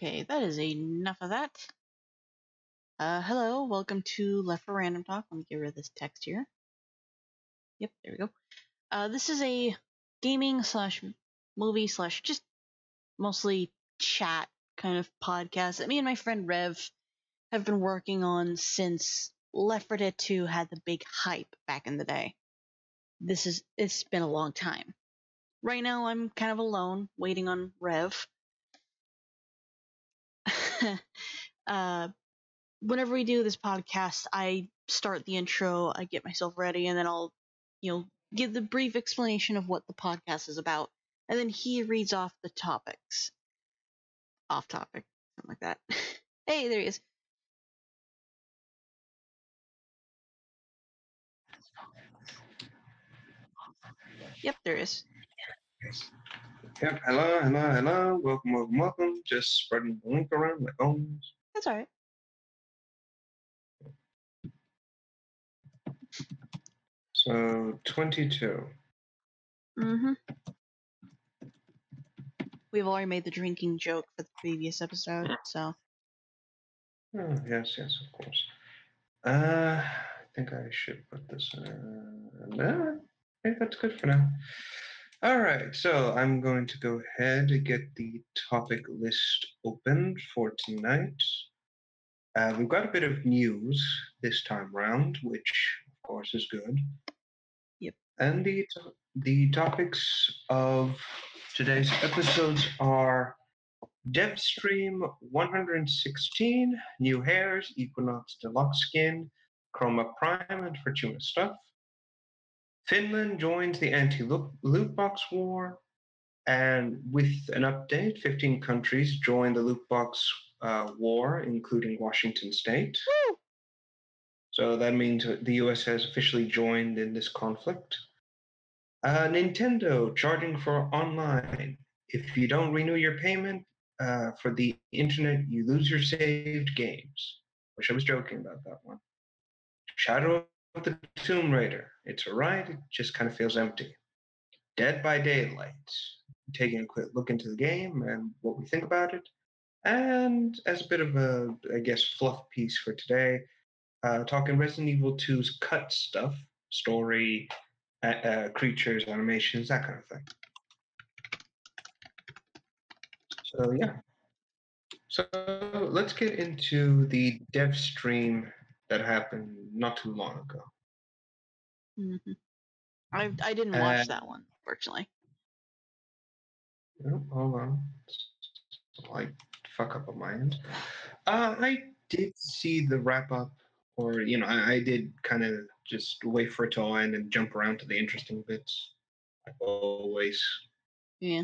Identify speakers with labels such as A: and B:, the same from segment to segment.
A: Okay, that is enough of that. Hello, welcome to Left for Random Talk. Let me get rid of this text here. Yep, there we go. This is a gaming slash movie slash just mostly chat kind of podcast that me and my friend Rev have been working on since Left 4 Dead 2 had the big hype back in the day. It's been a long time. Right now I'm kind of alone, waiting on Rev. Whenever we do this podcast, I start the intro, I get myself ready, and then I'll, give the brief explanation of what the podcast is about, and then he reads off the topics. Off topic, something like that. Hey, there he is. Yep, there is.
B: Yep, hello. Welcome. Just spreading the link around like always.
A: That's alright.
B: So, 22.
A: Mm-hmm. We've already made the drinking joke for the previous episode, so.
B: Oh, yes, of course. I think I should put this in. I think that's good for now. Alright, so I'm going to go ahead and get the topic list opened for tonight. We've got a bit of news this time round, which, of course, is good.
A: Yep.
B: And the topics of today's episodes are DevStream 116, New Hairs, Equinox Deluxe Skin, Chroma Prime and Fortuna Stuff. Finland joins the anti-loot box war, and with an update, 15 countries join the loot box war, including Washington State.
A: Woo!
B: So that means the US has officially joined in this conflict. Nintendo charging for online. If you don't renew your payment for the internet, you lose your saved games. Wish I was joking about that one. Shadow of the Tomb Raider. It's alright, it just kind of feels empty. Dead by Daylight. Taking a quick look into the game and what we think about it. And as a bit of a, I guess, fluff piece for today, talking Resident Evil 2's cut stuff, story, creatures, animations, that kind of thing. So yeah. So let's get into the dev stream that happened not too long ago.
A: Mm-hmm. I didn't watch that one, fortunately.
B: Oh, hold on. Like fuck up on my end. I did see the wrap up, or I did kind of just wait for it to all end and jump around to the interesting bits, like always.
A: Yeah.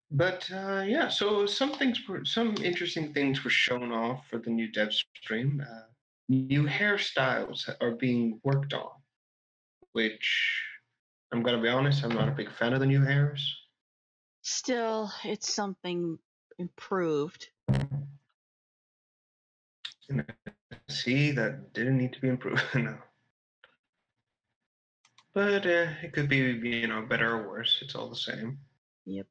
B: But yeah, so some interesting things were shown off for the new dev stream. New hairstyles are being worked on, which I'm gonna be honest, I'm not a big fan of the new hairs.
A: Still, it's something improved.
B: See, that didn't need to be improved. No. But it could be, better or worse. It's all the same.
A: Yep.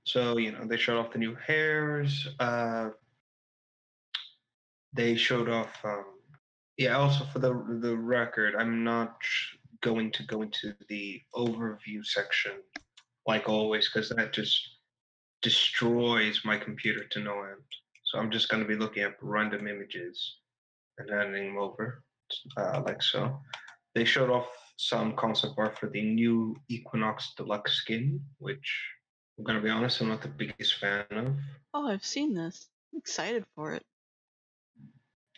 B: So, they showed off the new hairs. They showed off. Also for the record, I'm not going to go into the overview section like always because that just destroys my computer to no end. So I'm just going to be looking at random images and handing them over like so. They showed off some concept art for the new Equinox Deluxe skin, which I'm going to be honest, I'm not the biggest fan of.
A: Oh, I've seen this. I'm excited for it.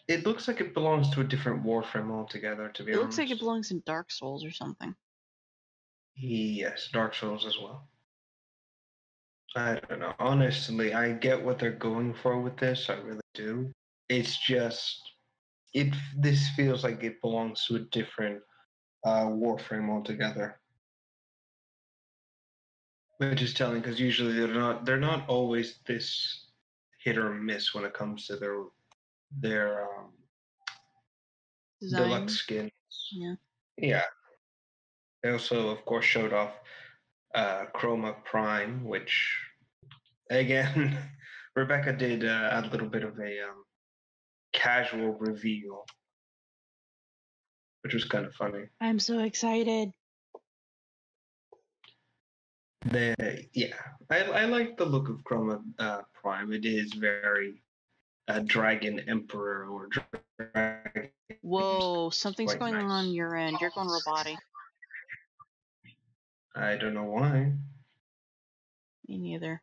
B: It looks like it belongs to a different Warframe altogether, to be honest.
A: It looks like it belongs in Dark Souls or something.
B: Yes, Dark Souls as well. I don't know. Honestly, I get what they're going for with this. I really do. It's just, this feels like it belongs to a different Warframe altogether. Which is telling because usually they're not always this hit or miss when it comes to their deluxe skins.
A: Yeah.
B: Yeah. They also, of course, showed off Chroma Prime, which again, Rebecca did a little bit of a casual reveal, which was kind of funny.
A: I'm so excited.
B: Yeah, I like the look of Chroma Prime. It is very Dragon Emperor or Dragon.
A: Whoa, something's
B: Quite
A: going
B: nice.
A: on your end. You're going robotic.
B: I don't know why.
A: Me neither.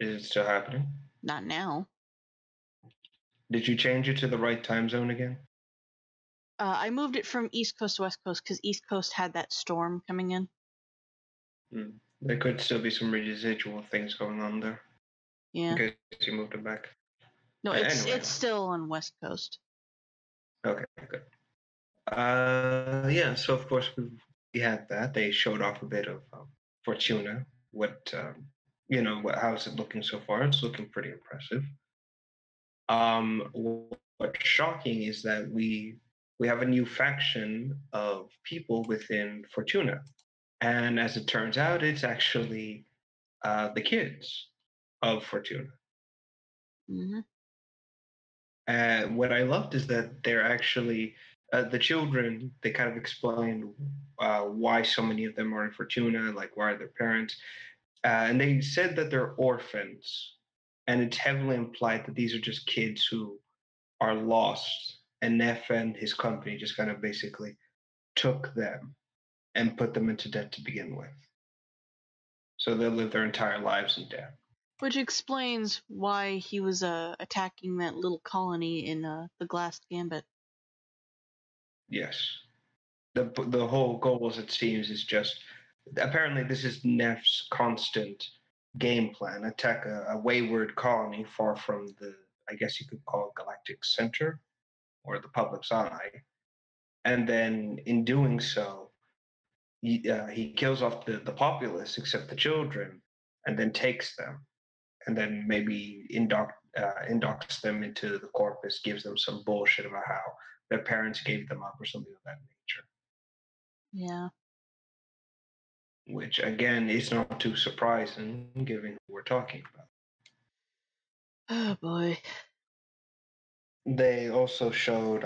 B: Is it still happening?
A: Not now.
B: Did you change it to the right time zone again?
A: I moved it from East Coast to West Coast because East Coast had that storm coming in.
B: There could still be some residual things going on there.
A: Yeah.
B: In case you moved it back.
A: No, it's
B: Anyway.
A: still on West Coast.
B: Okay, good. Yeah, so of course we had that. They showed off a bit of Fortuna. How's it looking so far? It's looking pretty impressive. What's shocking is that we have a new faction of people within Fortuna, and as it turns out, it's actually the kids of Fortuna.
A: Mm-hmm.
B: What I loved is that they're actually the children. They kind of explained why so many of them are in Fortuna, like why are their parents, and they said that they're orphans, and it's heavily implied that these are just kids who are lost, and Neff and his company just kind of basically took them and put them into debt to begin with. So they'll live their entire lives in debt.
A: Which explains why he was attacking that little colony in the Glass Gambit.
B: Yes. The whole goal, as it seems, is just apparently this is Neff's constant game plan: attack a wayward colony far from the, I guess you could call it, galactic center or the public's eye, and then in doing so, he kills off the populace except the children, and then takes them, and then maybe indocts them into the corpus, gives them some bullshit about how their parents gave them up or something of that nature.
A: Yeah.
B: Which again is not too surprising given who we're talking about.
A: Oh boy.
B: They also showed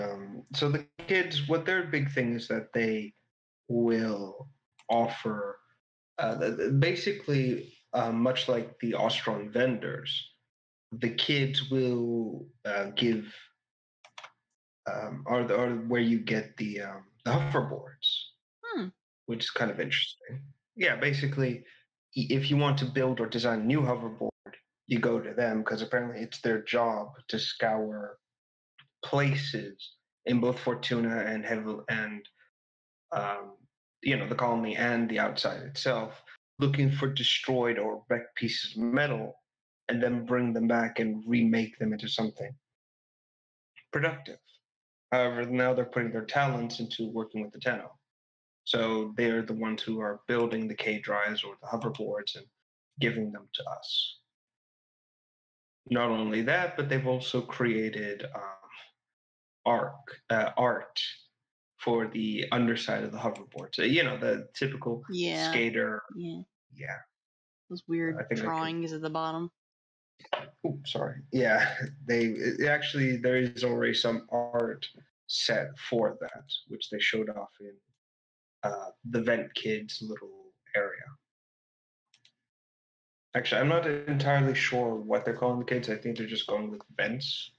B: so the kids, what their big thing is that they will offer basically much like the Ostron vendors, the kids will give are where you get the hoverboards, which is kind of interesting. Yeah, basically, if you want to build or design a new hoverboard, you go to them because apparently it's their job to scour places in both Fortuna and the colony and the outside itself, looking for destroyed or wrecked pieces of metal, and then bring them back and remake them into something productive. However, now they're putting their talents into working with the Tenno. So they're the ones who are building the K drives or the hoverboards and giving them to us. Not only that, but they've also created art for the underside of the hoverboard. So, the typical skater.
A: Yeah.
B: Yeah.
A: Those weird drawings at the bottom.
B: Oops, sorry. Yeah, there is already some art set for that, which they showed off in the Vent Kids little area. Actually, I'm not entirely sure what they're calling the kids. I think they're just going with vents.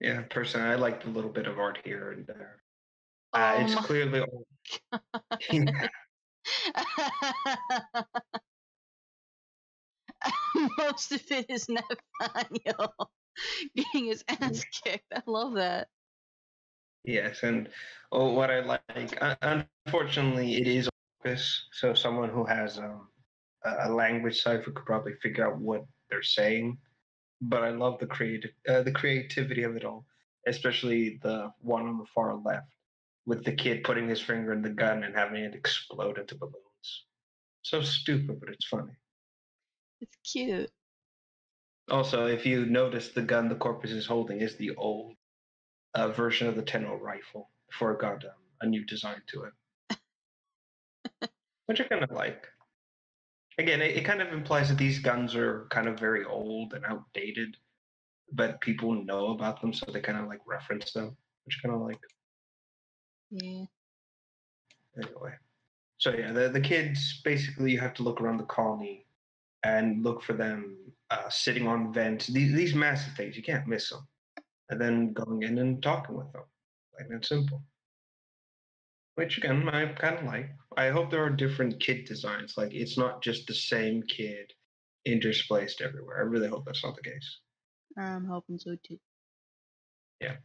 B: Yeah, personally, I like the little bit of art here and there. It's clearly all.
A: Most of it is Nathaniel getting his ass kicked. I love that.
B: Yes, and what I like, unfortunately, it is office, so someone who has a language cipher could probably figure out what they're saying. But I love the creativity of it all, especially the one on the far left with the kid putting his finger in the gun and having it explode into balloons. So stupid, but it's funny.
A: It's cute.
B: Also, if you notice, the gun the corpus is holding is the old version of the Tenno rifle before it got a new design to it. which I kind of like. Again, it kind of implies that these guns are kind of very old and outdated, but people know about them, so they kind of like reference them, which I kind of like.
A: Yeah.
B: Anyway, so yeah, the kids basically you have to look around the colony and look for them sitting on vents. These massive things, you can't miss them, and then going in and talking with them, like that simple. Which again, I kind of like. I hope there are different kid designs. Like it's not just the same kid interspliced everywhere. I really hope that's not the case.
A: I'm hoping so too.
B: Yeah.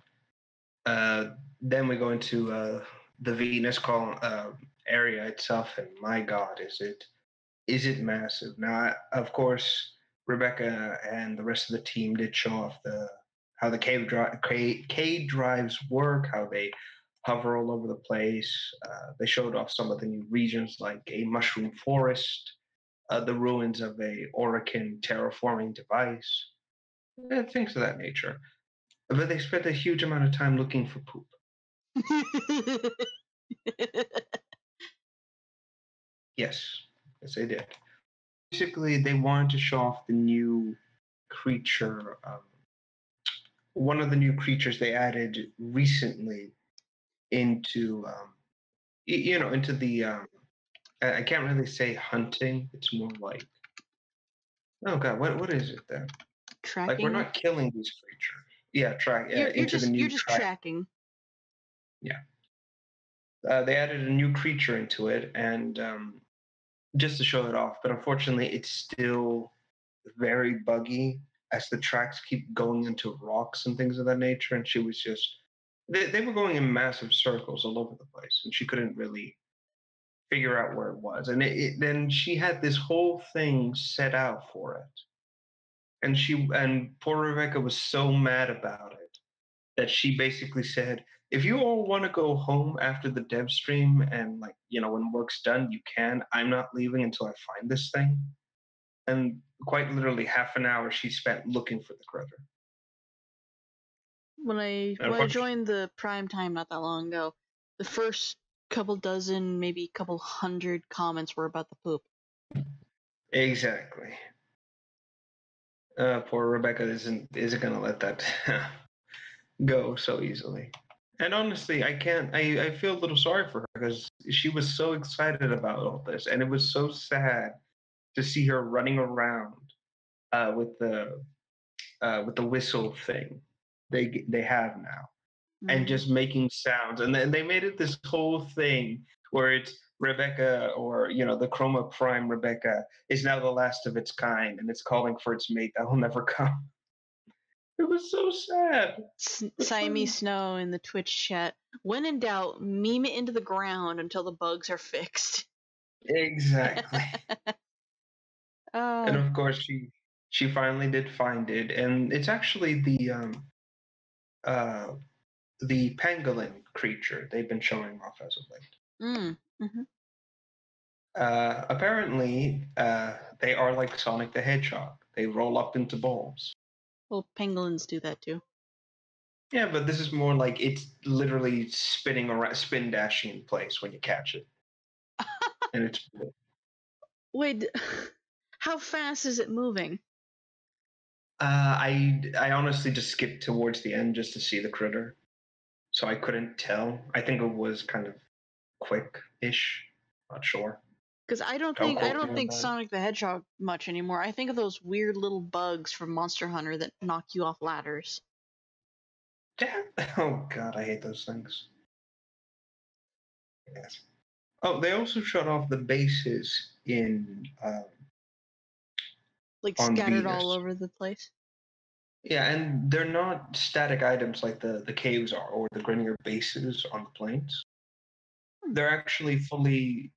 B: Then we go into the Venus area itself, and my God, is it massive? Now, of course, Rebecca and the rest of the team did show off how the cave drives work, how they hover all over the place. They showed off some of the new regions, like a mushroom forest, the ruins of a Orican terraforming device, and things of that nature. But they spent a huge amount of time looking for poop. Yes, they did. Basically, they wanted to show off the new creature. One of the new creatures they added recently into, into the. I can't really say hunting. It's more like, oh God, what is it then? Like we're
A: Tracking.
B: not killing these creatures. Yeah, track
A: You're
B: into the
A: just
B: new track.
A: tracking.
B: Yeah, they added a new creature into it, and just to show it off. But unfortunately, it's still very buggy as the tracks keep going into rocks and things of that nature. And she was just, they were going in massive circles all over the place, and she couldn't really figure out where it was. And then she had this whole thing set out for it. And poor Rebecca was so mad about it that she basically said, if you all want to go home after the dev stream and like, when work's done, you can. I'm not leaving until I find this thing. And quite literally half an hour she spent looking for the critter.
A: When I joined the prime time not that long ago, the first couple dozen, maybe couple hundred comments were about the poop.
B: Exactly. Poor Rebecca isn't going to let that go so easily. And honestly, I feel a little sorry for her because she was so excited about all this, and it was so sad to see her running around with the whistle thing they have now, and just making sounds. And then they made it this whole thing where it's Rebecca, or the Chroma Prime Rebecca is now the last of its kind, and it's calling for its mate that will never come. It was so sad.
A: Siamese Snow in the Twitch chat. When in doubt, meme it into the ground until the bugs are fixed.
B: Exactly. And of course, she finally did find it, and it's actually the pangolin creature they've been showing off as of late. Apparently, they are like Sonic the Hedgehog. They roll up into balls.
A: Well, pangolins do that too.
B: Yeah, but this is more like it's literally spinning around, spin dashing in place when you catch it. And it's.
A: Wait, how fast is it moving?
B: I honestly just skipped towards the end just to see the critter, so I couldn't tell. I think it was kind of quick-ish. Not sure.
A: Because I don't think Sonic the Hedgehog much anymore. I think of those weird little bugs from Monster Hunter that knock you off ladders.
B: Yeah. Oh God, I hate those things. Yes. Oh, they also shut off the bases in
A: like
B: on
A: scattered
B: Venus.
A: all over the place.
B: Yeah, and they're not static items like the caves are or the Grenier bases on the plains. They're actually fully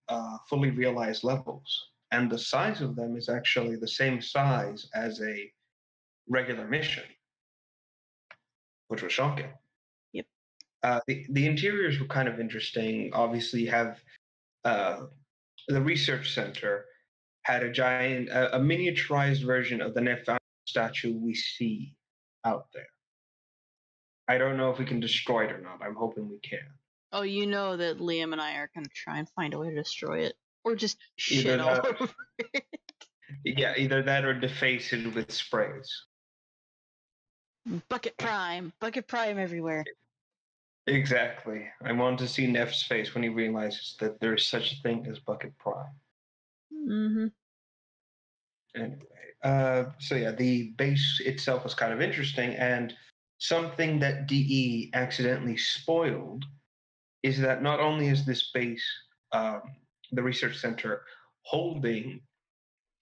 B: realized levels, and the size of them is actually the same size as a regular mission, which was shocking.
A: Yep.
B: The interiors were kind of interesting. Obviously, you have the research center had a giant, a miniaturized version of the Nephanu statue we see out there. I don't know if we can destroy it or not. I'm hoping we can.
A: Oh, you know that Liam and I are going to try and find a way to destroy it. Or just shit
B: Either
A: all
B: that,
A: over it.
B: yeah, either that or deface it with sprays.
A: Bucket Prime everywhere.
B: Exactly. I want to see Neff's face when he realizes that there's such a thing as Bucket Prime.
A: Mm-hmm.
B: Anyway, so yeah, the base itself was kind of interesting, and something that DE accidentally spoiled is that not only is this base, the research center, holding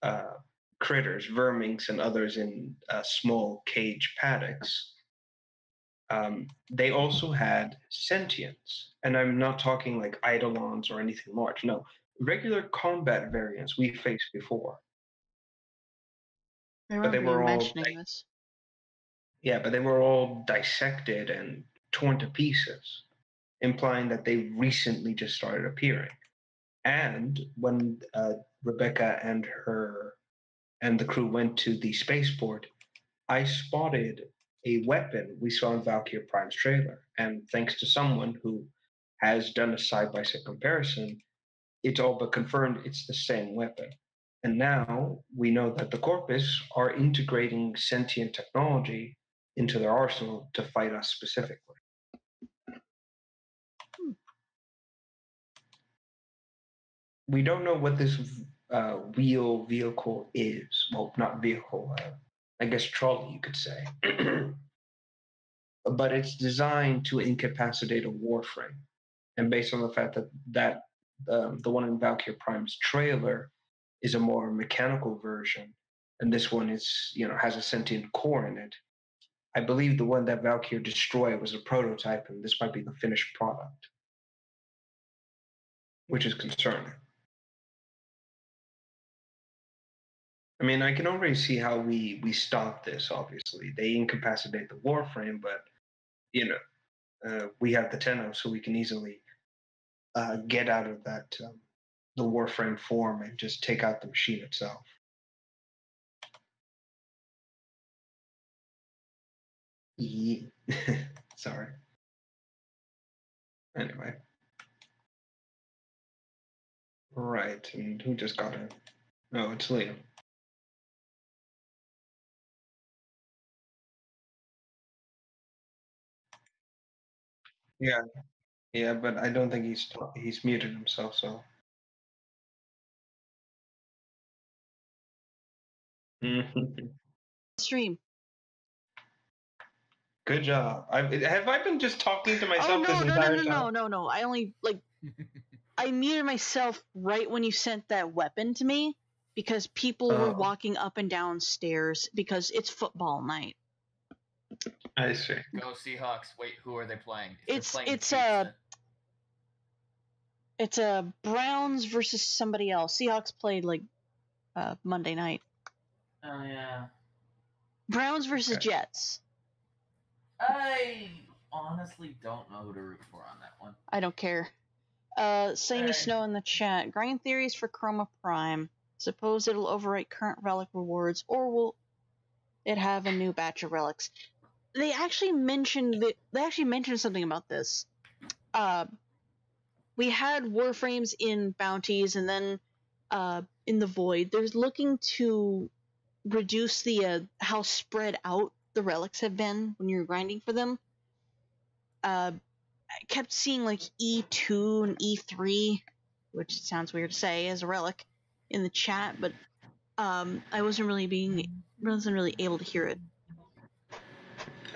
B: uh, critters, verminx, and others in small cage paddocks, they also had sentience. And I'm not talking like eidolons or anything large. No, regular combat variants we faced before.
A: I
B: But they
A: remember you
B: were all
A: mentioning this.
B: yeah, but they were all dissected and torn to pieces, implying that they recently just started appearing. And when Rebecca and the crew went to the spaceport, I spotted a weapon we saw in Valkyrie Prime's trailer. And thanks to someone who has done a side-by-side comparison, it's all but confirmed it's the same weapon. And now we know that the Corpus are integrating sentient technology into their arsenal to fight us specifically. We don't know what this vehicle is. Well, not vehicle, I guess trolley, you could say. But it's designed to incapacitate a warframe. And based on the fact that the one in Valkyrie Prime's trailer is a more mechanical version, and this one is has a sentient core in it. I believe the one that Valkyrie destroyed was a prototype, and this might be the finished product, which is concerning. I mean, I can already see how we stop this. Obviously, they incapacitate the warframe, but we have the Tenno, so we can easily get out of that the warframe form and just take out the machine itself. Yeah. Sorry. Anyway. Right, and who just got it? Oh, it's Liam. Yeah, yeah, but I don't think he's muted himself. So.
A: Stream.
B: Good job. Have I been just talking to myself this entire time?
A: No. I only I muted myself right when you sent that weapon to me because people were walking up and down stairs because it's football night.
B: I see.
C: Go Seahawks. Wait, who are they playing?
A: It's a Browns versus somebody else. Seahawks played Monday night.
C: Oh yeah.
A: Browns versus Jets.
C: I honestly don't know who to root for on that one.
A: I don't care. Sammy Snow in the chat. Grind theories for Chroma Prime. Suppose it'll overwrite current relic rewards, or will it have a new batch of relics? They actually mentioned something about this. We had warframes in bounties, and then in the void. They're looking to reduce the how spread out the relics have been when you're grinding for them. I kept seeing like E2 and E3, which sounds weird to say as a relic, in the chat, but I wasn't really able to hear it.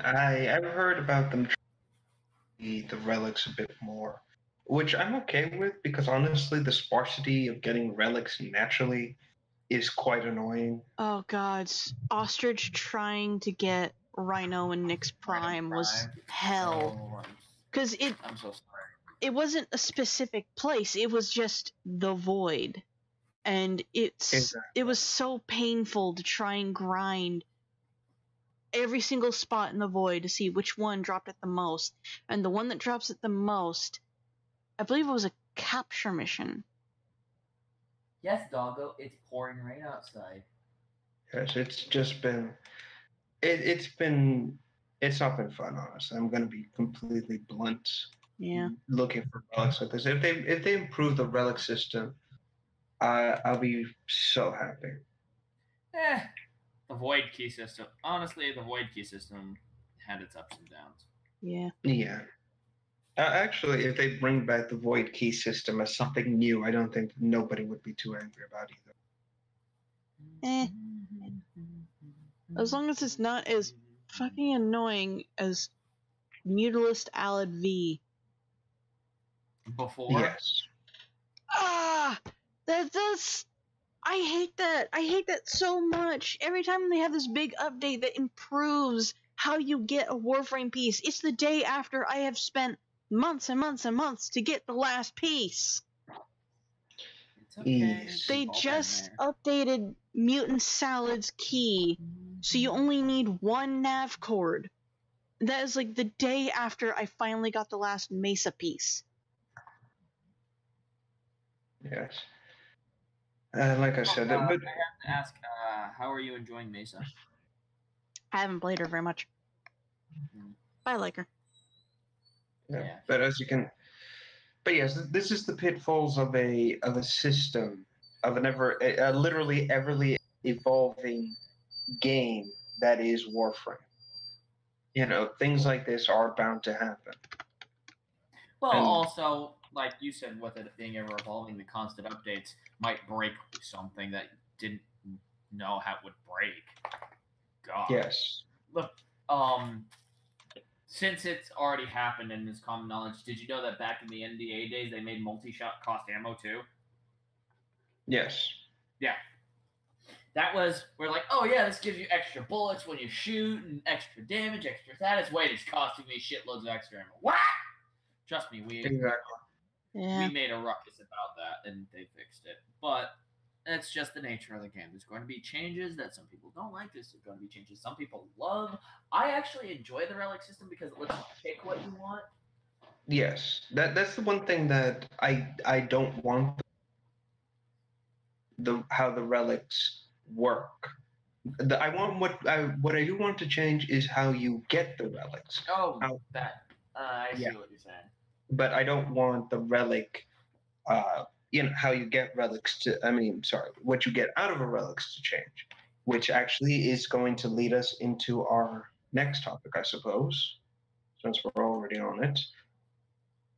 B: I've heard about them trying the relics a bit more, which I'm okay with because honestly, the sparsity of getting relics naturally is quite annoying.
A: Oh god, Ostrich trying to get Rhino and Nyx Prime was hell. Because
C: I'm so sorry.
A: It wasn't a specific place, it was just the void. And it was so painful to try and grind every single spot in the void to see which one dropped it the most. And the one that drops it the most, I believe it was a capture mission.
C: Yes, doggo, it's pouring rain outside.
B: Yes, it's just been it's not been fun, honestly. I'm gonna be completely blunt.
A: Yeah.
B: Looking for relics like this. If they improve the relic system I'll be so happy.
C: The void key system. Honestly, the void key system had its ups and downs.
A: Yeah.
B: Yeah. Actually, if they bring back the void key system as something new, I don't think nobody would be too angry about either.
A: Eh. As long as it's not as fucking annoying as Mutalist Alad V.
C: Before?
B: Yes.
A: Ah! That's... I hate that. I hate that so much. Every time they have this big update that improves how you get a Warframe piece, it's the day after I have spent months and months and months to get the last piece.
C: It's okay.
B: Yes.
A: They just updated Mutant Salad's key, so you only need one nav cord. That is like the day after I finally got the last Mesa piece.
B: Yes. Like I said, but
C: I have to ask, how are you enjoying Mesa?
A: I haven't played her very much. I like her.
B: yeah. But as you can, but yes, this is the pitfalls of a system of an literally everly evolving game that is Warframe. You know, things like this are bound to happen.
C: Well, also, like you said, with it being ever evolving, the constant updates might break something that didn't know how it would break. God.
B: Yes.
C: Look, since it's already happened and is common knowledge, did you know that back in the NDA days they made multi-shot cost ammo too?
B: Yes.
C: Yeah. That was, we're like, oh yeah, this gives you extra bullets when you shoot and extra damage, extra status. Wait, it's costing me shitloads of extra ammo. What? Trust me, we made a ruckus about that and they fixed it. But that's just the nature of the game. There's going to be changes that some people don't like. There's going to be changes some people love. I actually enjoy the relic system because it lets you pick what you want.
B: Yes, that's the one thing that I don't want how the relics work. I want what I do want to change is how you get the relics.
C: Oh, I see what you're saying.
B: But I don't want the relic, how you get relics what you get out of a relics to change, which actually is going to lead us into our next topic, I suppose, since we're already on it.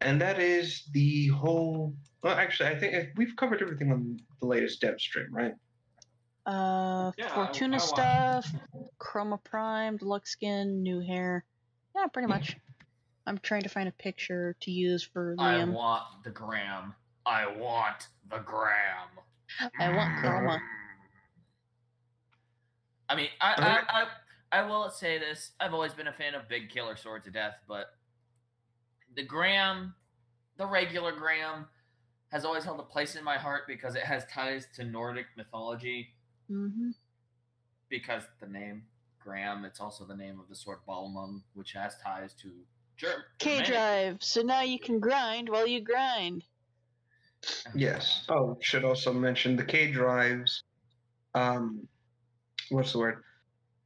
B: And that is the whole. Well, actually, I think we've covered everything on the latest dev stream, right?
A: Fortuna stuff, Chroma Prime, Deluxe Skin, new hair. Yeah, pretty much. I'm trying to find a picture to use for Liam.
C: I want the gram. I want the gram.
A: I want Chroma.
C: I mean, I will say this. I've always been a fan of Big Killer Sword to Death, but the gram, the regular gram, has always held a place in my heart because it has ties to Nordic mythology.
A: Mm-hmm.
C: Because the name Graham, it's also the name of the sword Balmung, which has ties to
B: K-Drive,
A: so now you can grind while you grind.
B: Yes. Oh, should also mention the K-Drives. What's the word?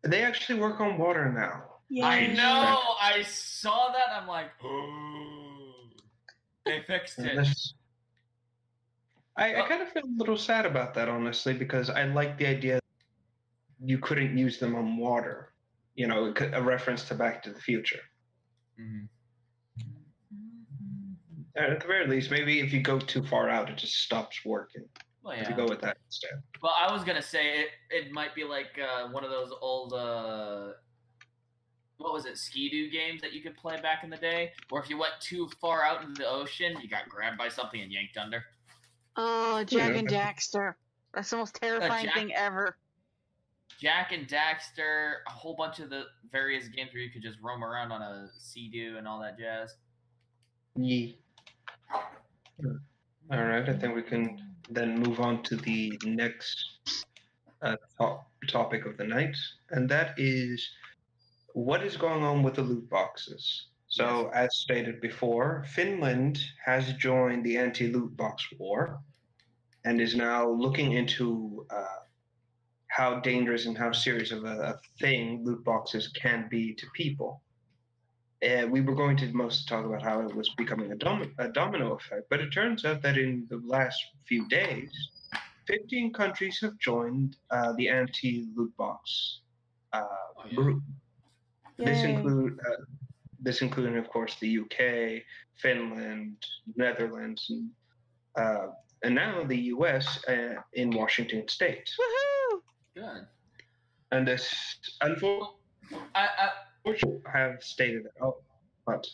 B: They actually work on water now.
A: Yes.
C: I know! I saw that, I'm like, oh, they fixed it.
B: I kind of feel a little sad about that, honestly, because I like the idea that you couldn't use them on water. You know, a reference to Back to the Future.
C: Mm-hmm.
B: At the very least, maybe if you go too far out, it just stops working.
C: Well, yeah.
B: If you go with that instead.
C: Well, I was gonna say it might be like one of those old what was it, Ski-Doo games that you could play back in the day, where if you went too far out into the ocean, you got grabbed by something and yanked under.
A: Oh, Jack and Daxter. That's the most terrifying thing ever.
C: Jack and Daxter, a whole bunch of the various games where you could just roam around on a Sea-Doo and all that jazz.
B: Yeah. All right, I think we can then move on to the next topic of the night, and that is what is going on with the loot boxes. So, as stated before, Finland has joined the anti-loot box war and is now looking into how dangerous and how serious of a thing loot boxes can be to people. We were going to mostly talk about how it was becoming a domino effect, but it turns out that in the last few days, 15 countries have joined the anti-loot box group. This including, of course, the UK, Finland, Netherlands, and now the US in Washington State.
A: Woohoo!
C: Good.
B: And this, unfortunately, have stated it. Oh, but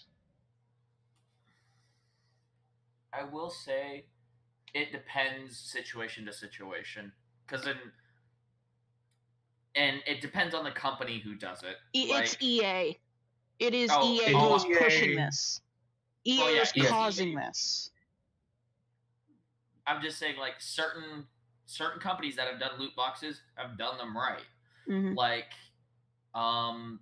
C: I will say it depends situation to situation, and it depends on the company who does it.
A: It's EA. It is
C: Oh,
A: EA
C: oh,
A: who is
B: EA.
A: pushing this. EA
C: Well, yeah,
A: is
C: yes,
A: causing
C: EA.
A: this.
C: I'm just saying, like, certain companies that have done loot boxes have done them right.
A: Mhm.
C: Like,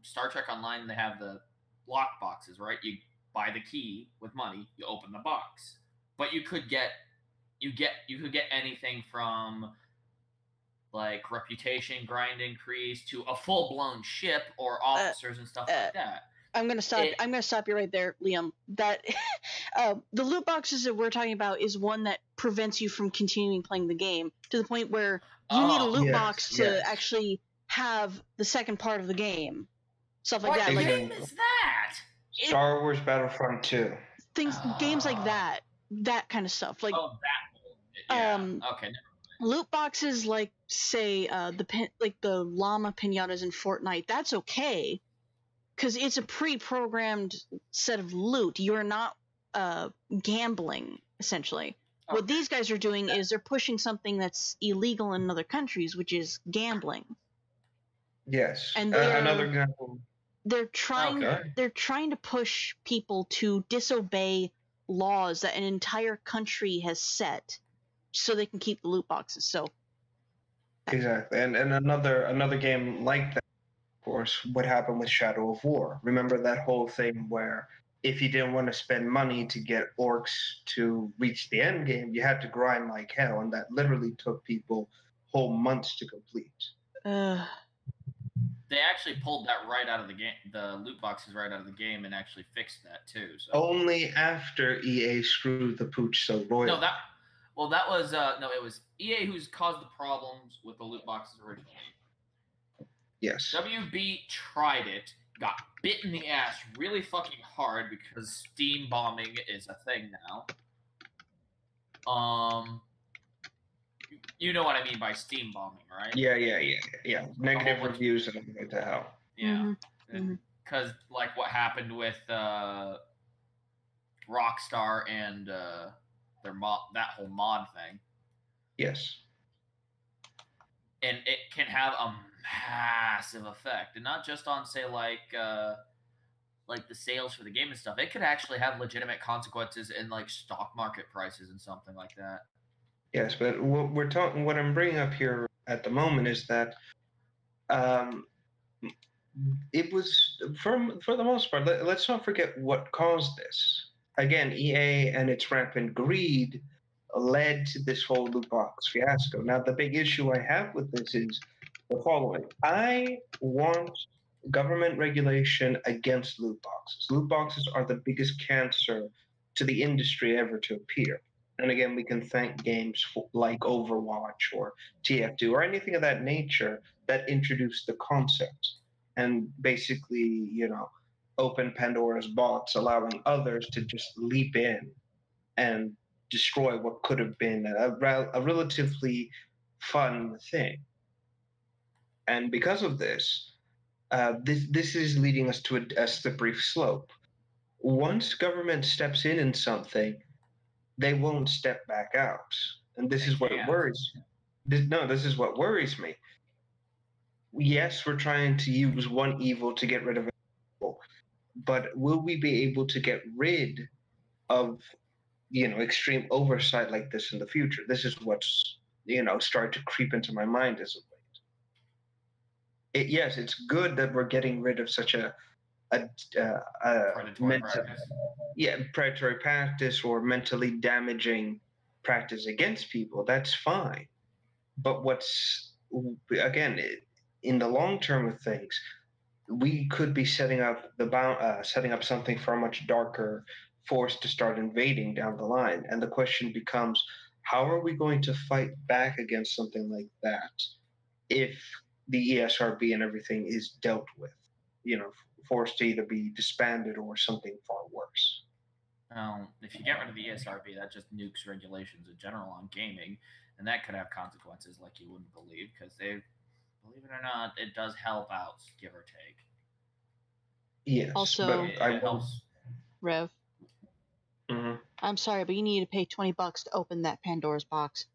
C: Star Trek Online, they have the lock boxes, right? You buy the key with money, you open the box, but you could get anything from like reputation grind increase to a full blown ship or officers and stuff like that.
A: I'm gonna stop you right there, Liam. That the loot boxes that we're talking about is one that prevents you from continuing playing the game to the point where you need a loot box to actually have the second part of the game. Stuff like that.
C: What
A: like
C: game is that?
B: Star Wars Battlefront 2.
A: Games like that kind of stuff. Like
C: okay.
A: Loot boxes, like say the llama pinatas in Fortnite. That's okay, because it's a pre-programmed set of loot. You're not gambling essentially. Okay. What these guys are doing is they're pushing something that's illegal in other countries, which is gambling.
B: Yes.
A: And
B: another example.
A: They're trying to push people to disobey laws that an entire country has set so they can keep the loot boxes. So
B: exactly. And another game like that, of course, what happened with Shadow of War. Remember that whole thing where if you didn't want to spend money to get orcs to reach the end game, you had to grind like hell, and that literally took people whole months to complete.
C: They actually pulled that right out of the game, the loot boxes right out of the game, and actually fixed that too. So.
B: Only after EA screwed the pooch so royally.
C: That was it was EA who's caused the problems with the loot boxes originally.
B: Yes.
C: WB tried it, got bit in the ass really fucking hard because Steam bombing is a thing now. You know what I mean by Steam bombing, right?
B: Yeah. Negative reviews and everything to hell.
C: Yeah. Because like what happened with Rockstar and their that whole mod thing.
B: Yes.
C: And it can have a massive effect, and not just on say like the sales for the game and stuff. It could actually have legitimate consequences in like stock market prices and something like that.
B: Yes, but what I'm bringing up here at the moment is that it was for the most part. Let's not forget what caused this. Again, EA and its rampant greed led to this whole loot box fiasco. Now, the big issue I have with this is the following. I want government regulation against loot boxes. Loot boxes are the biggest cancer to the industry ever to appear. And again, we can thank games like Overwatch or TF2 or anything of that nature that introduced the concept and basically, open Pandora's box, allowing others to just leap in and destroy what could have been a relatively fun thing. And because of this, this is leading us to a slippery slope. Once government steps in something, they won't step back out. And this is what worries me. This is what worries me. Yes, we're trying to use one evil to get rid of evil, but will we be able to get rid of extreme oversight like this in the future? This is what's started to creep into my mind as of late. Yes, it's good that we're getting rid of such a predatory practice or mentally damaging practice against people. That's fine, but in the long term of things, we could be setting up something for a much darker force to start invading down the line. And the question becomes, how are we going to fight back against something like that if the ESRB and everything is dealt with? Forced to either be disbanded or something far worse.
C: If you get rid of the ESRB, that just nukes regulations in general on gaming, and that could have consequences like you wouldn't believe, because they, believe it or not, it does help out, give or take.
B: Yes.
A: Also,
B: but
C: it helps.
A: Rev.
B: Mm-hmm.
A: I'm sorry, but you need to pay $20 to open that Pandora's box.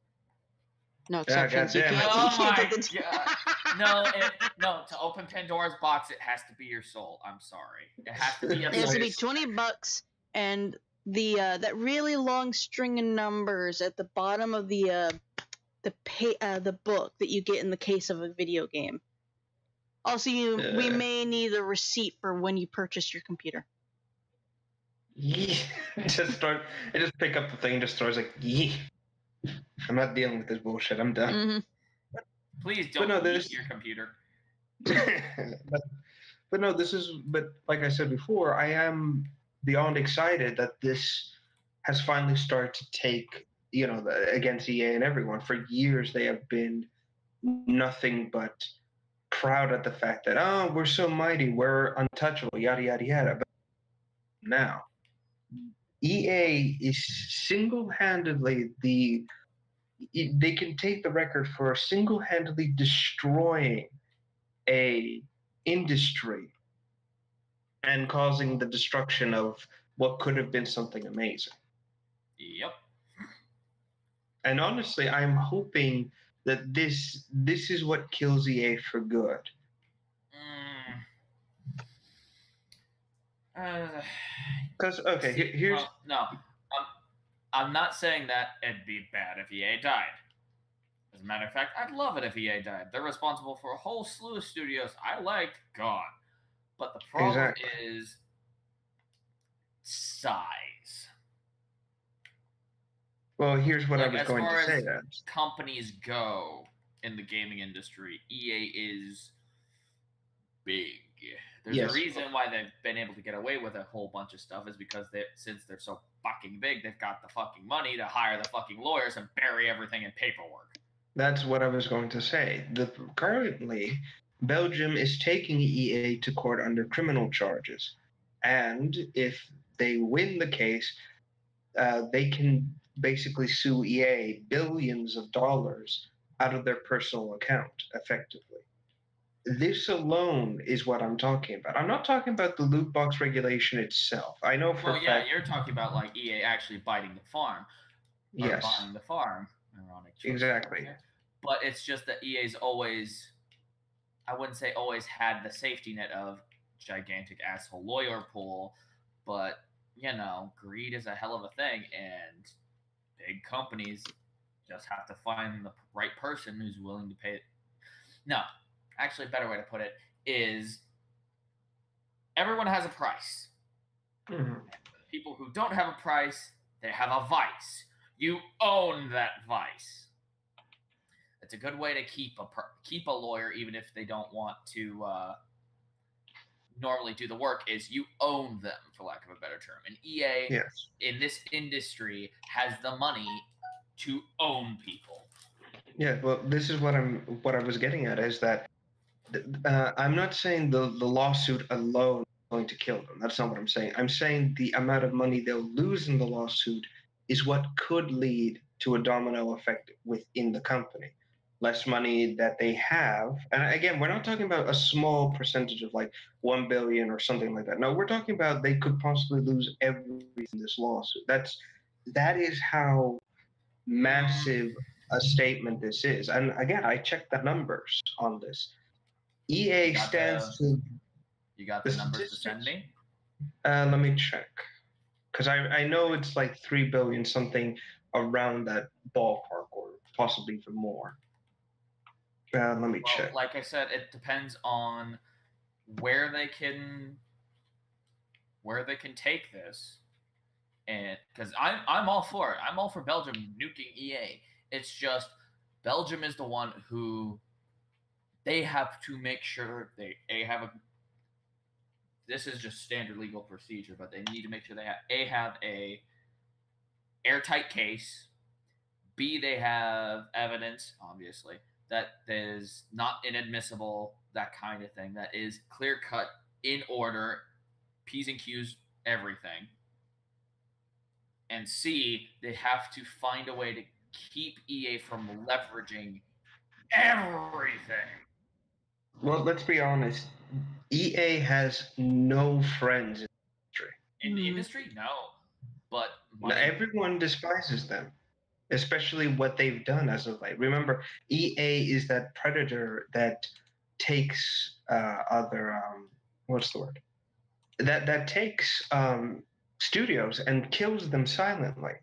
A: No
B: Yeah,
A: exceptions. You
B: goddamn
A: can't.
B: it.
A: You
C: Oh
A: can't
C: my
A: take the.
C: God. No. To open Pandora's box, it has to be your soul. I'm sorry. It has to be a
A: It has to be
B: Nice.
A: $20, and the that really long string of numbers at the bottom of the book that you get in the case of a video game. Also, we may need a receipt for when you purchased your computer.
B: Yeah. Just pick up the thing and just starts like, yeah. I'm not dealing with this bullshit. I'm done.
A: Mm-hmm.
C: Please don't eat your computer.
B: but no, but like I said before, I am beyond excited that this has finally started to take, against EA and everyone. For years, they have been nothing but proud at the fact that, oh, we're so mighty, we're untouchable, yada, yada, yada. But now, EA is single-handedly they can take the record for single-handedly destroying a industry and causing the destruction of what could have been something amazing.
C: Yep.
B: And honestly, I'm hoping that this is what kills EA for good. Because here's
C: no, I'm not saying that it'd be bad if EA died. As a matter of fact, I'd love it if EA died. They're responsible for a whole slew of studios I liked gone. But the problem is size.
B: Well, here's what I was going to say. That
C: companies go in the gaming industry, EA is big. There's a reason why they've been able to get away with a whole bunch of stuff is because since they're so fucking big, they've got the fucking money to hire the fucking lawyers and bury everything in paperwork.
B: That's what I was going to say. Currently, Belgium is taking EA to court under criminal charges. And if they win the case, they can basically sue EA billions of dollars out of their personal account, effectively. This alone is what I'm talking about. I'm not talking about the loot box regulation itself. I know for a fact.
C: You're talking about like EA actually biting the farm.
B: Yes.
C: Buying the farm. Ironic choice.
B: Exactly.
C: But it's just that EA's always, I wouldn't say always had the safety net of gigantic asshole lawyer pool, but, greed is a hell of a thing, and big companies just have to find the right person who's willing to pay it. No, actually, a better way to put it is everyone has a price.
B: Mm-hmm.
C: People who don't have a price, they have a vice. You own that vice. It's a good way to keep a lawyer, even if they don't want to normally do the work, is you own them, for lack of a better term. And EA, in this industry, has the money to own people. Yeah,
B: well, this is what I was getting at, is that I'm not saying the lawsuit alone is going to kill them. That's not what I'm saying. I'm saying the amount of money they'll lose in the lawsuit is what could lead to a domino effect within the company. Less money that they have. And again, we're not talking about a small percentage of like 1 billion or something like that. No, we're talking about they could possibly lose everything in this lawsuit. That is how massive a statement this is. And again, I checked the numbers on this. EA stands to...
C: You got the numbers to send me?
B: Let me check. Because I know it's like 3 billion, something around that ballpark, or possibly even more. Let me check.
C: Like I said, it depends on where they can take this, and because I'm all for it. I'm all for Belgium nuking EA. It's just Belgium is the one who they have to make sure they have a. This is just standard legal procedure, but they need to make sure they have a airtight case. B, they have evidence, obviously, that is not inadmissible, that kind of thing, that is clear cut, in order, P's and Q's, everything. And C, they have to find a way to keep EA from leveraging everything.
B: Well, let's be honest. EA has no friends in the industry.
C: In the industry, no. But money.
B: Everyone despises them, especially what they've done as of late. Remember, EA is that predator that takes other what's the word? That takes studios and kills them silently.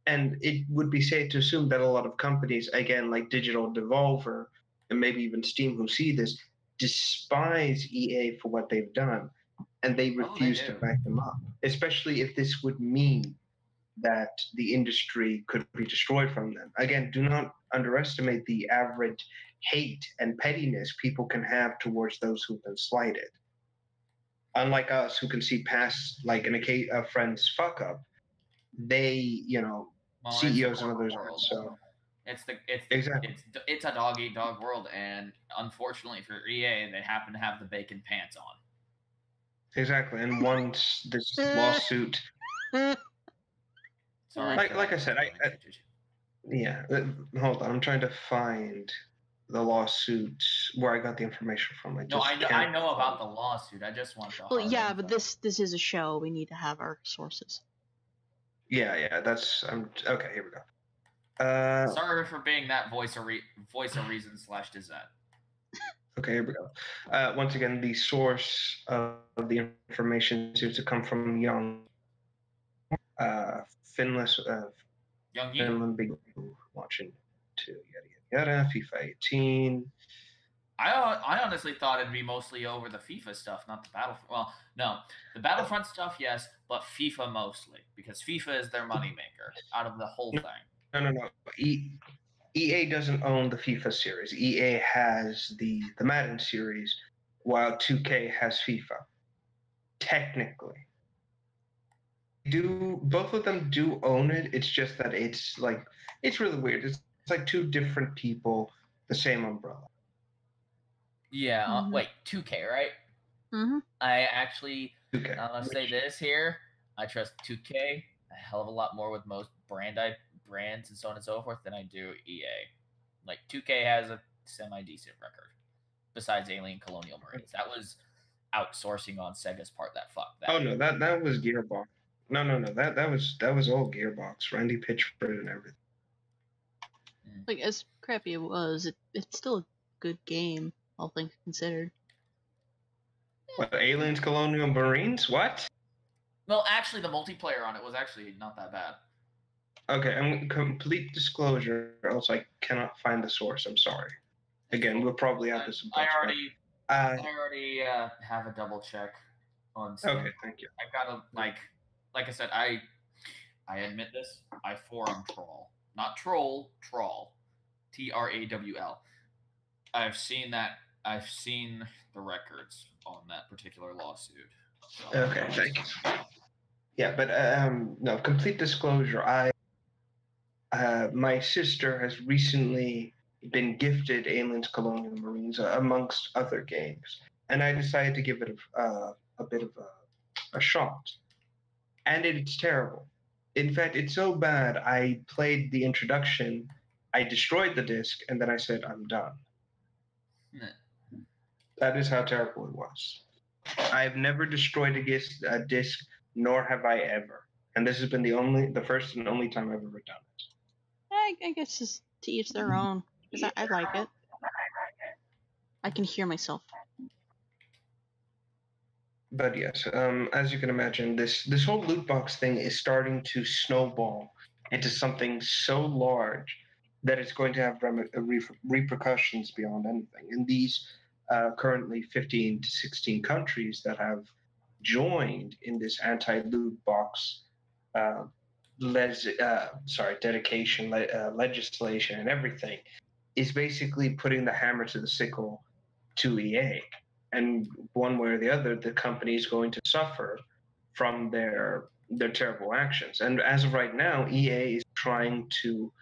B: And it would be safe to assume that a lot of companies, again, like Digital Devolver and maybe even Steam, who see this, despise EA for what they've done, and they refuse to back them up, especially if this would mean that the industry could be destroyed from them. Again, do not underestimate the average hate and pettiness people can have towards those who've been slighted. Unlike us, who can see past like a friend's fuck up, they, CEOs and others aren't. So
C: it's a dog eat dog world, and unfortunately for EA, they happen to have the bacon pants on.
B: Exactly, and once this lawsuit,
C: sorry,
B: like I said, hold on, I'm trying to find the lawsuit where I got the information from.
C: I know about the lawsuit. I just want the.
A: Well, yeah, but this is a show. We need to have our sources.
B: Yeah, that's okay. Here we go.
C: Sorry for being that voice of reason / dissent.
B: Okay, here we go. Once again, the source of the information seems to come from Young Finland Big watching to yada FIFA 18.
C: I honestly thought it'd be mostly over the FIFA stuff, not the Battlefront. Well, no, the Battlefront stuff, yes, but FIFA mostly, because FIFA is their moneymaker out of the whole thing.
B: No. EA doesn't own the FIFA series. EA has the Madden series, while 2K has FIFA. Technically. Both of them do own it. It's just that it's really weird. It's like two different people, the same umbrella.
C: Yeah, wait, 2K, right?
A: Mm-hmm.
C: I actually,
B: 2K.
C: Let's say this here, I trust 2K a hell of a lot more with most brands and so on and so forth than I do EA. Like, 2K has a semi-decent record, besides Alien Colonial Marines. That was outsourcing on Sega's part that fucked that.
B: Oh, no, that was Gearbox. No, that was all Gearbox, Randy Pitchford and everything.
A: Like, as crappy it was, it's still a good game, all things considered.
B: What, Aliens Colonial Marines? What?
C: Well, actually, the multiplayer on it was actually not that bad.
B: Okay, and complete disclosure, else I cannot find the source. I'm sorry. Again, we'll probably have this.
C: I already have a double check on Steam.
B: Okay, thank you.
C: I've got to like I said, I admit this. I forum troll, not troll, trawl, TRAWL. I've seen the records on that particular lawsuit. So.
B: Okay, thank you. Yeah, but no, complete disclosure. My sister has recently been gifted Aliens Colonial Marines amongst other games, and I decided to give it a bit of a shot. And it's terrible. In fact, it's so bad, I played the introduction, I destroyed the disc, and then I said, I'm done. That is how terrible it was. I've never destroyed a disc, nor have I ever. And this has been the first and only time I've ever done it.
A: I guess just to each their own, because I like it. I can hear myself.
B: But yes, as you can imagine, this whole loot box thing is starting to snowball into something so large that it's going to have repercussions beyond anything. And these currently 15 to 16 countries that have joined in this anti-loot box legislation and everything is basically putting the hammer to the sickle to EA. And one way or the other, the company is going to suffer from their terrible actions. And as of right now, EA is trying to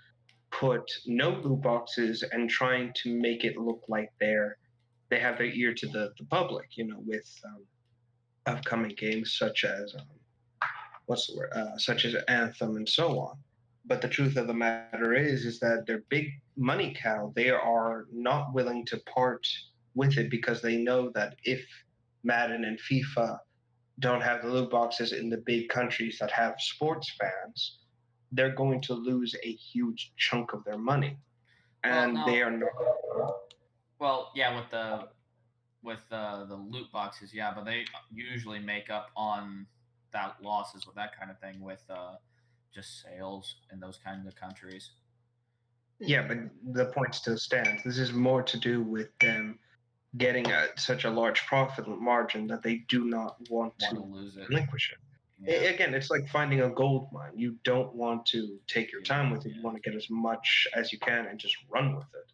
B: put no loot boxes and trying to make it look like they have their ear to the public, with upcoming games such as what's the word, such as Anthem and so on. But the truth of the matter is that their big money cow, they are not willing to part with it because they know that if Madden and FIFA don't have the loot boxes in the big countries that have sports fans, they're going to lose a huge chunk of their money, and they are not.
C: Well, yeah, with the loot boxes, yeah, but they usually make up on that losses with that kind of thing with just sales in those kinds of countries.
B: Yeah, but the point still stands. This is more to do with them getting such a large profit margin that they do not want to
C: lose it.
B: relinquish it. Yeah. Again, it's like finding a gold mine. You don't want to take your time with it. You want to get as much as you can and just run with it.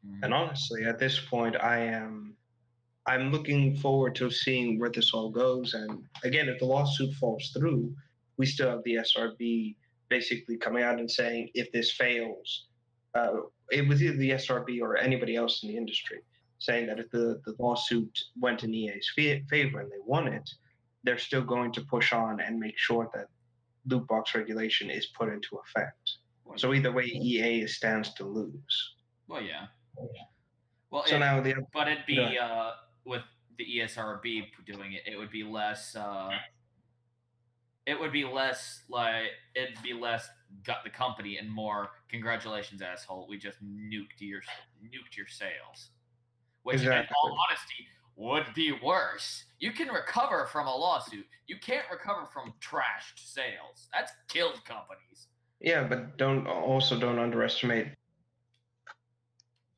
B: Mm-hmm. And honestly, at this point, I'm looking forward to seeing where this all goes. And again, if the lawsuit falls through, we still have the SRB basically coming out and saying if this fails, it was either the SRB or anybody else in the industry saying that if the lawsuit went in EA's favor and they won it, they're still going to push on and make sure that loot box regulation is put into effect. Well, so either way, EA stands to lose.
C: Well, yeah. Well,
B: so now
C: but it'd be with the ESRB doing it, it would be less. It would be less like it'd be less gut the company and more congratulations, asshole. We just nuked your sales, which in all honesty would be worse. You can recover from a lawsuit. You can't recover from trashed sales. That's killed companies.
B: Yeah, but don't underestimate.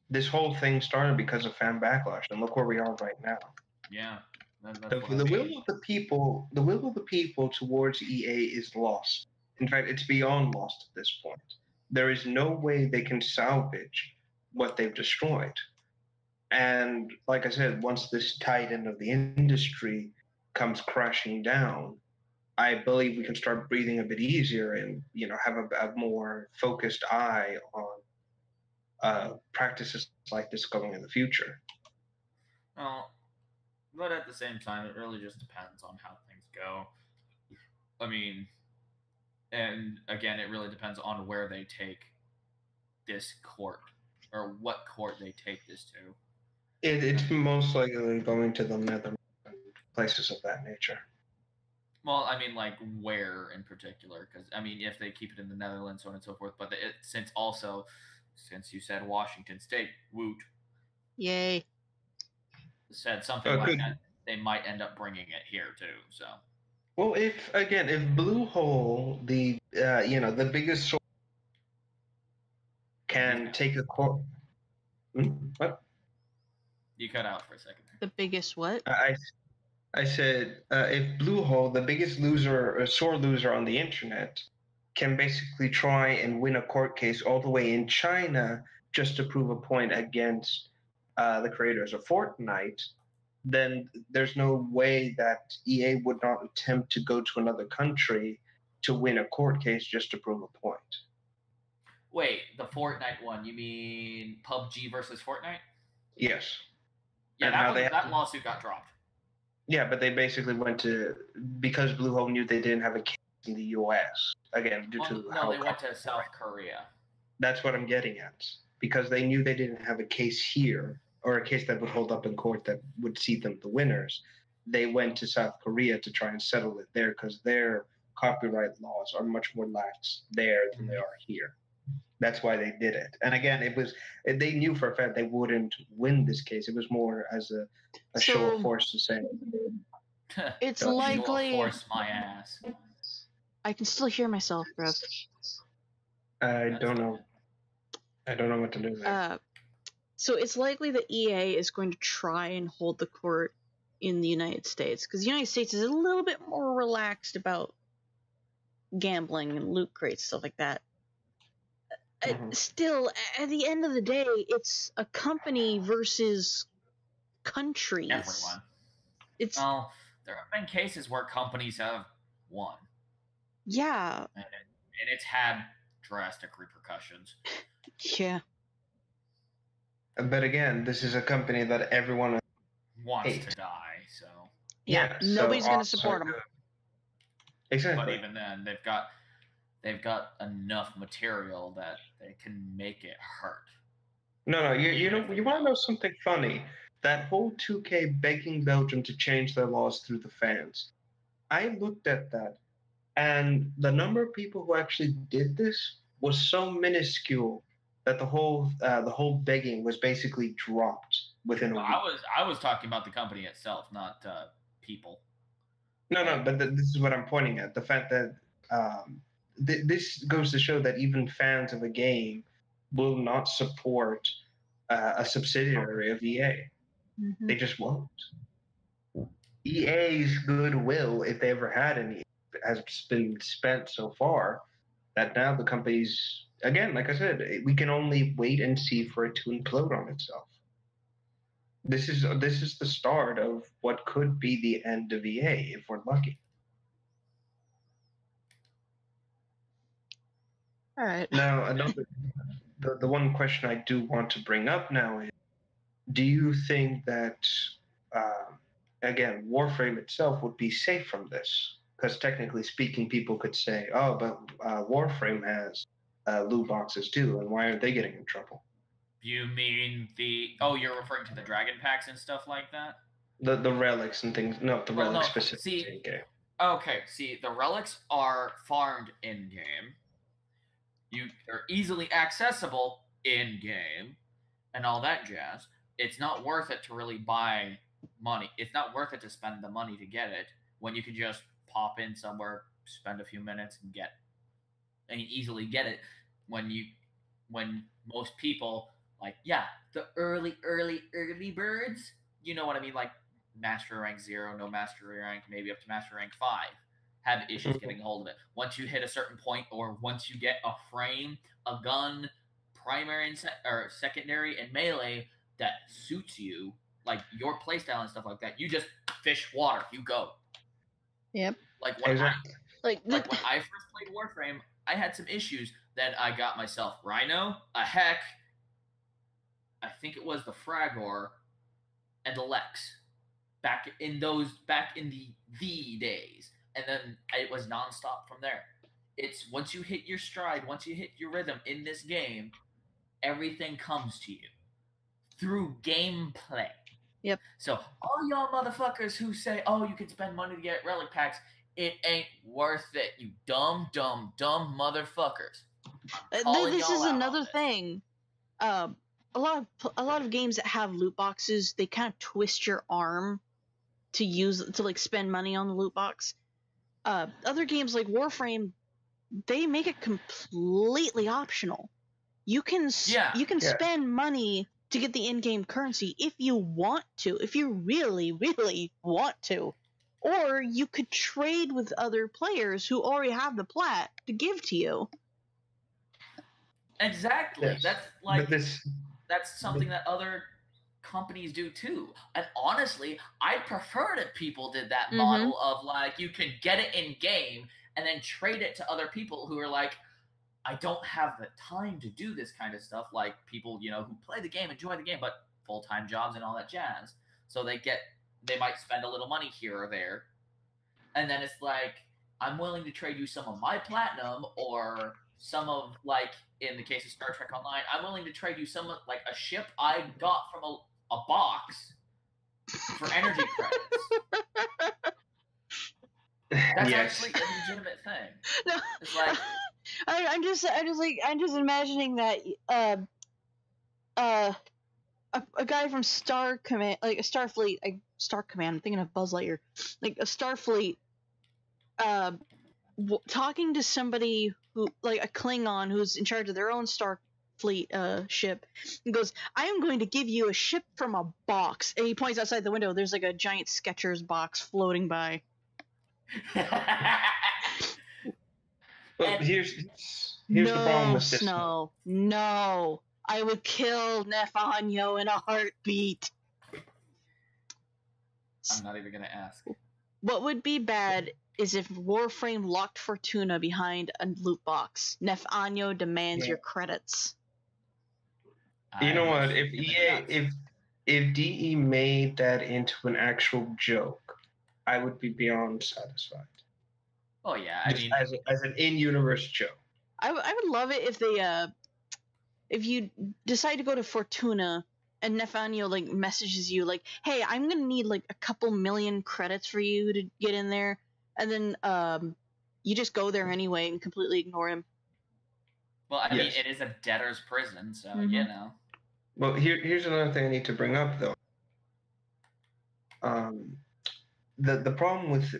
B: This whole thing started because of fan backlash, and look where we are right now.
C: Yeah.
B: The will of the people towards EA is lost. In fact, it's beyond lost at this point. There is no way they can salvage what they've destroyed. And like I said, once this titan of the industry comes crashing down, I believe we can start breathing a bit easier and have a more focused eye on practices like this going in the future.
C: Well, but at the same time, it really just depends on how things go. I mean, and again, it really depends on where they take this court or what court they take this to.
B: It's most likely going to the Netherlands and places of that nature.
C: Well, I mean, like where in particular? Because I mean, if they keep it in the Netherlands, so on and so forth. But since you said Washington State, woot,
A: yay,
C: said something like that, they might end up bringing it here too. So.
B: Well, if Bluehole, the the biggest source, can take a court. What?
C: You cut out for a second.
A: The biggest what?
B: I said if Bluehole, the biggest sore loser on the internet, can basically try and win a court case all the way in China just to prove a point against the creators of Fortnite, then there's no way that EA would not attempt to go to another country to win a court case just to prove a point.
C: Wait, the Fortnite one? You mean PUBG versus Fortnite?
B: Yes.
C: Yeah, that lawsuit got dropped.
B: Yeah, but they basically went to, because Bluehole knew they didn't have a case in the U.S. Again, they
C: went to South Korea.
B: That's what I'm getting at. Because they knew they didn't have a case here, or a case that would hold up in court that would see them the winners. They went to South Korea to try and settle it there because their copyright laws are much more lax there than they are here. That's why they did it. And again, they knew for a fact they wouldn't win this case. It was more as a show of force to say.
A: It's likely.
C: Force my ass.
A: I can still hear myself, bro.
B: I don't know what to do there.
A: So it's likely that EA is going to try and hold the court in the United States, because the United States is a little bit more relaxed about gambling and loot crates, stuff like that. Still, at the end of the day, it's a company versus countries.
C: Everyone. Well, there have been cases where companies have won.
A: Yeah.
C: And it's had drastic repercussions.
A: Yeah.
B: But again, this is a company that everyone
C: Wants
B: hates.
C: to die, so.
A: Yeah. Nobody's going to support them.
B: Exactly.
C: But even then, they've got enough material that they can make it hurt.
B: No, you want to know something funny? That whole 2K begging Belgium to change their laws through the fans. I looked at that, and the number of people who actually did this was so minuscule that the whole begging was basically dropped within a week.
C: I was talking about the company itself, not people.
B: No, but this is what I'm pointing at. The fact that this goes to show that even fans of a game will not support a subsidiary of EA.
A: Mm-hmm.
B: They just won't. EA's goodwill, if they ever had any, has been spent so far that now the company's, again, like I said, we can only wait and see for it to implode on itself. This is the start of what could be the end of EA if we're lucky.
A: All right.
B: Now, the one question I do want to bring up now is, do you think that, again, Warframe itself would be safe from this? Because technically speaking, people could say, oh, but Warframe has loot boxes too, and why aren't they getting in trouble?
C: You mean you're referring to the Dragon Packs and stuff like that?
B: The relics and things. No, the relics specifically in game.
C: Okay, see, the relics are farmed in-game. They're easily accessible in-game and all that jazz. It's not worth it to really buy money. It's not worth it to spend the money to get it when you can just pop in somewhere, spend a few minutes, and easily get it when most people, like, the early birds, you know what I mean, like Master Rank 0, no Master Rank, maybe up to Master Rank 5, have issues getting a hold of it. Once you hit a certain point, or once you get a frame, a gun, primary or secondary, and melee that suits you, like your playstyle and stuff like that, you just fish water. You go.
A: Yep.
C: Like when I first played Warframe, I had some issues. Then I got myself Rhino, a Heck, I think it was the Fragor, and the Lex. Back in the days. And then it was nonstop from there. It's once you hit your stride, once you hit your rhythm in this game, everything comes to you through gameplay.
A: Yep.
C: So all y'all motherfuckers who say, oh, you can spend money to get relic packs, it ain't worth it, you dumb motherfuckers.
A: This is another thing. A lot of games that have loot boxes, they kind of twist your arm to like spend money on the loot box. Other games like Warframe, they make it completely optional. You can spend money to get the in-game currency if you want to, if you really, really want to. Or you could trade with other players who already have the plat to give to you.
C: Exactly. Yes. That's something that other companies do too. And honestly, I prefer it if people did that model of like, you can get it in game and then trade it to other people who are like, I don't have the time to do this kind of stuff. Like people, who play the game, enjoy the game, but full-time jobs and all that jazz. So they might spend a little money here or there. And then it's like, I'm willing to trade you some of my platinum, or some of, like, in the case of Star Trek Online, I'm willing to trade you some of, like, a ship I got from a box for energy credits. That's actually a legitimate thing.
A: No,
C: it's like
A: I'm just imagining that a guy from Star Command, like a Starfleet, Star Command. I'm thinking of Buzz Lightyear, like a Starfleet, talking to somebody who, like a Klingon who's in charge of their own Starfleet ship, and goes, "I am going to give you a ship from a box." And he points outside the window. There's like a giant Skechers box floating by.
B: But here's the problem with this.
A: No, I would kill Nefanyo in a heartbeat.
C: I'm not even gonna ask.
A: What would be bad is if Warframe locked Fortuna behind a loot box. Nefanyo demands your credits.
B: You know what? If
C: in the
B: EA,
C: nuts.
B: if DE made that into an actual joke, I would be beyond satisfied.
C: Oh yeah, I
B: Just
C: mean,
B: as an in-universe joke.
A: I would love it if they if you decide to go to Fortuna and Nefanio like messages you like, hey, I'm gonna need like a couple million credits for you to get in there, and then you just go there anyway and completely ignore him.
C: well, I mean,
B: Yes.
C: it is a debtor's prison, so
A: Mhm.
C: you know.
B: Well, here's another thing I need to bring up though. The problem with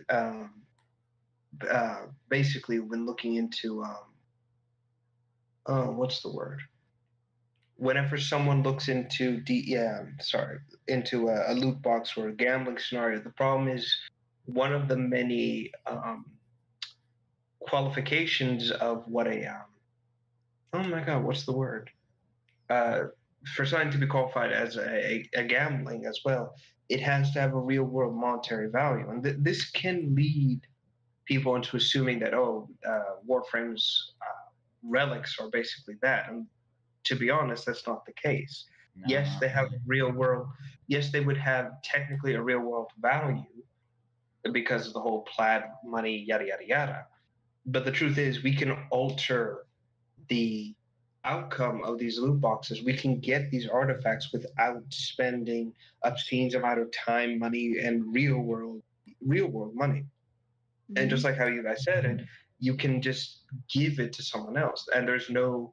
B: basically when looking into what's the word? Whenever someone looks into into a loot box or a gambling scenario, the problem is one of the many qualifications of what a oh my god, what's the word? For something to be qualified as a gambling as well, it has to have a real world monetary value, and this can lead people into assuming that Warframe's relics are basically that, and to be honest, that's not the case.
C: No,
B: Yes,
C: not
B: they have
C: really.
B: real world. Yes, they would have technically a real world value because of the whole plaid money, yada yada yada. But the truth is, we can alter the outcome of these loot boxes. We can get these artifacts without spending obscene amount of time, money, and real world money. And just like how you guys said it, you can just give it to someone else, and there's no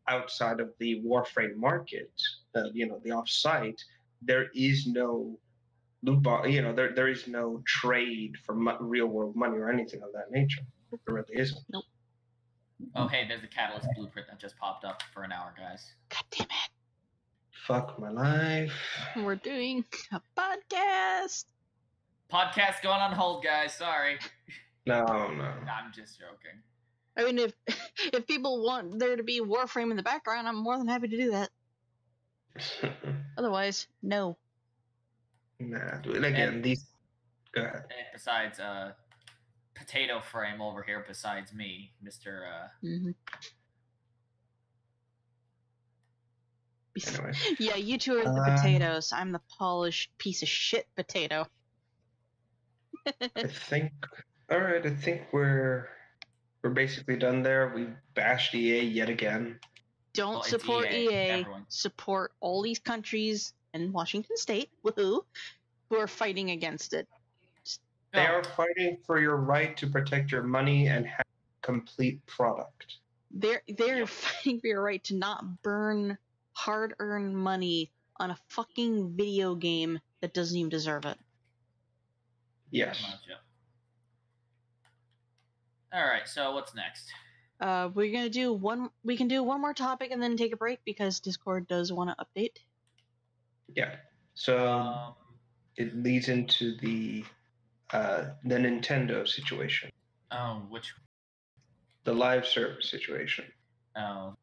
B: outside of the Warframe market, the off-site. There is no loot box. There is no trade for real world money or anything of that nature. There really isn't.
A: Nope.
C: Oh, hey, there's a Catalyst blueprint that just popped up for an hour, guys.
A: God damn it!
B: Fuck my life.
A: We're doing a podcast.
C: Podcast going on hold, guys. Sorry.
B: No.
C: I'm just joking.
A: I mean, if if people want there to be Warframe in the background, I'm more than happy to do that. Otherwise, no.
B: Nah, dude. Again, these. Go ahead.
C: And besides, potato frame over here. Besides me, Mr.
B: Anyway.
A: Yeah, you two are the potatoes. I'm the polished piece of shit potato.
B: I think. All right, I think we're basically done there. We bashed EA yet again.
A: Don't
C: Well, it's
A: support
C: EA,
A: EA.
C: everyone.
A: Support all these countries and Washington State, woohoo, who are fighting against it.
B: They are fighting for your right to protect your money and have a complete product.
A: They're fighting for your right to not burn hard-earned money on a fucking video game that doesn't even deserve it.
B: Yes.
C: Pretty much, yeah. All right. So what's next?
A: We're gonna do one. We can do one more topic and then take a break because Discord does want to update.
B: Yeah. So it leads into the Nintendo situation.
C: Oh, which?
B: The live service situation.
C: Oh.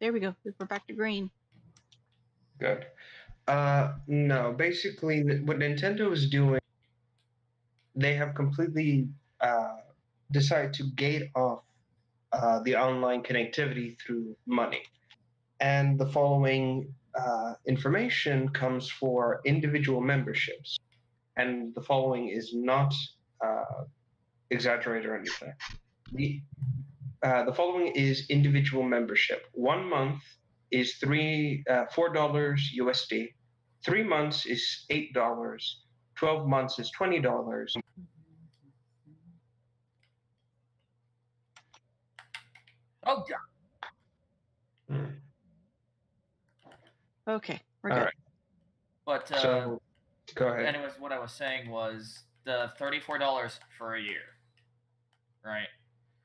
A: There we go. We're back to green.
B: Good. No, basically, what Nintendo is doing, they have completely decided to gate off the online connectivity through money. And the following information comes for individual memberships. And the following is not exaggerated or anything. The following is individual membership. 1 month is $4 USD. 3 months is $8. 12 months is $20.
C: Oh God.
A: Okay, we're good.
B: All right.
C: But
B: So, go ahead.
C: anyways, what I was saying was the $34 for a year, right?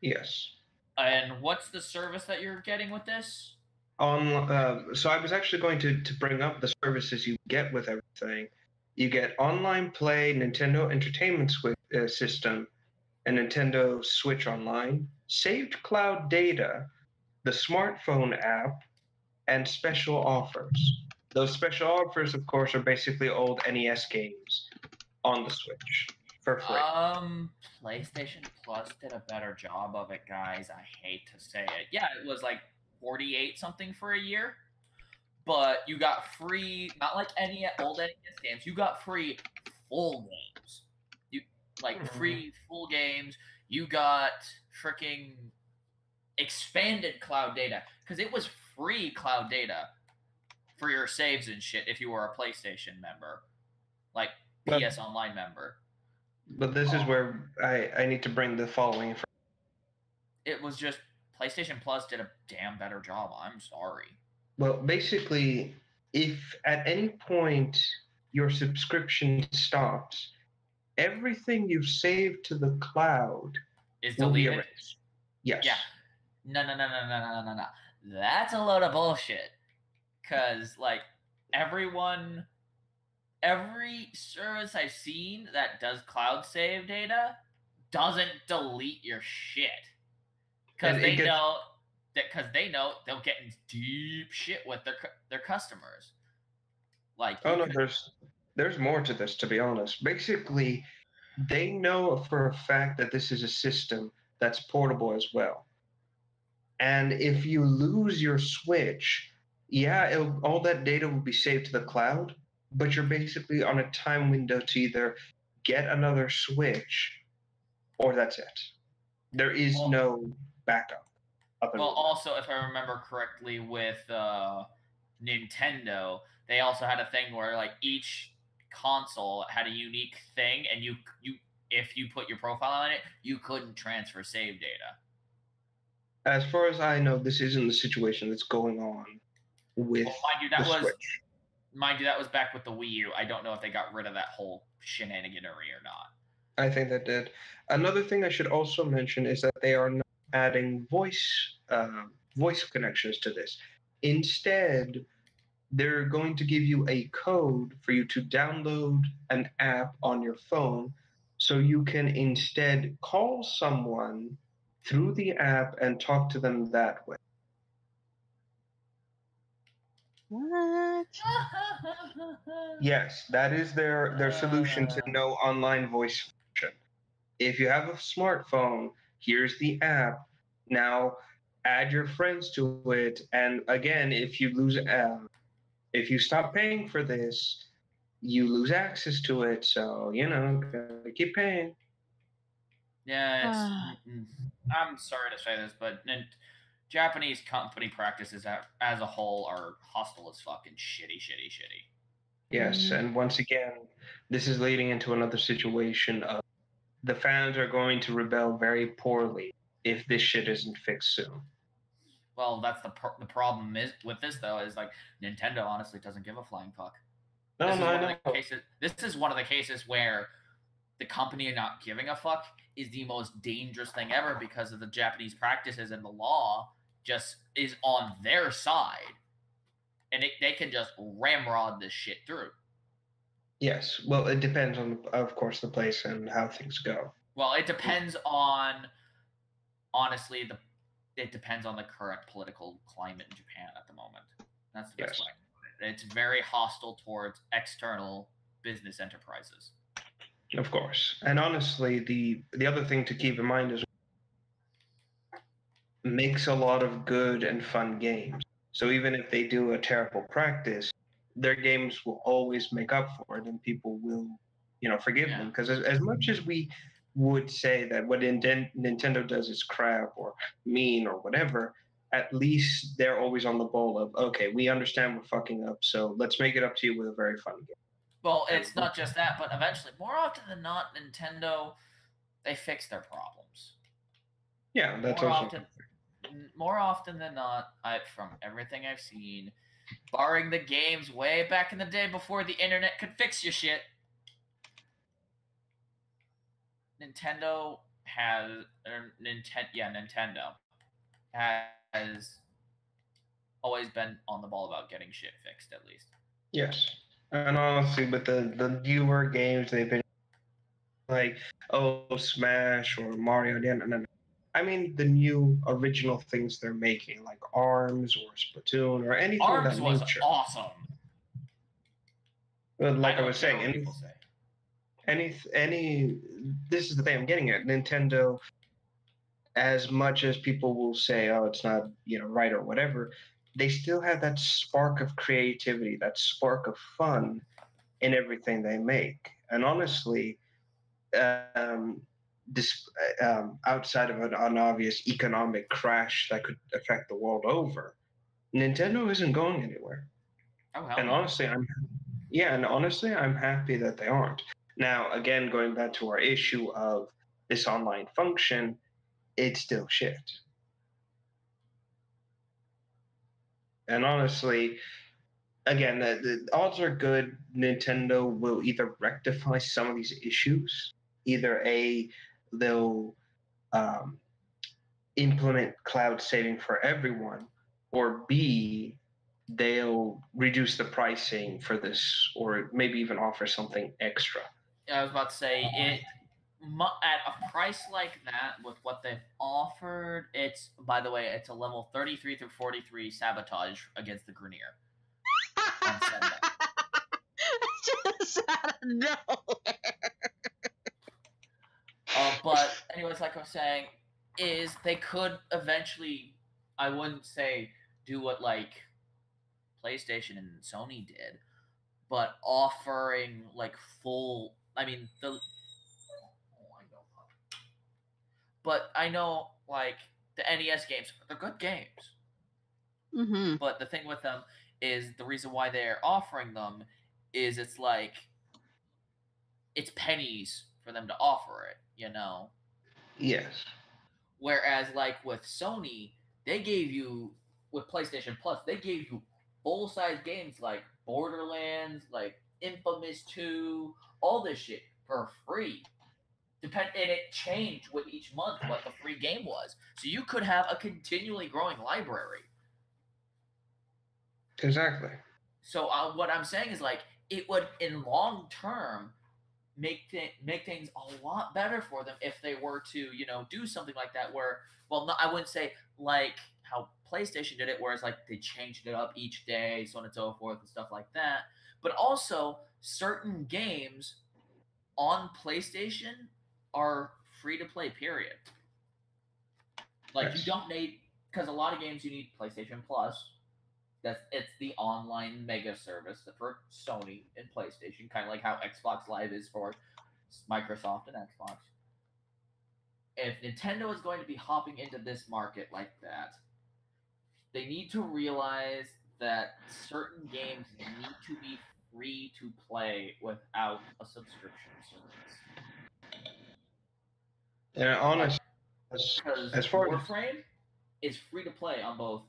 B: Yes.
C: And what's the service that you're getting with this?
B: So I was actually going to bring up the services you get with everything. You get online play, Nintendo Entertainment System, and Nintendo Switch Online, saved cloud data, the smartphone app, and special offers. Those special offers, of course, are basically old NES games on the Switch. for free.
C: PlayStation Plus did a better job of it, guys. I hate to say it. Yeah, it was like 48 something for a year, but you got free, not like any old NES games. You got free full games. You free full games. You got freaking expanded cloud data because it was free cloud data for your saves and shit if you were a PlayStation member, like PS Online member.
B: But this is where I need to bring the following.
C: It was just PlayStation Plus did a damn better job. I'm sorry.
B: Well, basically, if at any point your subscription stops, everything you've saved to the cloud
C: is
B: will be
C: deleted.
B: erased. Yes.
C: Yeah. No. That's a load of bullshit. Because, like, every service I've seen that does cloud save data doesn't delete your shit. Because they know they'll get in deep shit with their customers. Like,
B: there's more to this, to be honest. Basically, they know for a fact that this is a system that's portable as well. And if you lose your Switch, all that data will be saved to the cloud, but you're basically on a time window to either get another Switch or that's it. There is no backup.
C: Well, also, if I remember correctly, with Nintendo, they also had a thing where like each console had a unique thing, and you if you put your profile on it, you couldn't transfer save data.
B: As far as I know, this isn't the situation that's going on with the Switch.
C: Mind you, that was back with the Wii U. I don't know if they got rid of that whole shenaniganery or not.
B: I think they did. Another thing I should also mention is that they are not adding voice connections to this. Instead, they're going to give you a code for you to download an app on your phone so you can instead call someone through the app and talk to them that way.
A: What?
B: Yes, that is their solution to no online voice function. If you have a smartphone, here's the app. Now add your friends to it, and again, if you stop paying for this, you lose access to it. So gotta keep paying.
C: Yeah, I'm sorry to say this, but Japanese company practices as a whole are hostile as fucking shitty.
B: Yes, and once again, this is leading into another situation of the fans are going to rebel very poorly if this shit isn't fixed soon.
C: Well, that's the problem is with this though is like Nintendo honestly doesn't give a flying fuck. This is one of the cases where the company not giving a fuck is the most dangerous thing ever because of the Japanese practices and the law just is on their side. And they can just ramrod this shit through.
B: Yes. Well, it depends on, of course, the place and how things go.
C: Well, it depends on, honestly, it depends on the current political climate in Japan at the moment. That's the best way I can put it. It's very hostile towards external business enterprises.
B: Of course. And honestly, the other thing to keep in mind is makes a lot of good and fun games. So even if they do a terrible practice, their games will always make up for it, and people will, forgive them. Because as much as we would say that what Nintendo does is crap or mean or whatever, at least they're always on the ball of, okay, we understand we're fucking up, so let's make it up to you with a very fun game.
C: Well, it's not just that, but eventually, more often than not, Nintendo, they fix their problems.
B: Yeah, that's
C: more often than not, from everything I've seen, barring the games way back in the day before the internet could fix your shit, Nintendo has always been on the ball about getting shit fixed, at least.
B: Yes. And honestly, with the newer games, they've been like, Smash or Mario. No. I mean, the new original things they're making, like ARMS or Splatoon or anything of that nature.
C: ARMS was awesome.
B: But like I was saying, this is the thing I'm getting at. Nintendo, as much as people will say, oh, it's not, right or whatever, they still have that spark of creativity, that spark of fun in everything they make. And honestly, um, this outside of an obvious economic crash that could affect the world over, Nintendo isn't going anywhere.
C: Oh hell
B: And
C: no.
B: honestly, I'm happy that they aren't. Now, again, going back to our issue of this online function, it's still shit. And honestly, again, the odds are good Nintendo will either rectify some of these issues, either A, they'll um, implement cloud saving for everyone, or B, they'll reduce the pricing for this, or maybe even offer something extra.
C: I was about to say it at a price like that with what they've offered. It's, by the way, it's a level 33 through 43 sabotage against the Grenier.
A: Just out of nowhere.
C: But anyways, like I was saying, is they could eventually, I wouldn't say do what like PlayStation and Sony did, but offering like full. I mean but I know like the NES games, they're good games.
A: Mm-hmm.
C: But the thing with them is the reason why they're offering them is it's like it's pennies for them to offer it,
B: Yes.
C: Whereas like with Sony, they gave you with PlayStation Plus, they gave you full size games like Borderlands, like Infamous 2, all this shit for free. And it changed with each month what the free game was. So you could have a continually growing library.
B: Exactly.
C: So what I'm saying is like it would in long term make things a lot better for them if they were to do something like that where no, I wouldn't say like how PlayStation did it where it's like they changed it up each day, so on and so forth and stuff like that, but also certain games on PlayStation are free to play, period. Like
B: Yes.
C: you don't need, because a lot of games you need PlayStation Plus. It's the online mega service for Sony and PlayStation, kind of like how Xbox Live is for Microsoft and Xbox. If Nintendo is going to be hopping into this market like that, they need to realize that certain games need to be free to play without a subscription service.
B: And honestly,
C: Because
B: as far as
C: Warframe is free to play on both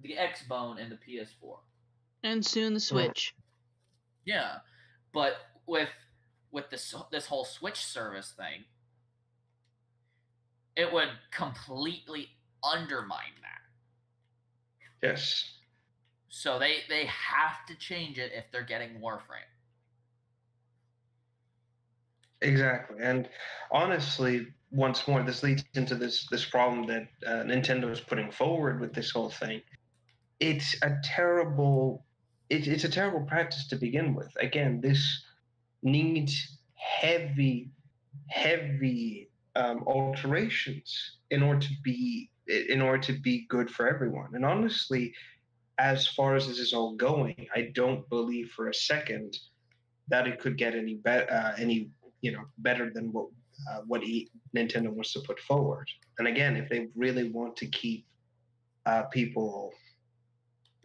C: the Xbone and the PS4.
A: And soon the Switch.
C: Yeah, but with this whole Switch service thing, it would completely undermine that.
B: yes.
C: So they have to change it if they're getting Warframe.
B: Exactly. And honestly, once more, this leads into this problem that Nintendo is putting forward with this whole thing. It's a terrible practice to begin with. Again, this needs heavy alterations in order to be good for everyone. And honestly, as far as this is all going, I don't believe for a second that it could get any better than what Nintendo wants to put forward. And again, if they really want to keep people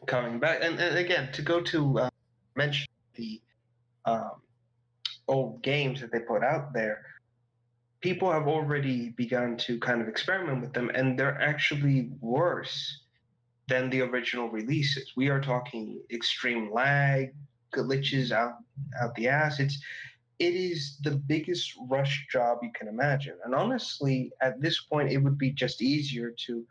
B: coming back, and again, to go to mention the um, old games that they put out there, people have already begun to kind of experiment with them, and they're actually worse than the original releases. We are talking extreme lag, glitches out the ass. It is the biggest rush job you can imagine. And honestly, at this point, it would be just easier to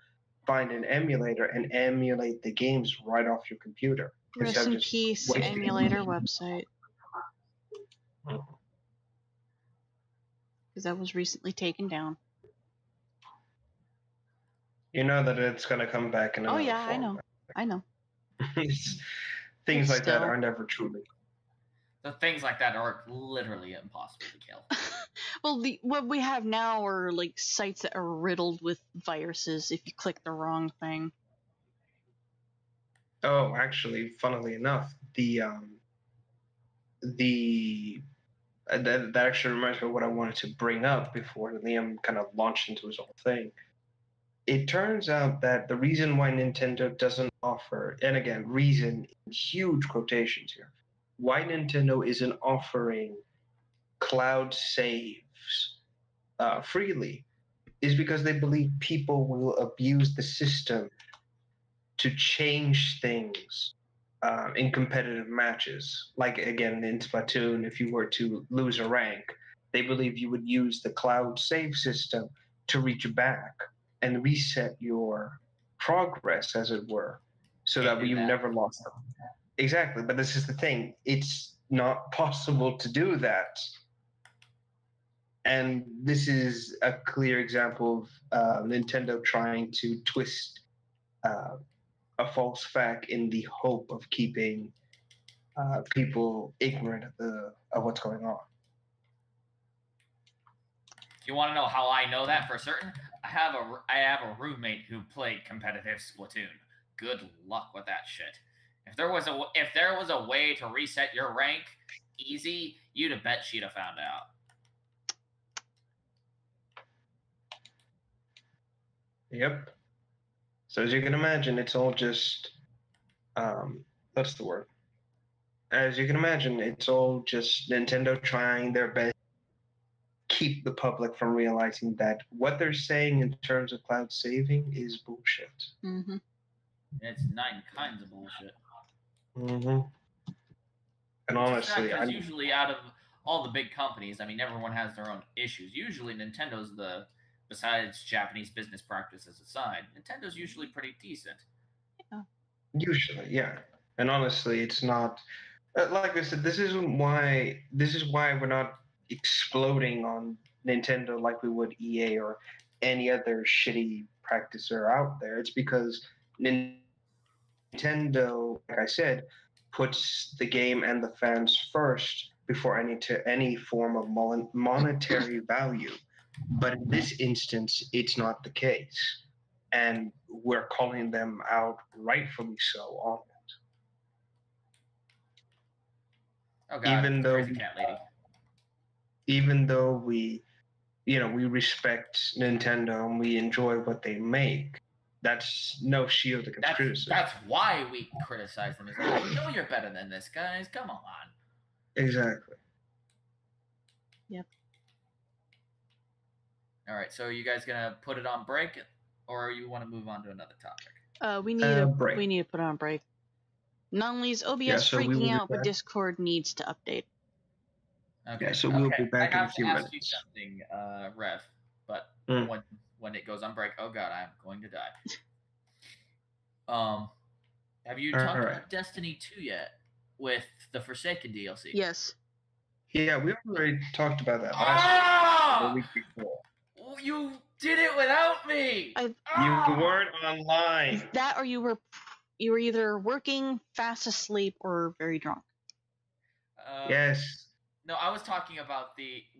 B: find an emulator and emulate the games right off your computer.
A: Rest in peace, emulator website. Because that was recently taken down.
B: You know that it's going to come back in another form.
A: I know.
B: Things like that are never truly.
C: The things like that are literally impossible to kill.
A: Well, what we have now are like sites that are riddled with viruses if you click the wrong thing.
B: Oh, actually, funnily enough, that actually reminds me of what I wanted to bring up before Liam kind of launched into his whole thing. It turns out that the reason why Nintendo doesn't offer, and again, reason in huge quotations here, why Nintendo isn't offering cloud saves freely is because they believe people will abuse the system to change things in competitive matches. Like, again, in Splatoon, if you were to lose a rank, they believe you would use the cloud save system to reach back and reset your progress, as it were, so that you never lost them. Exactly, but this is the thing. It's not possible to do that. And this is a clear example of Nintendo trying to twist a false fact in the hope of keeping people ignorant of what's going on.
C: You want to know how I know that for certain? I have a roommate who played competitive Splatoon. Good luck with that shit. If there was a way to reset your rank easy, you'd have bet she'd have found out.
B: Yep. So as you can imagine, it's all just what's the word? As you can imagine, it's all just Nintendo trying their best to keep the public from realizing that what they're saying in terms of cloud saving is bullshit.
A: Mm-hmm.
C: It's 9 kinds of bullshit.
B: Mm-hmm. And honestly,
C: because usually out of all the big companies, I mean, everyone has their own issues. Usually, Nintendo's besides Japanese business practices aside, Nintendo's usually pretty decent.
A: Yeah.
B: Usually, yeah. And honestly, it's not. Like I said, this is why we're not exploding on Nintendo like we would EA or any other shitty practicer out there. It's because Nintendo, like I said, puts the game and the fans first before any form of monetary value. But in this instance, it's not the case, and we're calling them out, rightfully so, on it.
C: Oh God, crazy cat lady.
B: Even though we respect Nintendo and we enjoy what they make, that's no shield against criticism.
C: That's why we criticize them. It's like, we know you're better than this, guys. Come on.
B: Exactly.
A: Yep.
C: All right, so are you guys gonna put it on break, or you want to move on to another topic?
A: We need to put it on break. Not only is OBS freaking out, but Discord needs to update.
B: Okay. Yeah, so we'll be back in a few minutes.
C: I have to ask you something, Rev, but when it goes on break, oh God, I'm going to die. Have you talked about Destiny 2 yet with the Forsaken DLC?
A: Yes.
B: Yeah, we already talked about that last week, the week before.
C: You did it without me.
B: You weren't online.
A: That, or you were either working, fast asleep, or very drunk.
B: Yes.
C: No, I was talking about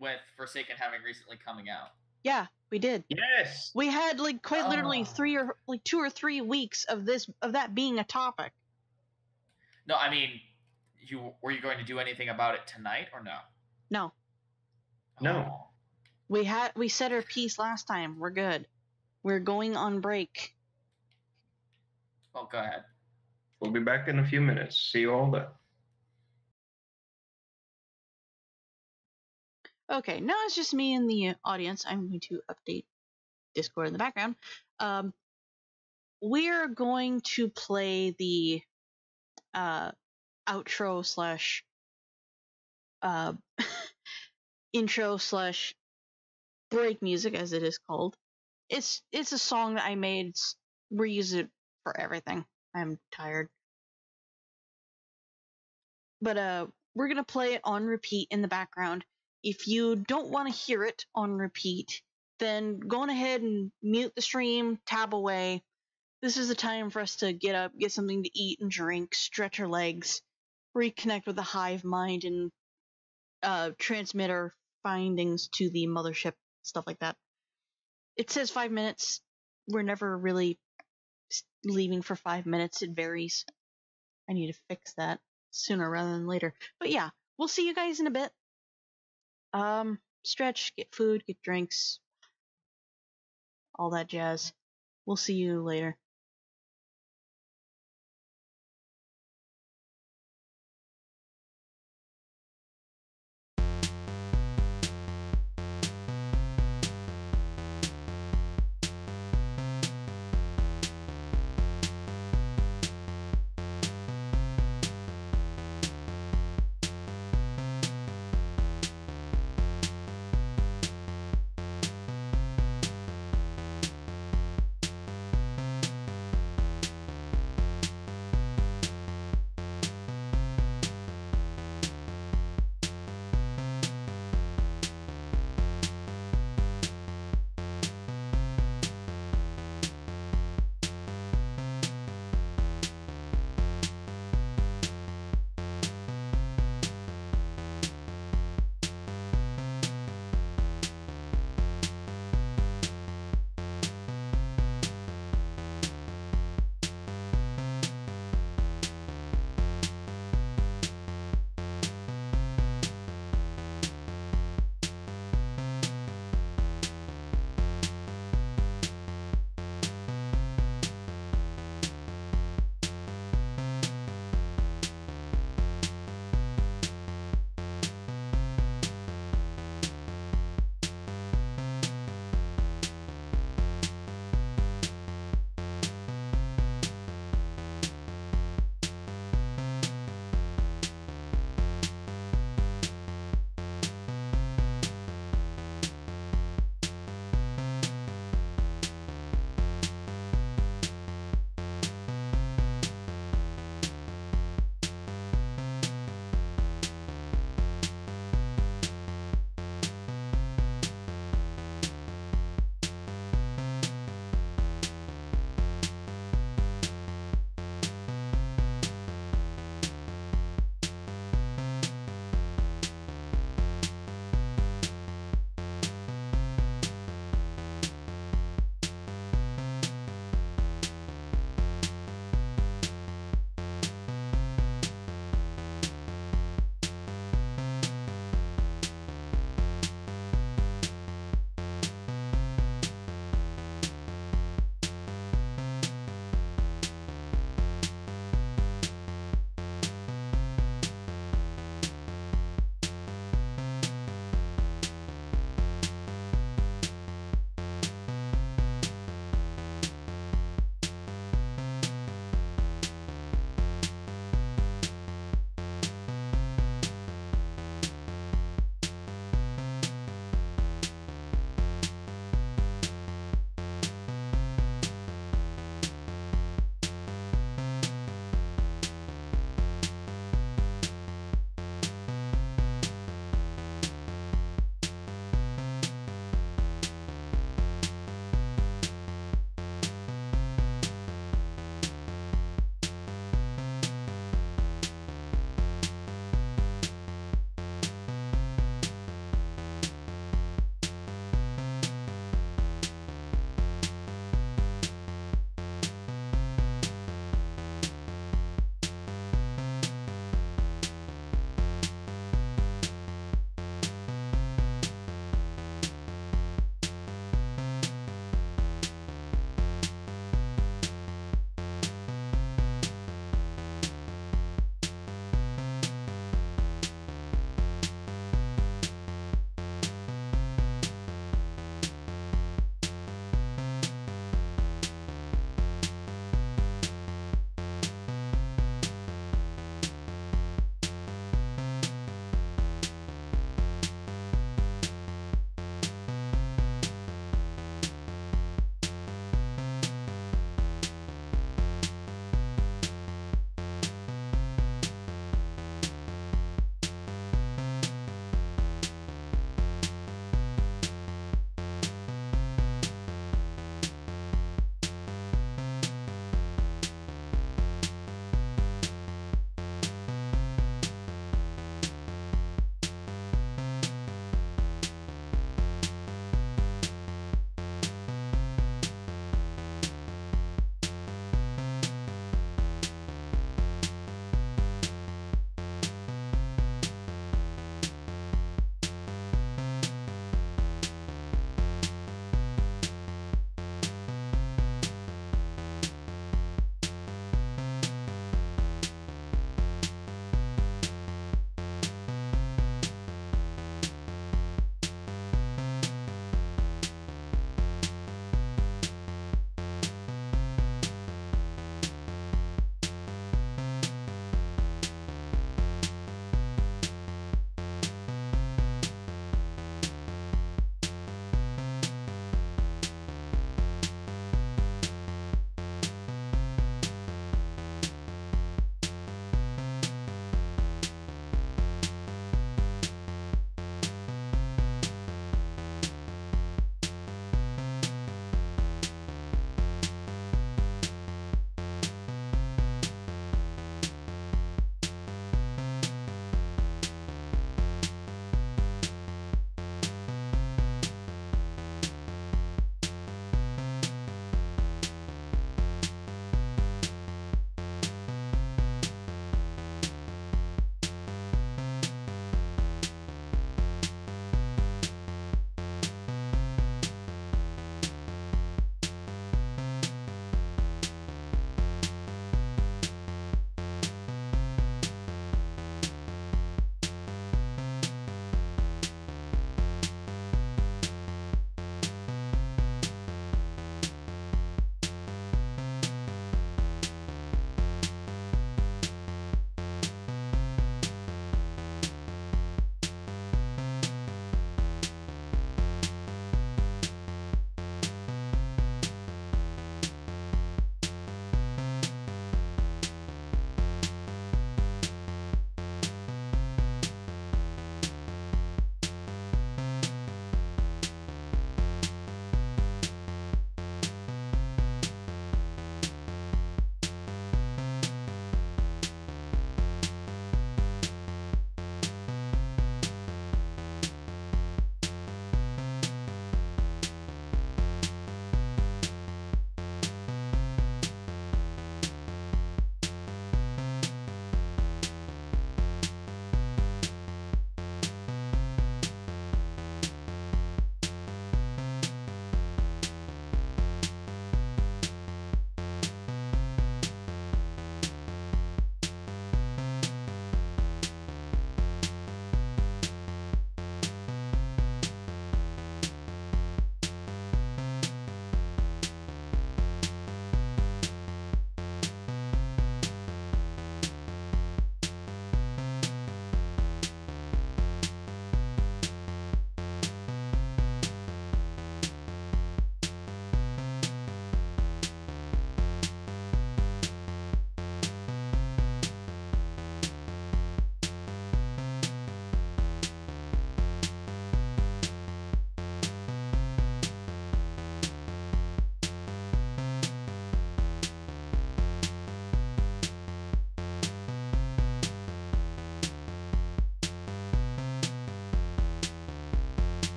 C: with Forsaken having recently coming out.
A: Yeah, we did.
B: Yes.
A: We had quite literally 2 or 3 weeks of that being a topic.
C: No, I mean, were you going to do anything about it tonight or no?
A: No.
B: No.
A: We said our piece last time. We're good. We're going on break.
C: Oh, go ahead.
B: We'll be back in a few minutes. See you all then.
A: Okay, now it's just me and the audience. I'm going to update Discord in the background. We're going to play the outro / intro / break music, as it is called. It's a song that I made. We use it for everything. I'm tired. But we're gonna play it on repeat in the background. If you don't want to hear it on repeat, then go on ahead and mute the stream, tab away. This is the time for us to get up, get something to eat and drink, stretch our legs, reconnect with the hive mind and transmit our findings to the mothership, stuff like that. It says 5 minutes. We're never really leaving for 5 minutes. It varies. I need to fix that sooner rather than later. But yeah, we'll see you guys in a bit. Stretch, get food, get drinks, all that jazz. We'll see you later.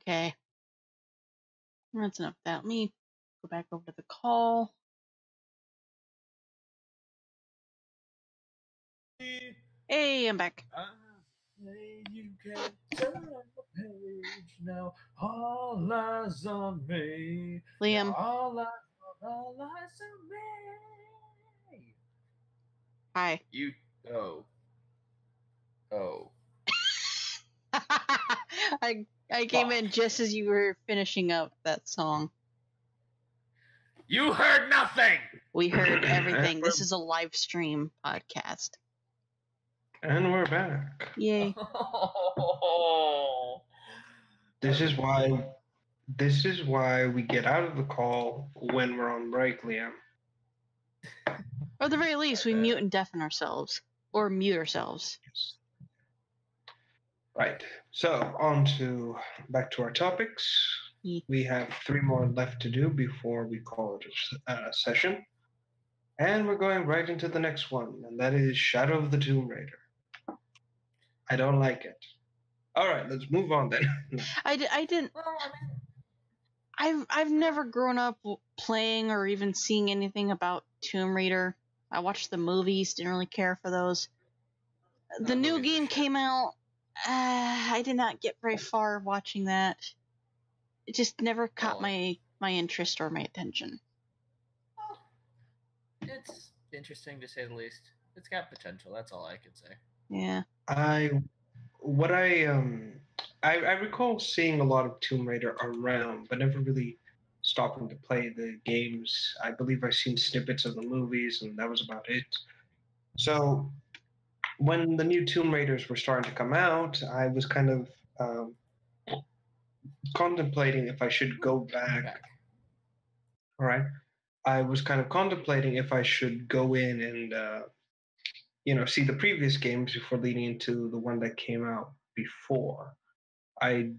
A: Okay. That's enough of that. Let me go back over to the call. Hey, I'm back.
C: You can turn the page now. All eyes on me.
A: Liam.
C: All eyes on me.
A: Hi.
C: You. Oh.
A: I came in just as you were finishing up that song.
C: You heard nothing!
A: We heard everything. This is a live stream podcast.
B: And we're back.
A: Yay.
B: This is why we get out of the call when we're on break, Liam.
A: Or at the very least, we mute and deafen ourselves. Or mute ourselves.
B: Yes. Right. So back to our topics.
A: Yeah.
B: We have 3 more left to do before we call it a session. And we're going right into the next one, and that is Shadow of the Tomb Raider. I don't like it. All right, let's move on then.
A: I didn't. I've never grown up playing or even seeing anything about Tomb Raider. I watched the movies, didn't really care for those. The new game came out. I did not get very far watching that. It just never caught my interest or my attention.
C: It's interesting to say the least. It's got potential. That's all I can say.
A: Yeah.
B: I recall seeing a lot of Tomb Raider around, but never really stopping to play the games. I believe I've seen snippets of the movies, and that was about it. So when the new Tomb Raiders were starting to come out, I was kind of contemplating if I should go back. All right. I was kind of contemplating if I should go in and see the previous games before leading into the one that came out before. I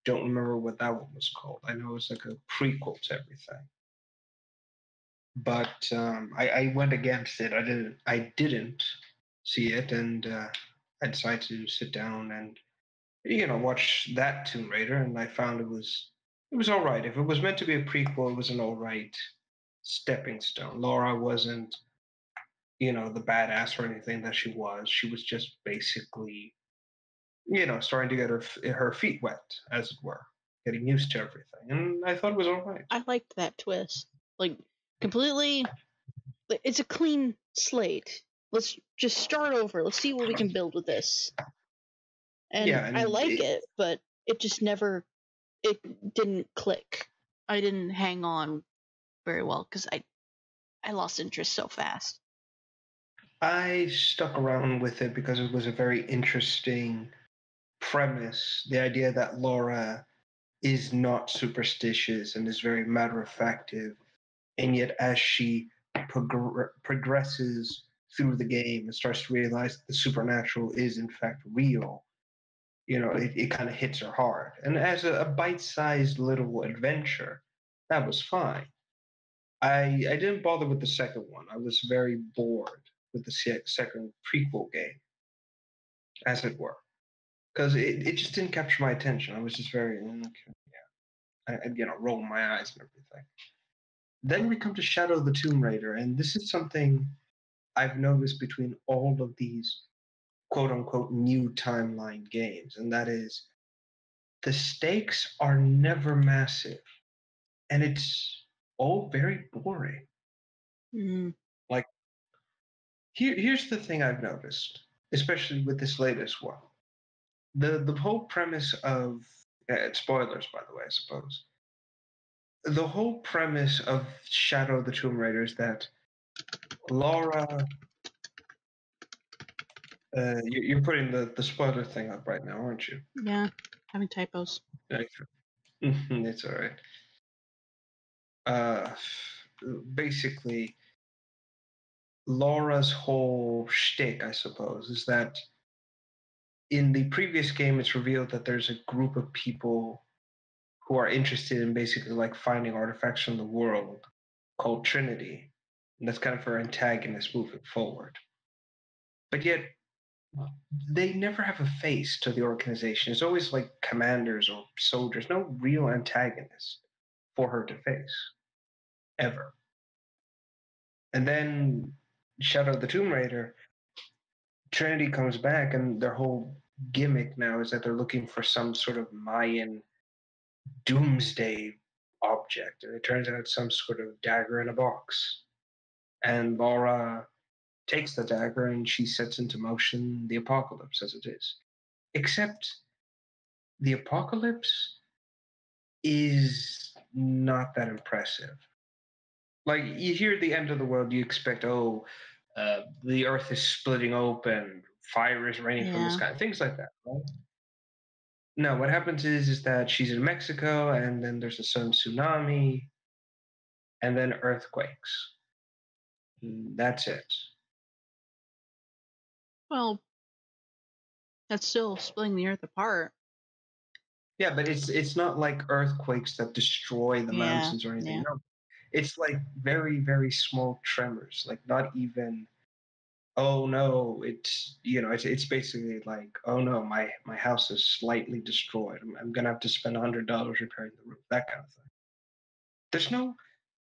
B: don't remember what that one was called. I know it's like a prequel to everything. But I went against it. I didn't see it, and I decided to sit down and watch that Tomb Raider, and I found it was all right. If it was meant to be a prequel, it was an all right stepping stone. Laura wasn't the badass or anything that she was. She was just basically starting to get her feet wet, as it were, getting used to everything, and I thought it was all right.
A: I liked that twist. Like, completely, it's a clean slate. Let's just start over. Let's see what we can build with this. And I like it, but it just never, it didn't click. I didn't hang on very well because I lost interest so fast.
B: I stuck around with it because it was a very interesting premise. The idea that Laura is not superstitious and is very matter-of-factive, and yet as she progresses through the game and starts to realize that the supernatural is in fact real, it kind of hits her hard. And as a bite-sized little adventure, that was fine. I didn't bother with the second one. I was very bored with the second prequel game, as it were, because it just didn't capture my attention. I was just very, rolling my eyes and everything. Then we come to Shadow of the Tomb Raider, and this is something I've noticed between all of these quote-unquote new timeline games, and that is the stakes are never massive, and it's all very boring.
A: Mm.
B: Like, here's the thing I've noticed, especially with this latest one. The whole premise of spoilers, by the way, I suppose. The whole premise of Shadow of the Tomb Raider is that Laura. You're putting the spoiler thing up right now, aren't you?
A: Yeah, having typos.
B: It's all right. Basically, Laura's whole shtick, I suppose, is that in the previous game, it's revealed that there's a group of people who are interested in basically like finding artifacts from the world called Trinity. And that's kind of her antagonist moving forward. But yet, they never have a face to the organization. It's always like commanders or soldiers, no real antagonist for her to face, ever. And then Shadow of the Tomb Raider, Trinity comes back, and their whole gimmick now is that they're looking for some sort of Mayan doomsday object. And it turns out it's some sort of dagger in a box. And Laura takes the dagger and she sets into motion the apocalypse as it is. Except the apocalypse is not that impressive. Like, you hear the end of the world, you expect, the earth is splitting open, fire is raining from the sky, things like that, right? No, what happens is that she's in Mexico, and then there's a sudden tsunami, and then earthquakes. That's it.
A: Well, that's still splitting the earth apart.
B: Yeah, but it's not like earthquakes that destroy the mountains or anything. No, it's like very, very small tremors. Like, not even, oh no, it's basically like, oh no, my house is slightly destroyed. I'm gonna have to spend $100 repairing the roof. That kind of thing. There's no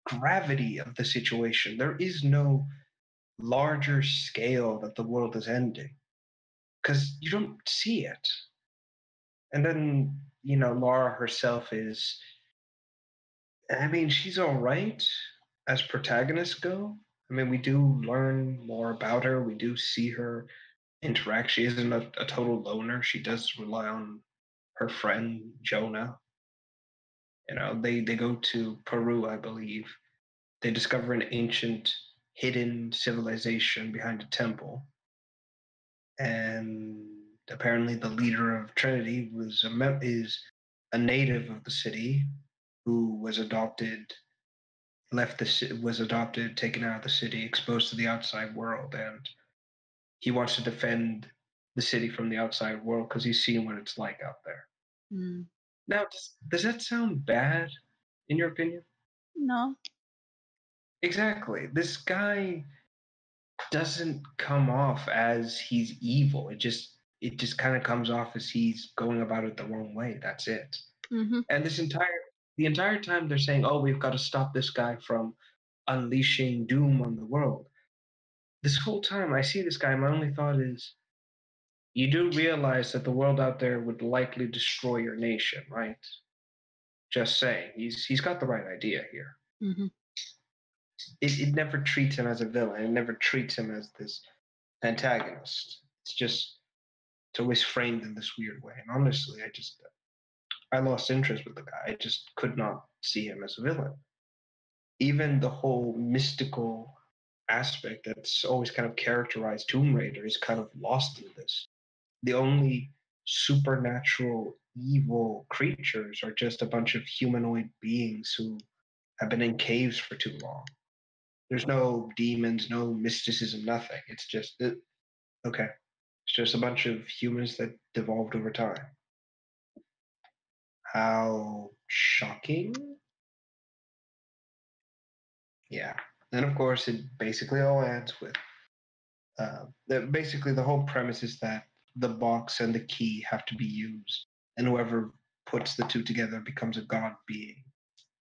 B: gravity of the situation. There is no larger scale that the world is ending because you don't see it. And then, Laura herself is, I mean, she's all right as protagonists go. I mean, we do learn more about her. We do see her interact. She isn't a total loner. She does rely on her friend, Jonah. They go to Peru, I believe. They discover an ancient, hidden civilization behind a temple. And apparently the leader of Trinity is a native of the city who was adopted, taken out of the city, exposed to the outside world, and he wants to defend the city from the outside world because he's seen what it's like out there.
A: Mm.
B: Now, does that sound bad, in your opinion?
A: No.
B: Exactly. This guy doesn't come off as he's evil. It just kind of comes off as he's going about it the wrong way. That's it.
A: Mm-hmm.
B: And the entire time they're saying, "Oh, we've got to stop this guy from unleashing doom on the world." This whole time I see this guy, my only thought is, you do realize that the world out there would likely destroy your nation, right? Just saying. He's got the right idea here.
A: Mm-hmm.
B: It never treats him as a villain. It never treats him as this antagonist. It's always framed in this weird way. And honestly, I lost interest with the guy. I just could not see him as a villain. Even the whole mystical aspect that's always kind of characterized Tomb Raider is kind of lost in this. The only supernatural evil creatures are just a bunch of humanoid beings who have been in caves for too long. There's no demons, no mysticism, nothing. It's just, okay. It's just a bunch of humans that devolved over time. How shocking. Yeah. And of course, it basically all ends with basically the whole premise is that the box and the key have to be used, and whoever puts the two together becomes a god being.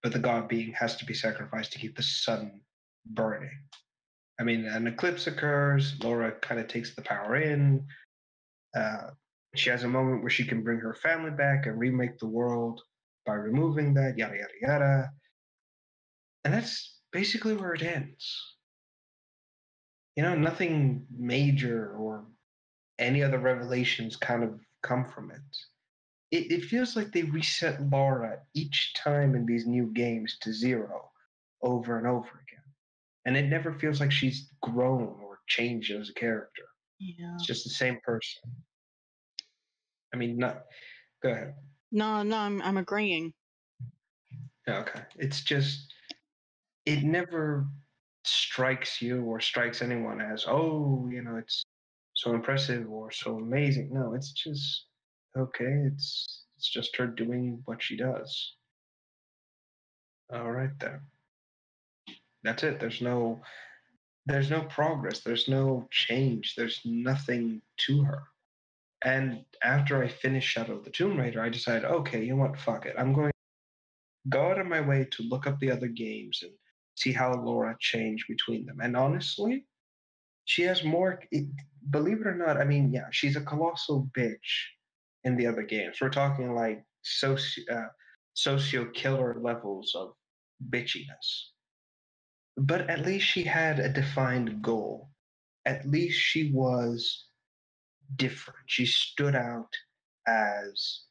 B: But the god being has to be sacrificed to keep the sun burning. I mean, an eclipse occurs. Laura kind of takes the power in. She has a moment where she can bring her family back and remake the world by removing that, yada, yada, yada. And that's basically where it ends. Nothing major or any other revelations kind of come from it. It feels like they reset Laura each time in these new games to zero over and over again. And it never feels like she's grown or changed as a character.
A: Yeah.
B: It's just the same person. I mean, not. Go ahead.
A: No, I'm agreeing.
B: Okay. It's just, it never strikes you or strikes anyone as, oh, it's so impressive or so amazing. No, it's just, okay, it's just her doing what she does. All right, then. That's it. There's no there's no progress, there's no change, there's nothing to her. And after I finished Shadow of the Tomb Raider, I decided, okay, you know what, fuck it. I'm going to go out of my way to look up the other games and see how Laura changed between them. And honestly, she has more, believe it or not, I mean, yeah, she's a colossal bitch in the other games. We're talking like socio killer levels of bitchiness. But at least she had a defined goal. At least she was different. She stood out as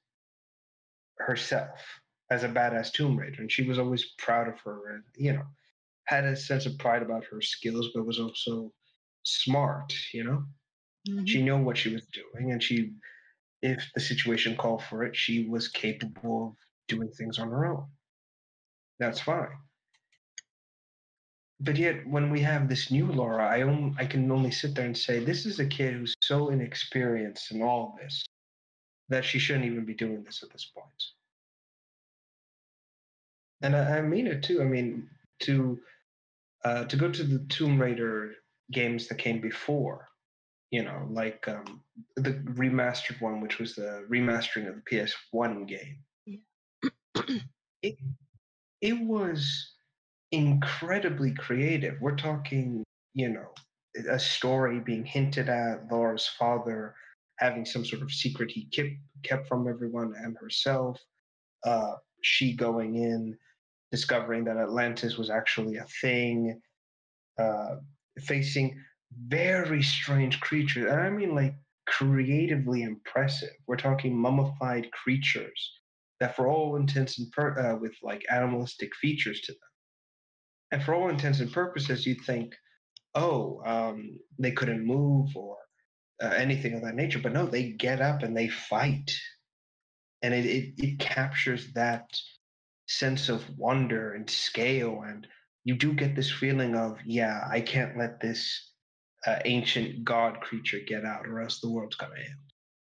B: herself, as a badass Tomb Raider, and she was always proud of her, and had a sense of pride about her skills, but was also smart.
A: Mm-hmm.
B: She knew what she was doing, and if the situation called for it, she was capable of doing things on her own. That's fine. But yet, when we have this new Laura, I can only sit there and say, this is a kid who's so inexperienced in all of this that she shouldn't even be doing this at this point. And I mean it too. I mean, to go to the Tomb Raider games that came before, like the remastered one, which was the remastering of the PS1 game.
A: Yeah.
B: it it was incredibly creative. We're talking, a story being hinted at, Laura's father having some sort of secret he kept from everyone and herself. She going in, discovering that Atlantis was actually a thing, uh, facing very strange creatures. And I mean, like, creatively impressive. We're talking mummified creatures that, for all intents and with like animalistic features to them. And for all intents and purposes, you'd think, oh, they couldn't move or anything of that nature. But no, they get up and they fight. And it captures that sense of wonder and scale. And you do get this feeling of, yeah, I can't let this ancient god creature get out or else the world's going to end.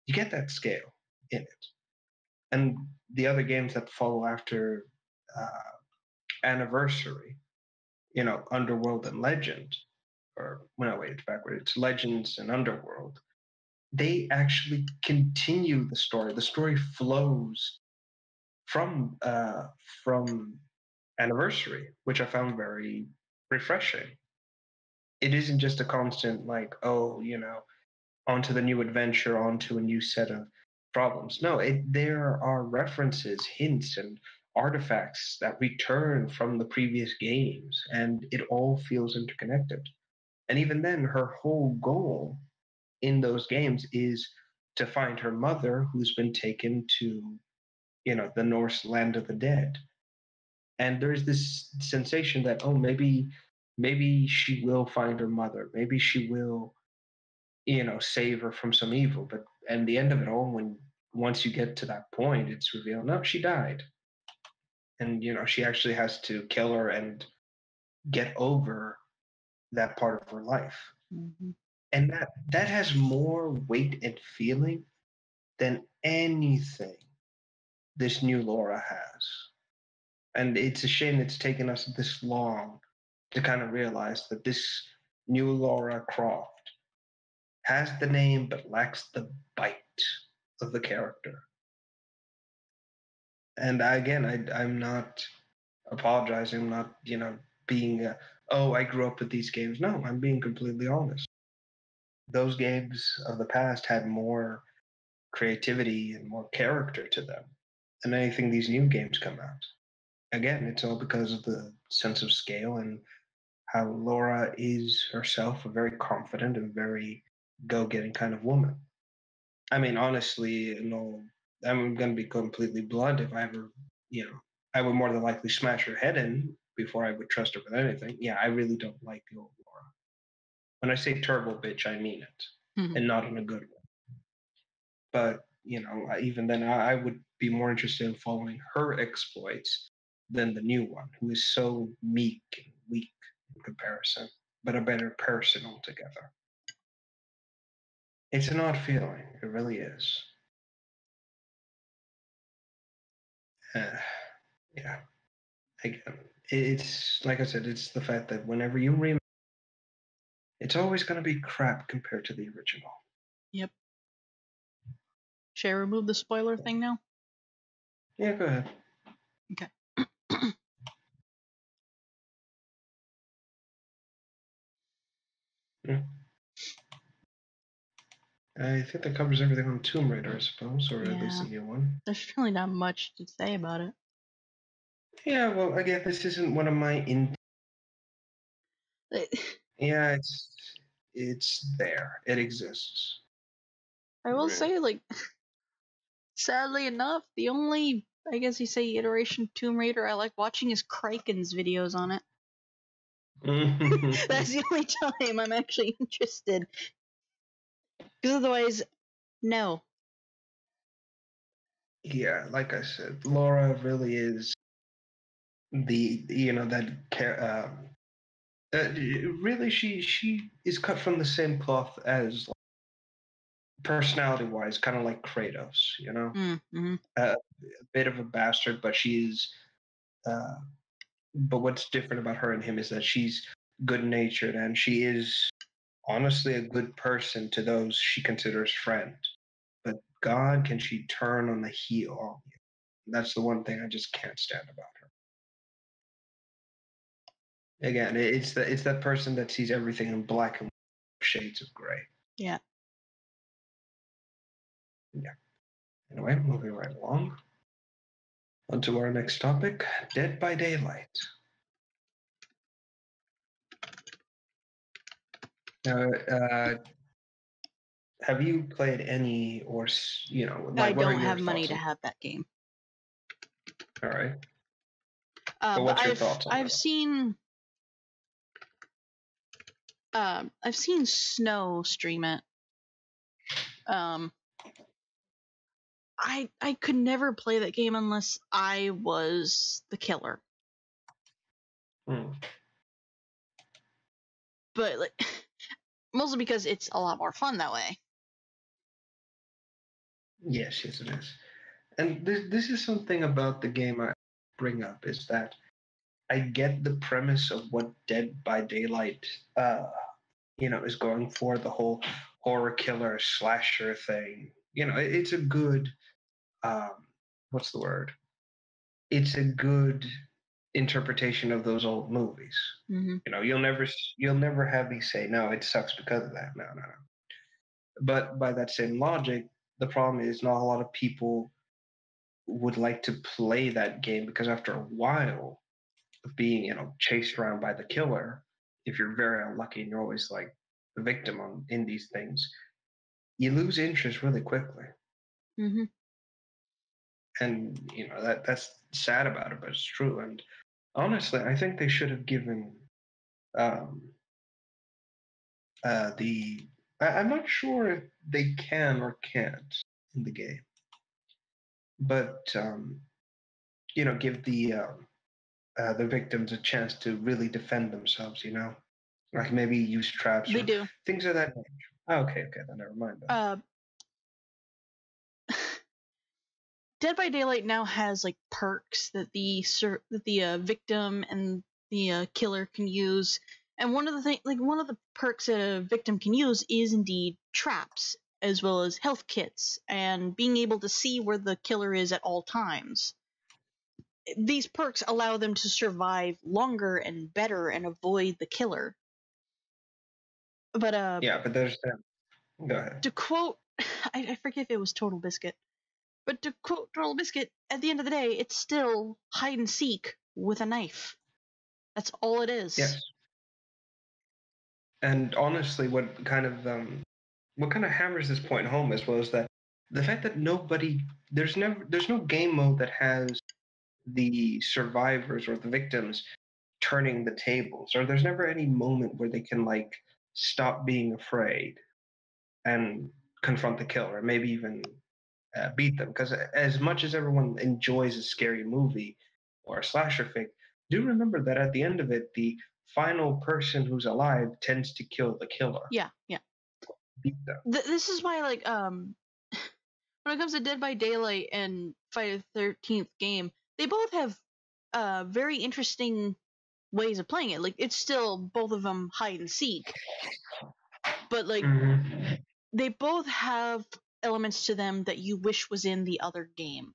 B: You get that scale in it. And the other games that follow after Anniversary, Underworld and Legend, or no, wait, it's backward. It's Legends and Underworld. They actually continue the story. The story flows from Anniversary, which I found very refreshing. It isn't just a constant like, oh, onto the new adventure, onto a new set of problems. No, there are references, hints, and artifacts that return from the previous games, and it all feels interconnected. And even then, her whole goal in those games is to find her mother, who's been taken to, the Norse land of the dead. And there's this sensation that, oh, maybe she will find her mother. Maybe she will, save her from some evil. But at the end of it all, once you get to that point, it's revealed, no, she died. And, she actually has to kill her and get over that part of her life.
A: Mm-hmm.
B: And that has more weight and feeling than anything this new Laura has. And it's a shame it's taken us this long to kind of realize that this new Laura Croft has the name but lacks the bite of the character. And I'm not apologizing. I'm not, being, oh, I grew up with these games. No, I'm being completely honest. Those games of the past had more creativity and more character to them than anything these new games come out. Again, it's all because of the sense of scale and how Laura is herself a very confident and very go-getting kind of woman. I mean, honestly, I'm going to be completely blunt. If I ever, I would more than likely smash her head in before I would trust her with anything. Yeah, I really don't like the old Laura. When I say turbo bitch, I mean it, and not in a good way. But, even then, I would be more interested in following her exploits than the new one, who is so meek and weak in comparison, but a better person altogether. It's an odd feeling. It really is. Yeah. Again, it's like I said, it's the fact that whenever you it's always going to be crap compared to the original.
A: Yep. Should I remove the spoiler thing now?
B: Yeah, go ahead.
A: Okay.
B: Yeah. I think that covers everything on Tomb Raider, I suppose, or at least
A: Yeah.
B: the new one.
A: There's really not much to say about it.
B: Yeah, well, again, this isn't one of my Yeah, it's there. It exists.
A: I will
B: Yeah.
A: say, like, sadly enough, the only, I guess you say, iteration of Tomb Raider I like watching is Kraken's videos on it. That's the only time I'm actually interested. Because otherwise, no.
B: Yeah, like I said, Laura really is really she is cut from the same cloth as personality wise, kind of like Kratos, you know,
A: Mm-hmm.
B: a bit of a bastard, but she's but what's different about her and him is that she's good natured and she is honestly a good person to those she considers friend. But God, can she turn on the heel on you? That's the one thing I just can't stand about her. Again, it's that person that sees everything in black and shades of gray.
A: Yeah.
B: Yeah. Anyway, moving right along. On to our next topic, Dead by Daylight. Now, have you played any, or
A: I
B: what are
A: don't
B: your
A: have money
B: thoughts
A: to
B: on?
A: have that game.
B: All right.
A: But
B: what's your thoughts on
A: I've
B: that?
A: seen Snow stream it. I could never play that game unless I was the killer. But like, mostly because it's a lot more fun that way.
B: Yes, it is. And this is something about the game I bring up is that I get the premise of what Dead by Daylight, is going for, the whole horror killer slasher thing. It's a good, what's the word? It's a good interpretation of those old movies.
A: Mm-hmm.
B: You'll never have me say no, it sucks because of that. No. But by that same logic, the problem is not a lot of people would like to play that game because after a while of being, chased around by the killer, if you're very unlucky and you're always like the victim in these things, you lose interest really quickly.
A: Mm-hmm.
B: And that's sad about it, but it's true. And honestly, I think they should have given I'm not sure if they can or can't in the game, but give the victims a chance to really defend themselves. Like maybe use traps
A: They
B: or
A: do.
B: things of that nature. Oh, okay, then never mind.
A: Dead by Daylight now has like perks that the victim and the killer can use, and one of the perks that a victim can use is indeed traps, as well as health kits and being able to see where the killer is at all times. These perks allow them to survive longer and better and avoid the killer. But
B: but there's that. Go ahead.
A: To quote, I forget if it was Total Biscuit, but to quote Total Biscuit, at the end of the day, it's still hide and seek with a knife. That's all it is.
B: Yes. And honestly, what kind of hammers this point home as well is that the fact that there's no game mode that has the survivors or the victims turning the tables, or there's never any moment where they can like stop being afraid and confront the killer, and maybe even beat them. Because as much as everyone enjoys a scary movie or a slasher flick, do remember that at the end of it, the final person who's alive tends to kill the killer.
A: Yeah.
B: Beat them.
A: This is why, like, when it comes to Dead by Daylight and Friday the 13th game, they both have very interesting ways of playing it. Like, it's still both of them hide and seek, but like they both have elements to them that you wish was in the other game.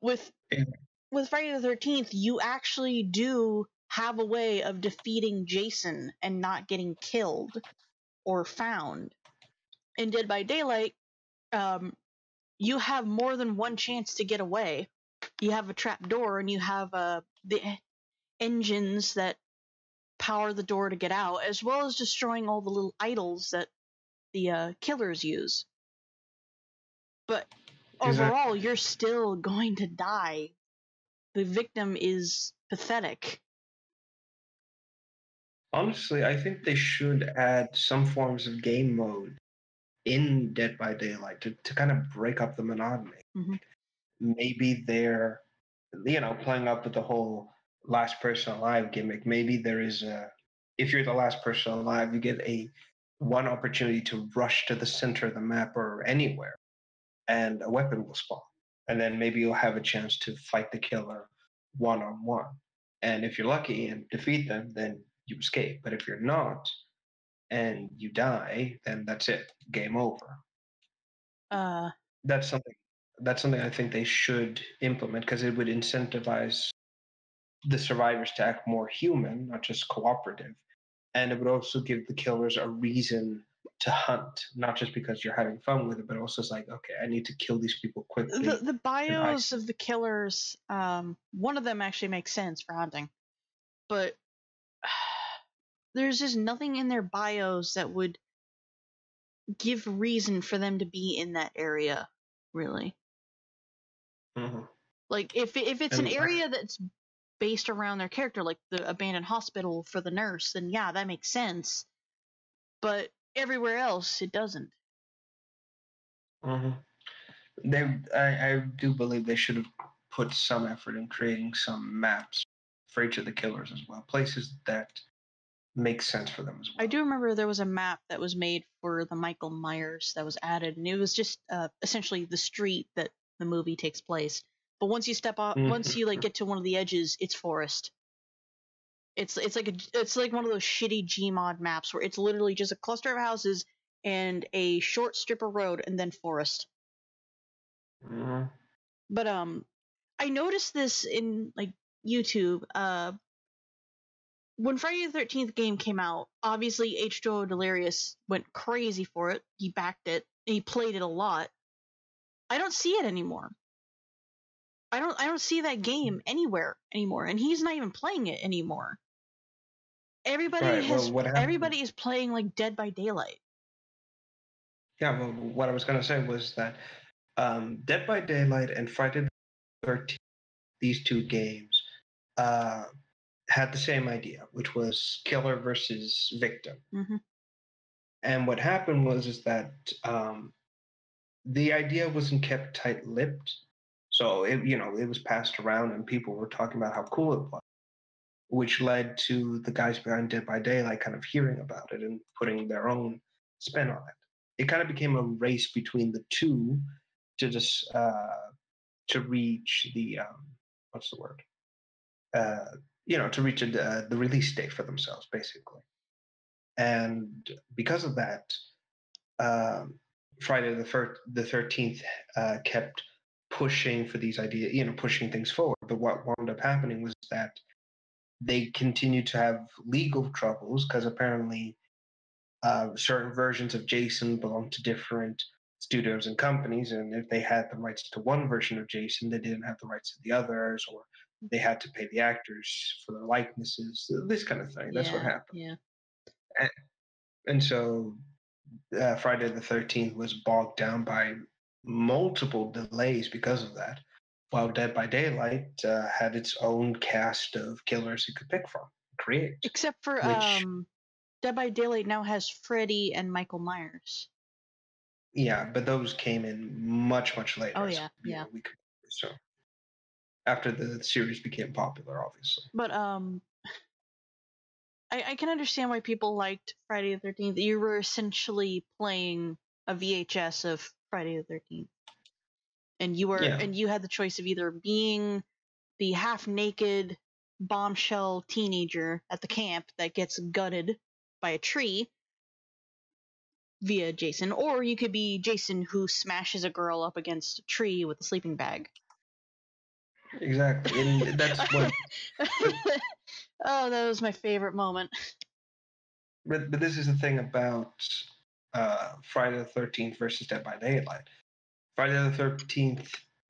A: With Friday the 13th, you actually do have a way of defeating Jason and not getting killed or found. In Dead by Daylight, you have more than one chance to get away. You have a trap door, and you have the engines that power the door to get out, as well as destroying all the little idols that the killers use. But overall, you're still going to die. The victim is pathetic.
B: Honestly, I think they should add some forms of game mode in Dead by Daylight to kind of break up the monotony.
A: Mm-hmm.
B: Maybe they're, playing up with the whole last person alive gimmick. Maybe there is if you're the last person alive, you get one opportunity to rush to the center of the map or anywhere, and a weapon will spawn. And then maybe you'll have a chance to fight the killer one-on-one. And if you're lucky and defeat them, then you escape. But if you're not and you die, then that's it. Game over. That's something I think they should implement, because it would incentivize the survivors to act more human, not just cooperative. And it would also give the killers a reason to hunt, not just because you're having fun with it, but also it's like, okay, I need to kill these people quickly.
A: The bios of the killers, one of them actually makes sense for hunting, but there's just nothing in their bios that would give reason for them to be in that area, really.
B: Mm-hmm.
A: Like, if it's an area that's based around their character, like the abandoned hospital for the nurse, then yeah, that makes sense. But everywhere else, it doesn't.
B: Mm-hmm. I do believe they should have put some effort in creating some maps for each of the killers as well, places that make sense for them as well.
A: I do remember there was a map that was made for the Michael Myers that was added, and it was just essentially the street that the movie takes place. But once you step off, once you get to one of the edges, it's forest. It's like one of those shitty Gmod maps where it's literally just a cluster of houses and a short strip of road and then forest.
B: Mm-hmm.
A: But I noticed this in like YouTube. When Friday the 13th game came out, obviously H2O Delirious went crazy for it. He backed it. And he played it a lot. I don't see it anymore. I don't see that game anywhere anymore, and he's not even playing it anymore. Everybody is playing like Dead by Daylight.
B: Yeah, well, what I was going to say was that Dead by Daylight and Friday the 13th, these two games, had the same idea, which was killer versus victim.
A: Mm-hmm.
B: And what happened was that the idea wasn't kept tight-lipped, so it was passed around, and people were talking about how cool it was, which led to the guys behind Dead by Daylight kind of hearing about it and putting their own spin on it. It kind of became a race between the two to just to reach the what's the word? To reach the release date for themselves, basically. And because of that, Friday the 13th kept pushing for these ideas, pushing things forward. But what wound up happening was that they continued to have legal troubles, because apparently certain versions of Jason belonged to different studios and companies, and if they had the rights to one version of Jason, they didn't have the rights to the others, or they had to pay the actors for their likenesses, this kind of thing. That's what happened.
A: Yeah.
B: And so Friday the 13th was bogged down by multiple delays because of that, while Dead by Daylight had its own cast of killers it could pick from, create.
A: Except for Dead by Daylight now has Freddy and Michael Myers.
B: Yeah, but those came in much, much later.
A: Oh, yeah, yeah.
B: So after the series became popular, obviously.
A: But I can understand why people liked Friday the 13th. You were essentially playing a VHS of Friday the 13th. And you had the choice of either being the half-naked bombshell teenager at the camp that gets gutted by a tree via Jason, or you could be Jason who smashes a girl up against a tree with a sleeping bag.
B: Exactly, and that's what.
A: Oh, that was my favorite moment.
B: But this is the thing about Friday the 13th versus Dead by Daylight. Friday the 13th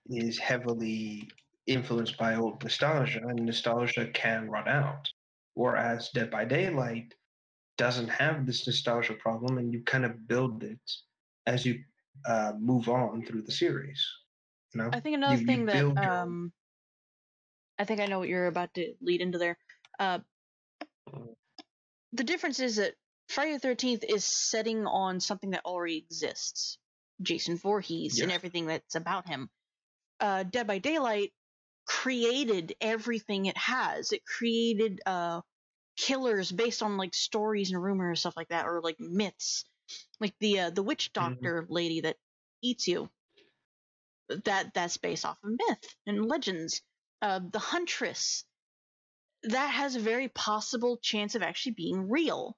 B: is heavily influenced by old nostalgia, and nostalgia can run out. Whereas Dead by Daylight doesn't have this nostalgia problem, and you kind of build it as you move on through the series. You know,
A: I think another thing that
B: build your own.
A: I think I know what you're about to lead into there. The difference is that Friday the 13th is setting on something that already exists. Jason Voorhees and
B: Yes.
A: everything that's about him. Dead by Daylight created everything it has. It created killers based on like stories and rumors, stuff like that, or like myths. Like the witch doctor lady that eats you. That's based off of myth and legends. The Huntress, that has a very possible chance of actually being real.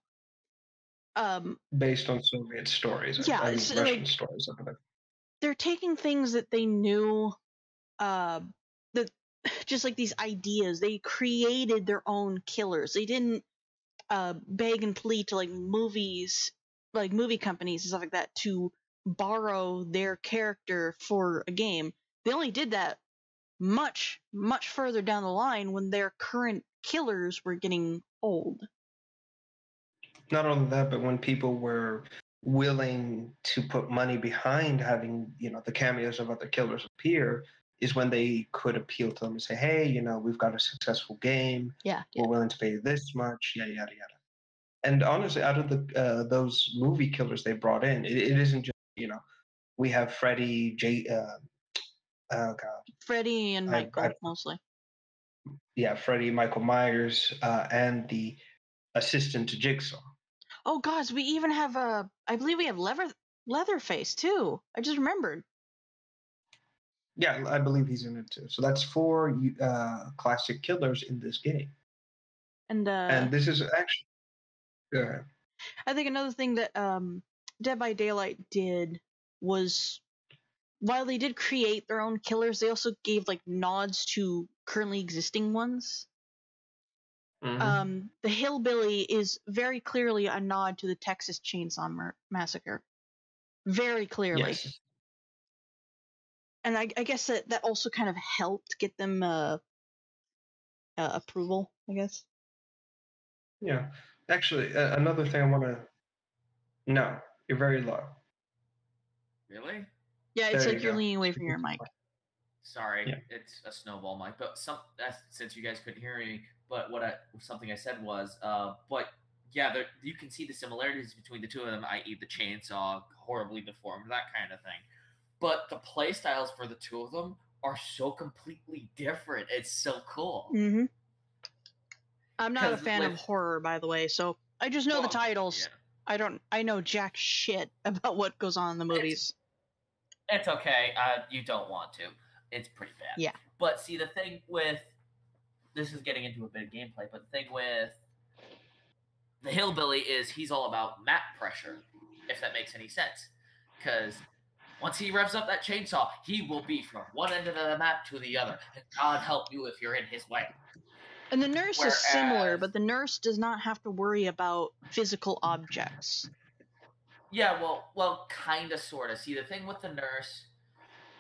B: Based on Soviet stories,
A: Yeah,
B: and
A: so,
B: Russian
A: like,
B: stories. I believe.
A: they're taking things that they knew, that just like these ideas, they created their own killers. They didn't beg and plead to like movies, like movie companies and stuff like that, to borrow their character for a game. They only did that much further down the line when their current killers were getting old.
B: Not only that, but when people were willing to put money behind having, the cameos of other killers appear, is when they could appeal to them and say, hey, we've got a successful game.
A: Yeah.
B: We're willing to pay this much, yada, yada, yada. And honestly, out of the those movie killers they brought in, it isn't just, we have Freddy, oh God.
A: Freddy and Michael, mostly.
B: Yeah, Freddy, Michael Myers, and the assistant to Jigsaw.
A: Oh, gosh, we even have I believe we have Leatherface, too. I just remembered.
B: Yeah, I believe he's in it, too. So that's 4 classic killers in this game.
A: And
B: this is actually... Go ahead.
A: I think another thing that Dead by Daylight did was, while they did create their own killers, they also gave like nods to currently existing ones.
B: Mm-hmm.
A: The Hillbilly is very clearly a nod to the Texas Chainsaw Massacre. Very clearly.
B: Yes.
A: And I guess that also kind of helped get them approval, I guess.
B: Yeah. Actually, another thing I want to... No, you're very low.
C: Really?
A: Yeah, it's
B: There
A: like
B: you
A: you're
B: go.
A: leaning away from your mic.
C: Sorry,
B: Yeah.
C: It's a snowball mic. But since you guys couldn't hear me, but something I said was, but yeah, you can see the similarities between the two of them, i.e. the chainsaw, horribly deformed, that kind of thing. But the play styles for the two of them are so completely different. It's so cool.
A: Mm-hmm. I'm not a fan of horror, by the way, so I just know the titles. Yeah. I know jack shit about what goes on in the movies.
C: It's okay. You don't want to. It's pretty bad.
A: Yeah.
C: But see, the thing with... This is getting into a bit of gameplay, but the thing with the Hillbilly is he's all about map pressure, if that makes any sense. Because once he revs up that chainsaw, he will be from one end of the map to the other. And God help you if you're in his way.
A: And the nurse is similar, but the nurse does not have to worry about physical objects.
C: Yeah, well, kind of, sort of. See, the thing with the nurse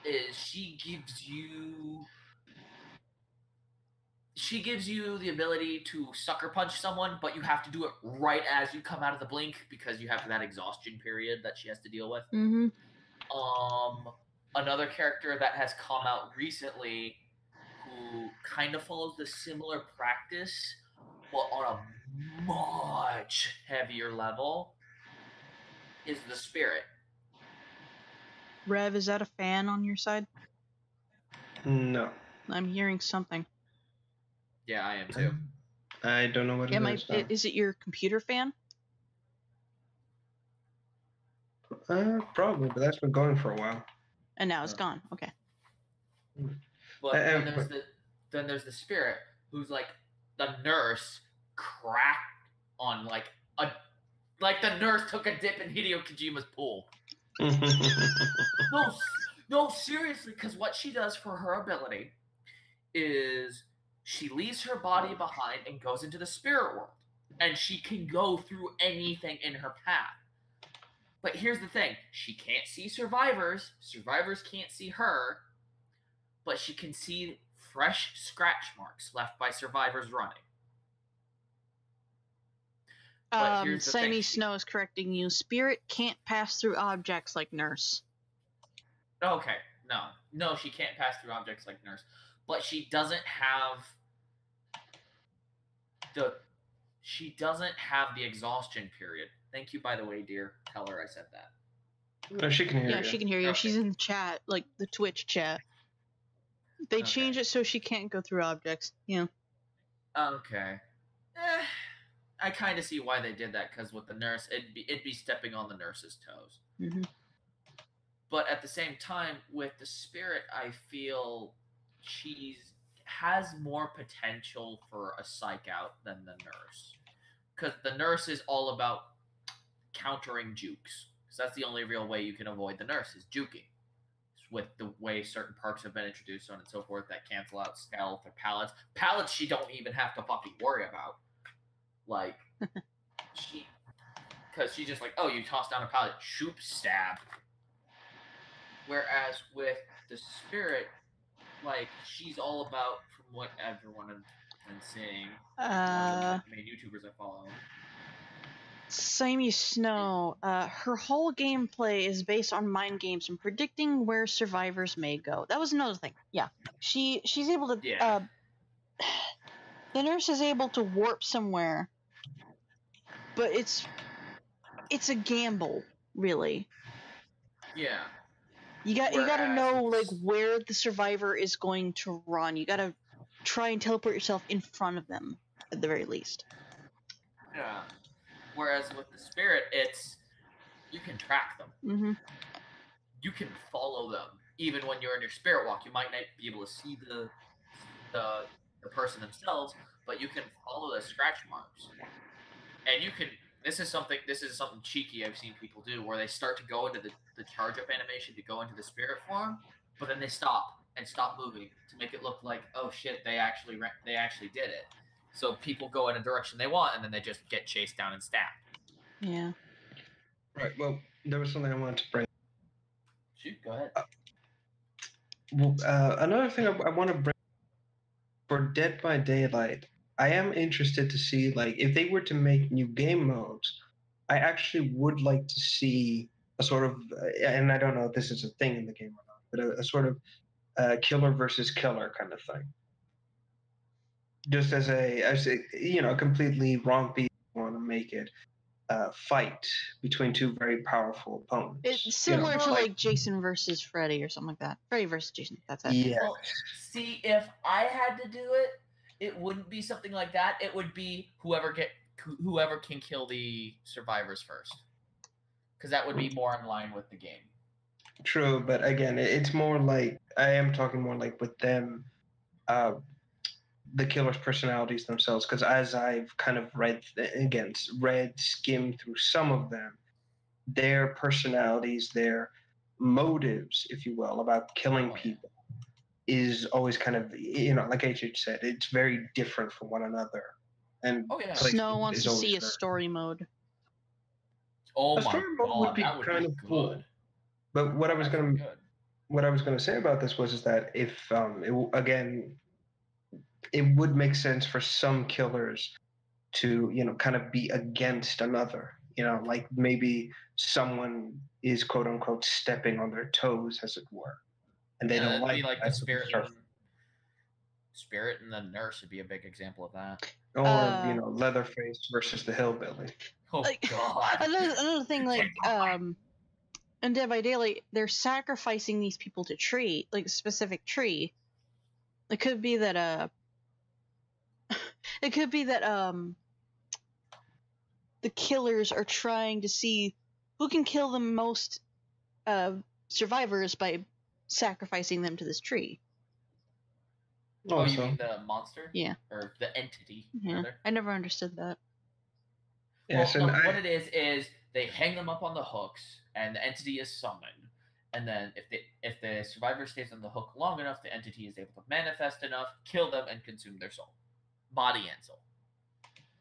C: is she gives you the ability to sucker punch someone, but you have to do it right as you come out of the blink because you have that exhaustion period that she has to deal with.
A: Mm-hmm.
C: Another character that has come out recently who kind of follows the similar practice, but on a much heavier level, is the Spirit.
A: Rev, is that a fan on your side?
B: No.
A: I'm hearing something.
C: Yeah, I am too.
B: I don't know what it is.
A: Is it your computer fan?
B: Probably, but that's been going for a while.
A: And now it's gone. Okay.
C: But then there's then there's the spirit who's like the nurse cracked on like the nurse took a dip in Hideo Kojima's pool. No, seriously, because what she does for her ability is she leaves her body behind and goes into the spirit world. And she can go through anything in her path. But here's the thing. She can't see survivors. Survivors can't see her. But she can see fresh scratch marks left by survivors running.
A: Sammy Snow is correcting you. Spirit can't pass through objects like Nurse.
C: Okay, no, she can't pass through objects like Nurse, but she doesn't have the exhaustion period. Thank you, by the way, dear. Tell her I said that.
B: No, she can hear you.
A: Yeah, she can hear you.
C: Okay.
A: She's in the chat, like the Twitch chat. They change it so she can't go through objects. Yeah.
C: Okay. I kind of see why they did that, because with the nurse, it'd be stepping on the nurse's toes.
A: Mm-hmm.
C: But at the same time, with the spirit, I feel she has more potential for a psych out than the nurse, because the nurse is all about countering jukes. Because that's the only real way you can avoid the nurse is juking. With the way certain perks have been introduced, so on and so forth, that cancel out stealth or pallets. Pallets she don't even have to fucking worry about. Like, because she's just like, oh, you toss down a pallet, shoop, stab. Whereas with the spirit, like, she's all about, from what everyone has been saying, the main YouTubers I follow.
A: Sammy Snow, her whole gameplay is based on mind games and predicting where survivors may go. That was another thing. Yeah, she's able to.
C: Yeah.
A: The nurse is able to warp somewhere, but it's a gamble, really.
C: Yeah.
A: You gotta know like where the survivor is going to run. You gotta try and teleport yourself in front of them at the very least.
C: Yeah. Whereas with the spirit, it's you can track them.
A: Mm-hmm.
C: You can follow them even when you're in your spirit walk. You might not be able to see the person themselves, but you can follow the scratch marks. And you can. This is something cheeky I've seen people do, where they start to go into the charge up animation to go into the spirit form, but then they stop moving to make it look like, oh shit, they actually did it. So people go in a direction they want, and then they just get chased down and stabbed.
A: Yeah.
B: Right. Well, there was something I wanted to bring.
C: Shoot, go ahead.
B: Another thing I want to bring for Dead by Daylight, I am interested to see, like, if they were to make new game modes, I actually would like to see a sort of, and I don't know if this is a thing in the game or not, but a sort of killer versus killer kind of thing. Just as a completely wrong beat, want to make it fight between two very powerful opponents.
A: It's similar to like Jason versus Freddy or something like that. Freddy versus Jason. That's it.
B: Yeah.
C: Well, see, if I had to do it, it wouldn't be something like that. It would be whoever can kill the survivors first, because that would be more in line with the game.
B: True, but again, it's more like I am talking more like with them, the killer's personalities themselves. Because as I've kind of skimmed through some of them, their personalities, their motives, if you will, about killing people, is always kind of, like HH said, it's very different from one another. And
A: Snow wants to see a story mode.
C: Oh
B: a
C: my
B: story mode
C: god,
B: would be
C: that would
B: kind
C: be
B: of
C: good.
B: cool. But what I was gonna say about this was that if it would make sense for some killers to kind of be against another. Like maybe someone is quote unquote stepping on their toes, as it were, and they don't like.
C: Be like
B: that,
C: the
B: so
C: spirit and the nurse would be a big example of that.
B: Or Leatherface versus the hillbilly.
C: Oh god.
A: Another thing, like in Dead by Daylight, they're sacrificing these people to tree, like a specific tree. It could be that the killers are trying to see who can kill the most survivors by sacrificing them to this tree.
C: Oh, you
B: Also,
C: mean the monster?
A: Yeah.
C: Or the entity,
A: Yeah.
C: rather?
A: I never understood that.
B: yes,
C: Well,
B: and
C: no, what it is they hang them up on the hooks, and the entity is summoned. And then if the survivor stays on the hook long enough, the entity is able to manifest enough, kill them, and consume their soul. Body and soul.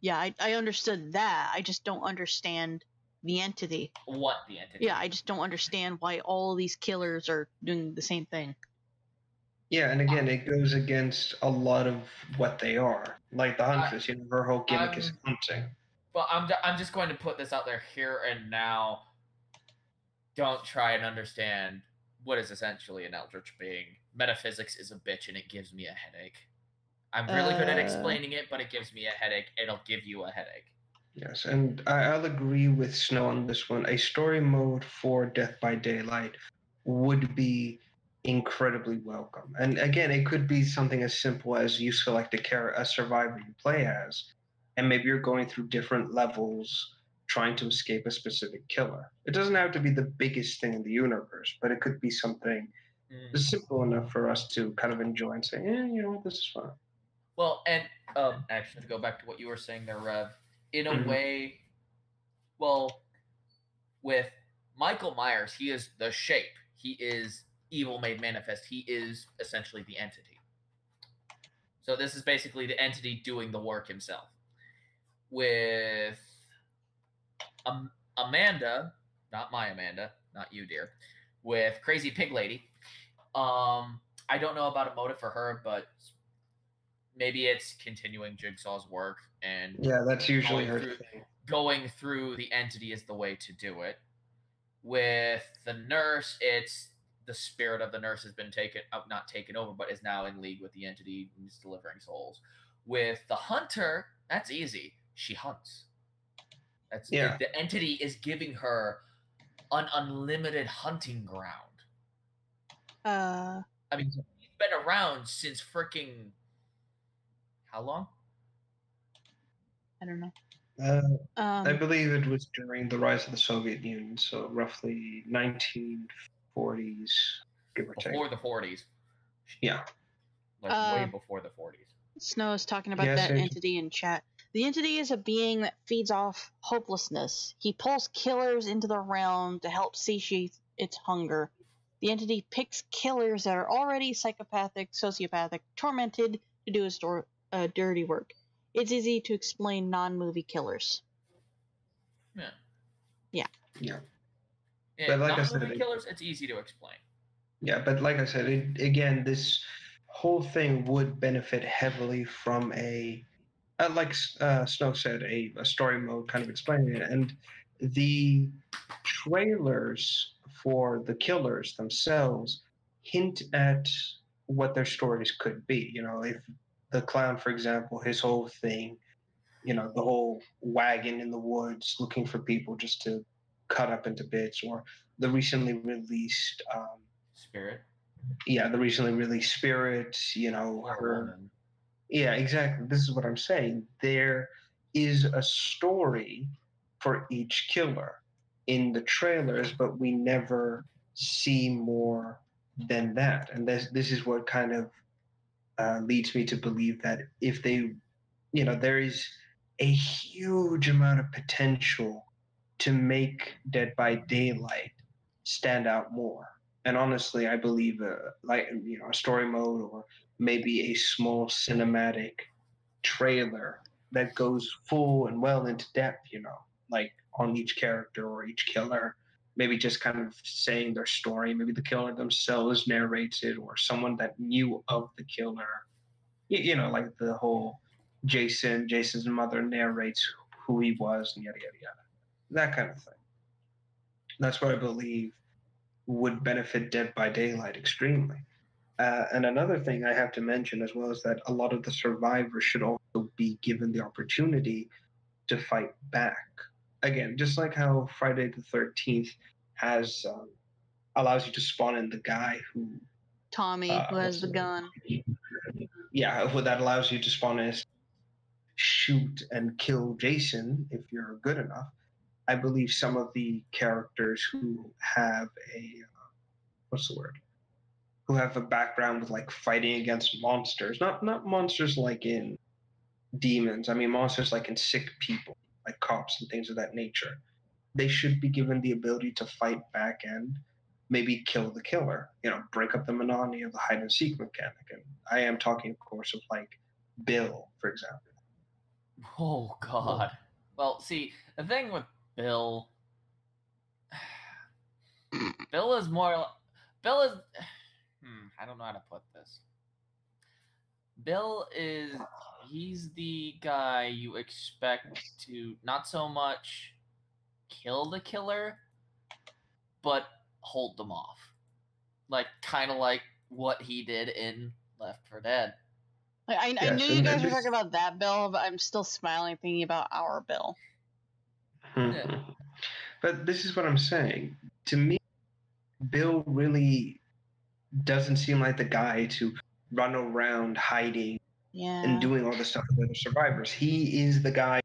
A: Yeah, I understood that. I just don't understand the entity.
C: What the entity?
A: Yeah, I just don't understand why all these killers are doing the same thing.
B: yeah, and again, it goes against a lot of what they are. Like the Huntress, her whole gimmick is hunting.
C: But I'm just going to put this out there here and now. Don't try and understand what is essentially an eldritch being. Metaphysics is a bitch, and it gives me a headache. I'm really good at explaining it, but it gives me a headache. It'll give you a headache.
B: Yes, and I'll agree with Snow on this one. A story mode for Death by Daylight would be incredibly welcome. And again, it could be something as simple as you select a survivor you play as, and maybe you're going through different levels trying to escape a specific killer. It doesn't have to be the biggest thing in the universe, but it could be something simple enough for us to kind of enjoy and say, yeah, you know what, this is fun.
C: Well, and actually, to go back to what you were saying there, Rev, in a way, well, with Michael Myers, he is the shape. He is evil made manifest. He is essentially the entity. So this is basically the entity doing the work himself. With Amanda, not my Amanda, not you, dear, with Crazy Pig Lady, I don't know about a motive for her, but maybe it's continuing Jigsaw's work, and
B: yeah, that's usually her thing.
C: Going through the entity is the way to do it. With the nurse, it's the spirit of the nurse has been not taken over, but is now in league with the entity and is delivering souls. With the hunter, that's easy. She hunts. The entity is giving her an unlimited hunting ground. I mean, he's been around since freaking how long?
A: I don't know.
B: I believe it was during the rise of the Soviet Union, so roughly 1940s, give or take.
C: Before the 40s.
B: Yeah.
C: Like way before the 40s.
A: Snow is talking about that entity in chat. The entity is a being that feeds off hopelessness. He pulls killers into the realm to help satiate its hunger. The entity picks killers that are already psychopathic, sociopathic, tormented to do his dirty work. It's easy to explain non-movie killers.
C: Yeah.
B: But like I said,
C: non-movie killers, it's easy to explain.
B: Yeah, but like I said, again, this whole thing would benefit heavily from like Snow said, a story mode kind of explaining it. And the trailers for the killers themselves hint at what their stories could be. You know, if the clown, for example, his whole thing, you know, the whole wagon in the woods looking for people just to cut up into bits, or the recently released
C: Spirit.
B: Yeah, the recently released Spirit, you know, her. Yeah, exactly. This is what I'm saying. There is a story for each killer in the trailers, but we never see more than that. And this is what kind of leads me to believe that if they, you know, there is a huge amount of potential to make Dead by Daylight stand out more. And honestly, I believe like, you know, a story mode or maybe a small cinematic trailer that goes full and well into depth, you know, like on each character or each killer, maybe just kind of saying their story. Maybe the killer themselves narrates it, or someone that knew of the killer, you know, like the whole Jason's mother narrates who he was and yada, yada, yada. That kind of thing. That's what I believe would benefit Dead by Daylight extremely. And another thing I have to mention as well is that a lot of the survivors should also be given the opportunity to fight back. Again, just like how Friday the 13th has allows you to spawn in the guy who
A: Tommy, who has the gun.
B: Yeah, that allows you to spawn in, shoot and kill Jason if you're good enough. I believe some of the characters who have a what's the word? who have a background with like fighting against monsters, not monsters like in demons. I mean monsters like in sick people, like cops and things of that nature. They should be given the ability to fight back and maybe kill the killer. You know, break up the monotony of the hide and seek mechanic. And I am talking, of course, of like Bill, for example.
C: Oh God. Well, see, the thing with Bill is more. Bill is. I don't know how to put this. Bill is. He's the guy you expect to not so much kill the killer, but hold them off. Like, kind of like what he did in Left 4 Dead.
A: I knew you guys were talking about that Bill, but I'm still smiling thinking about our Bill.
B: Yeah. But this is what I'm saying. To me, Bill really doesn't seem like the guy to run around hiding and doing all this stuff with other survivors. He is the guy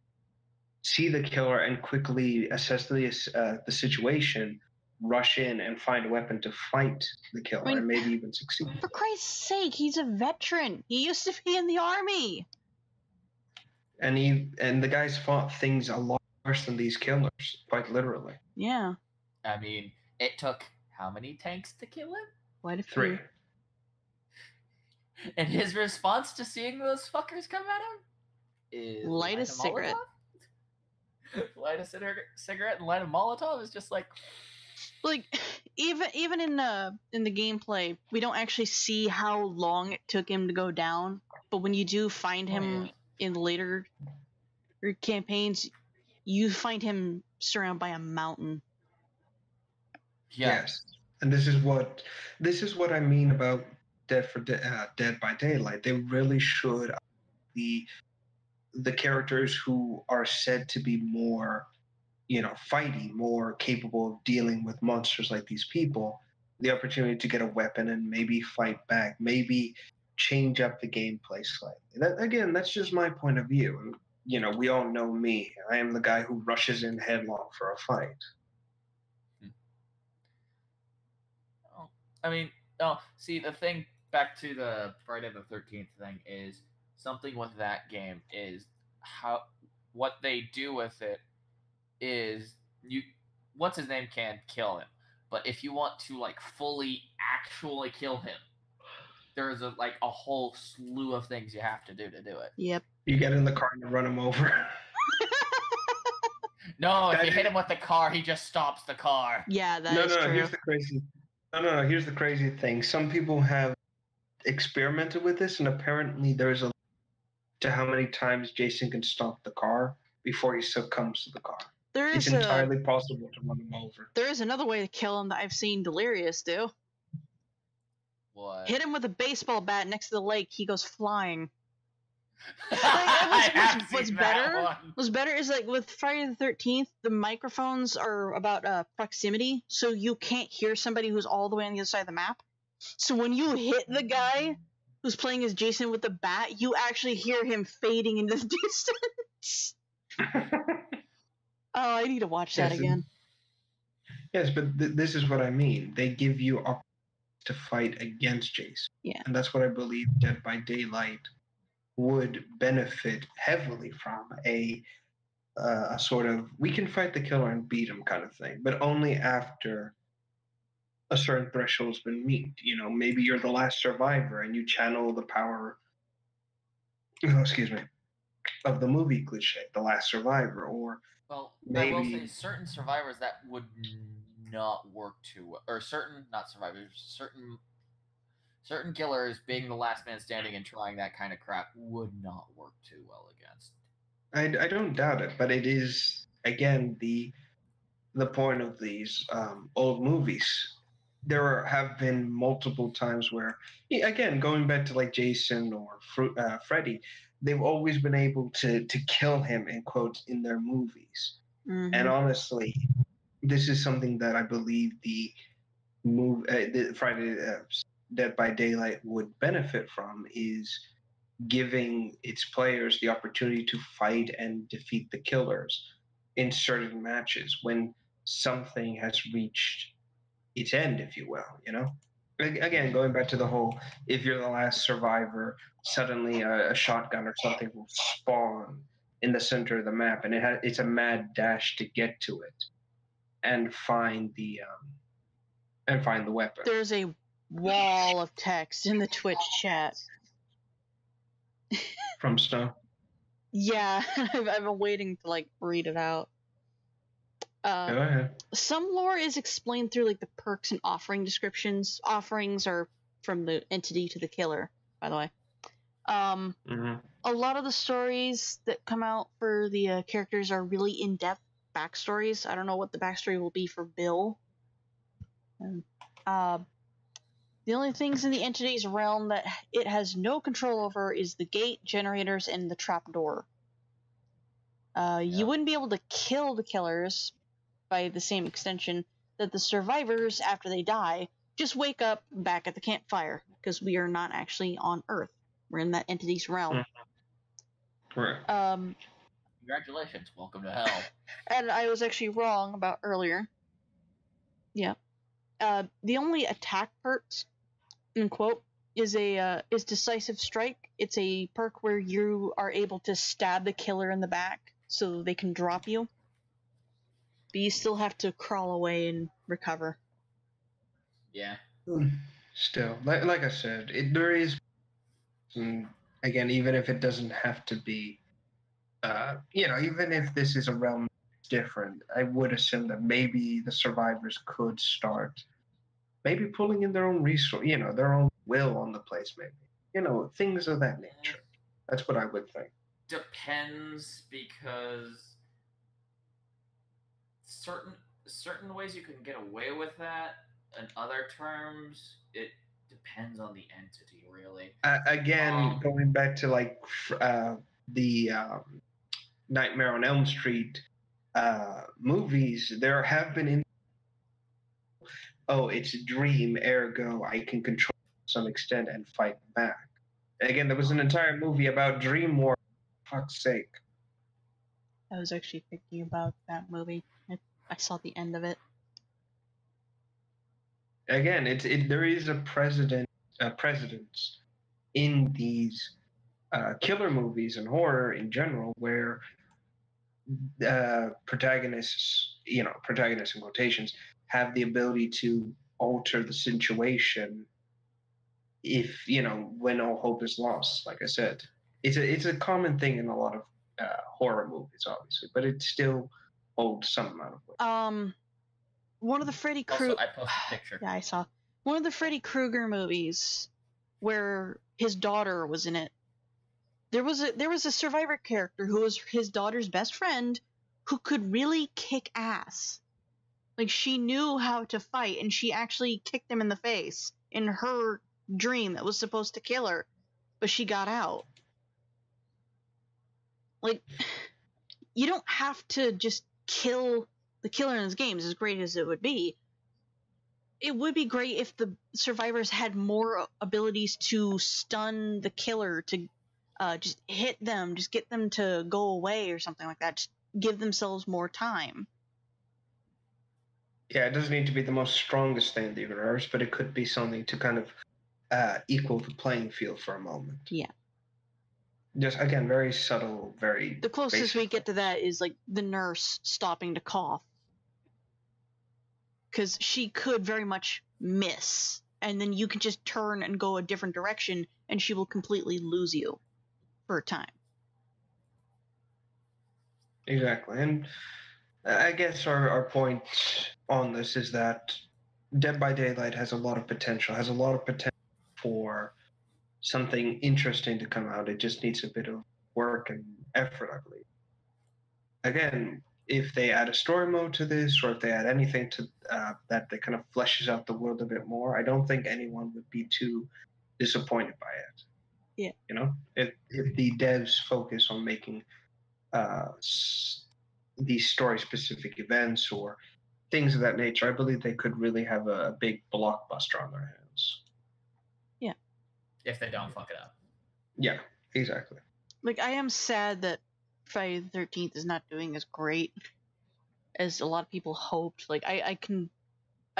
B: see the killer and quickly assess the situation, rush in and find a weapon to fight the killer, and maybe even succeed.
A: For Christ's sake, he's a veteran. He used to be in the army.
B: And the guys fought things a lot worse than these killers, quite literally.
A: Yeah.
C: I mean, it took how many tanks to kill him?
A: Quite a few.
B: 3.
C: And his response to seeing those fuckers come at him is
A: light a cigarette.
C: Light a cigarette and light a Molotov is just like
A: even in the gameplay, we don't actually see how long it took him to go down. But when you do find him in later campaigns, you find him surrounded by a mountain.
B: Yeah. Yes, and this is what I mean about Dead by Daylight. They really should the characters who are said to be more, fighty, more capable of dealing with monsters like these people, the opportunity to get a weapon and maybe fight back, maybe change up the gameplay slightly. That's just my point of view. And, we all know me. I am the guy who rushes in headlong for a fight.
C: I mean, see, the thing, back to the Friday the 13th thing, is something with that game is what they do with it is what's his name can kill him, but if you want to like fully actually kill him, there's a whole slew of things you have to do it.
A: Yep.
B: You get in the car and run him over.
C: No, if you hit him with the car, he just stops the car.
A: Yeah, that is true.
B: Here's the crazy thing. Some people have experimented with this, and apparently there's a to how many times Jason can stop the car before he succumbs to the car. It's entirely possible to run him over.
A: There is another way to kill him that I've seen Delirious do.
C: What?
A: Hit him with a baseball bat next to the lake. He goes flying. What's better is like with Friday the 13th, the microphones are about proximity, so you can't hear somebody who's all the way on the other side of the map. So when you hit the guy who's playing as Jason with the bat, you actually hear him fading into the distance. Oh, I need to watch that again.
B: Yes, but this is what I mean. They give you opportunities to fight against Jason.
A: Yeah.
B: And that's what I believe Dead by Daylight would benefit heavily from, a sort of we can fight the killer and beat him kind of thing, but only after a certain threshold's been met. Maybe you're the last survivor and you channel the power, of the movie cliche, the last survivor, or maybe...
C: I will say certain survivors that would not work too well, or not survivors, certain killers being the last man standing and trying that kind of crap would not work too well against.
B: I don't doubt it, but it is, again, the point of these old movies. There have been multiple times where, again, going back to like Jason or Freddy, they've always been able to kill him, in quotes, in their movies. Mm-hmm. And honestly, this is something that I believe the Friday Dead by Daylight would benefit from, is giving its players the opportunity to fight and defeat the killers in certain matches when something has reached its end, if you will, again, going back to the whole, if you're the last survivor, suddenly a shotgun or something will spawn in the center of the map, and it's a mad dash to get to it and find the weapon.
A: There's a wall of text in the Twitch chat.
B: From Snow?
A: Yeah, I've been waiting to, like, read it out.
B: Go ahead.
A: Some lore is explained through, like, the perks and offering descriptions. Offerings are from the entity to the killer, by the way. A lot of the stories that come out for the characters are really in-depth backstories. I don't know what the backstory will be for Bill. And, the only things in the entity's realm that it has no control over is the gate, generators, and the trapdoor. You wouldn't be able to kill the killers by the same extension that the survivors, after they die, just wake up back at the campfire, because we are not actually on Earth. We're in that entity's realm.
B: Correct.
C: Congratulations, welcome to hell.
A: And I was actually wrong about earlier. Yeah. The only attack perks, in quote, is decisive strike. It's a perk where you are able to stab the killer in the back so they can drop you. But you still have to crawl away and recover.
C: Yeah.
B: Still, like I said, there is, again, even if it doesn't have to be, even if this is a realm different, I would assume that maybe the survivors could start maybe pulling in their own resource, their own will on the place, maybe, things of that nature. That's what I would think.
C: Depends, because certain ways you can get away with that, and other terms, it depends on the entity, really.
B: Again, going back to like the Nightmare on Elm Street movies, there have been it's a dream, ergo I can control to some extent and fight back. Again, there was an entire movie about dream war. For fuck's sake.
A: I was actually thinking about that movie. I saw the end of it.
B: Again, there is a precedence in these killer movies and horror in general where protagonists in quotations, have the ability to alter the situation if, when all hope is lost. Like I said, it's a common thing in a lot of horror movies, obviously, but it still holds some amount of weight.
A: One of the Freddy Krueger.
C: Also, I posted a picture.
A: Yeah, I saw one of the Freddy Krueger movies where his daughter was in it. There was a survivor character who was his daughter's best friend who could really kick ass. Like, she knew how to fight, and she actually kicked him in the face in her dream that was supposed to kill her, but she got out. Like, you don't have to just kill the killer in his games, as great as it would be. It would be great if the survivors had more abilities to stun the killer, to just hit them, just get them to go away or something like that. Just give themselves more time.
B: Yeah, it doesn't need to be the most strongest thing in the universe, but it could be something to kind of equal the playing field for a moment.
A: Yeah.
B: Just, again, very subtle, very
A: The closest
B: basic.
A: we get to that is, like, the nurse stopping to cough. Because she could very much miss, and then you can just turn and go a different direction, and she will completely lose you for a time.
B: Exactly. And I guess our point on this is that Dead by Daylight has a lot of potential, for something interesting to come out. It just needs a bit of work and effort, I believe. Again, if they add a story mode to this, or if they add anything to that kind of fleshes out the world a bit more, I don't think anyone would be too disappointed by it.
A: Yeah.
B: If the devs focus on making these story-specific events or things of that nature, I believe they could really have a big blockbuster on their hands.
A: Yeah.
C: If they don't fuck it up.
B: Yeah, exactly.
A: Like, I am sad that Friday the 13th is not doing as great as a lot of people hoped. Like, I